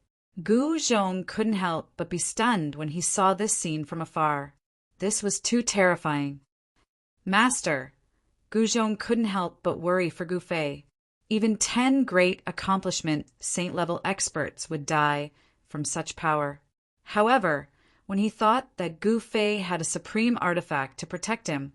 Gu Zhong couldn't help but be stunned when he saw this scene from afar. This was too terrifying. Master, Gu Zhong couldn't help but worry for Gu Fei. Even 10 great accomplishment saint-level experts would die from such power. However, when he thought that Gu Fei had a supreme artifact to protect him,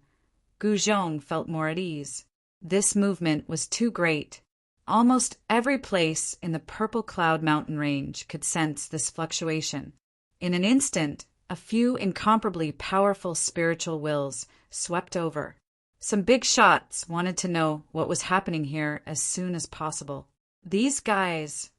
Gu Zhong felt more at ease. This movement was too great. Almost every place in the Purple Cloud mountain range could sense this fluctuation. In an instant, a few incomparably powerful spiritual wills swept over. Some big shots wanted to know what was happening here as soon as possible. These guys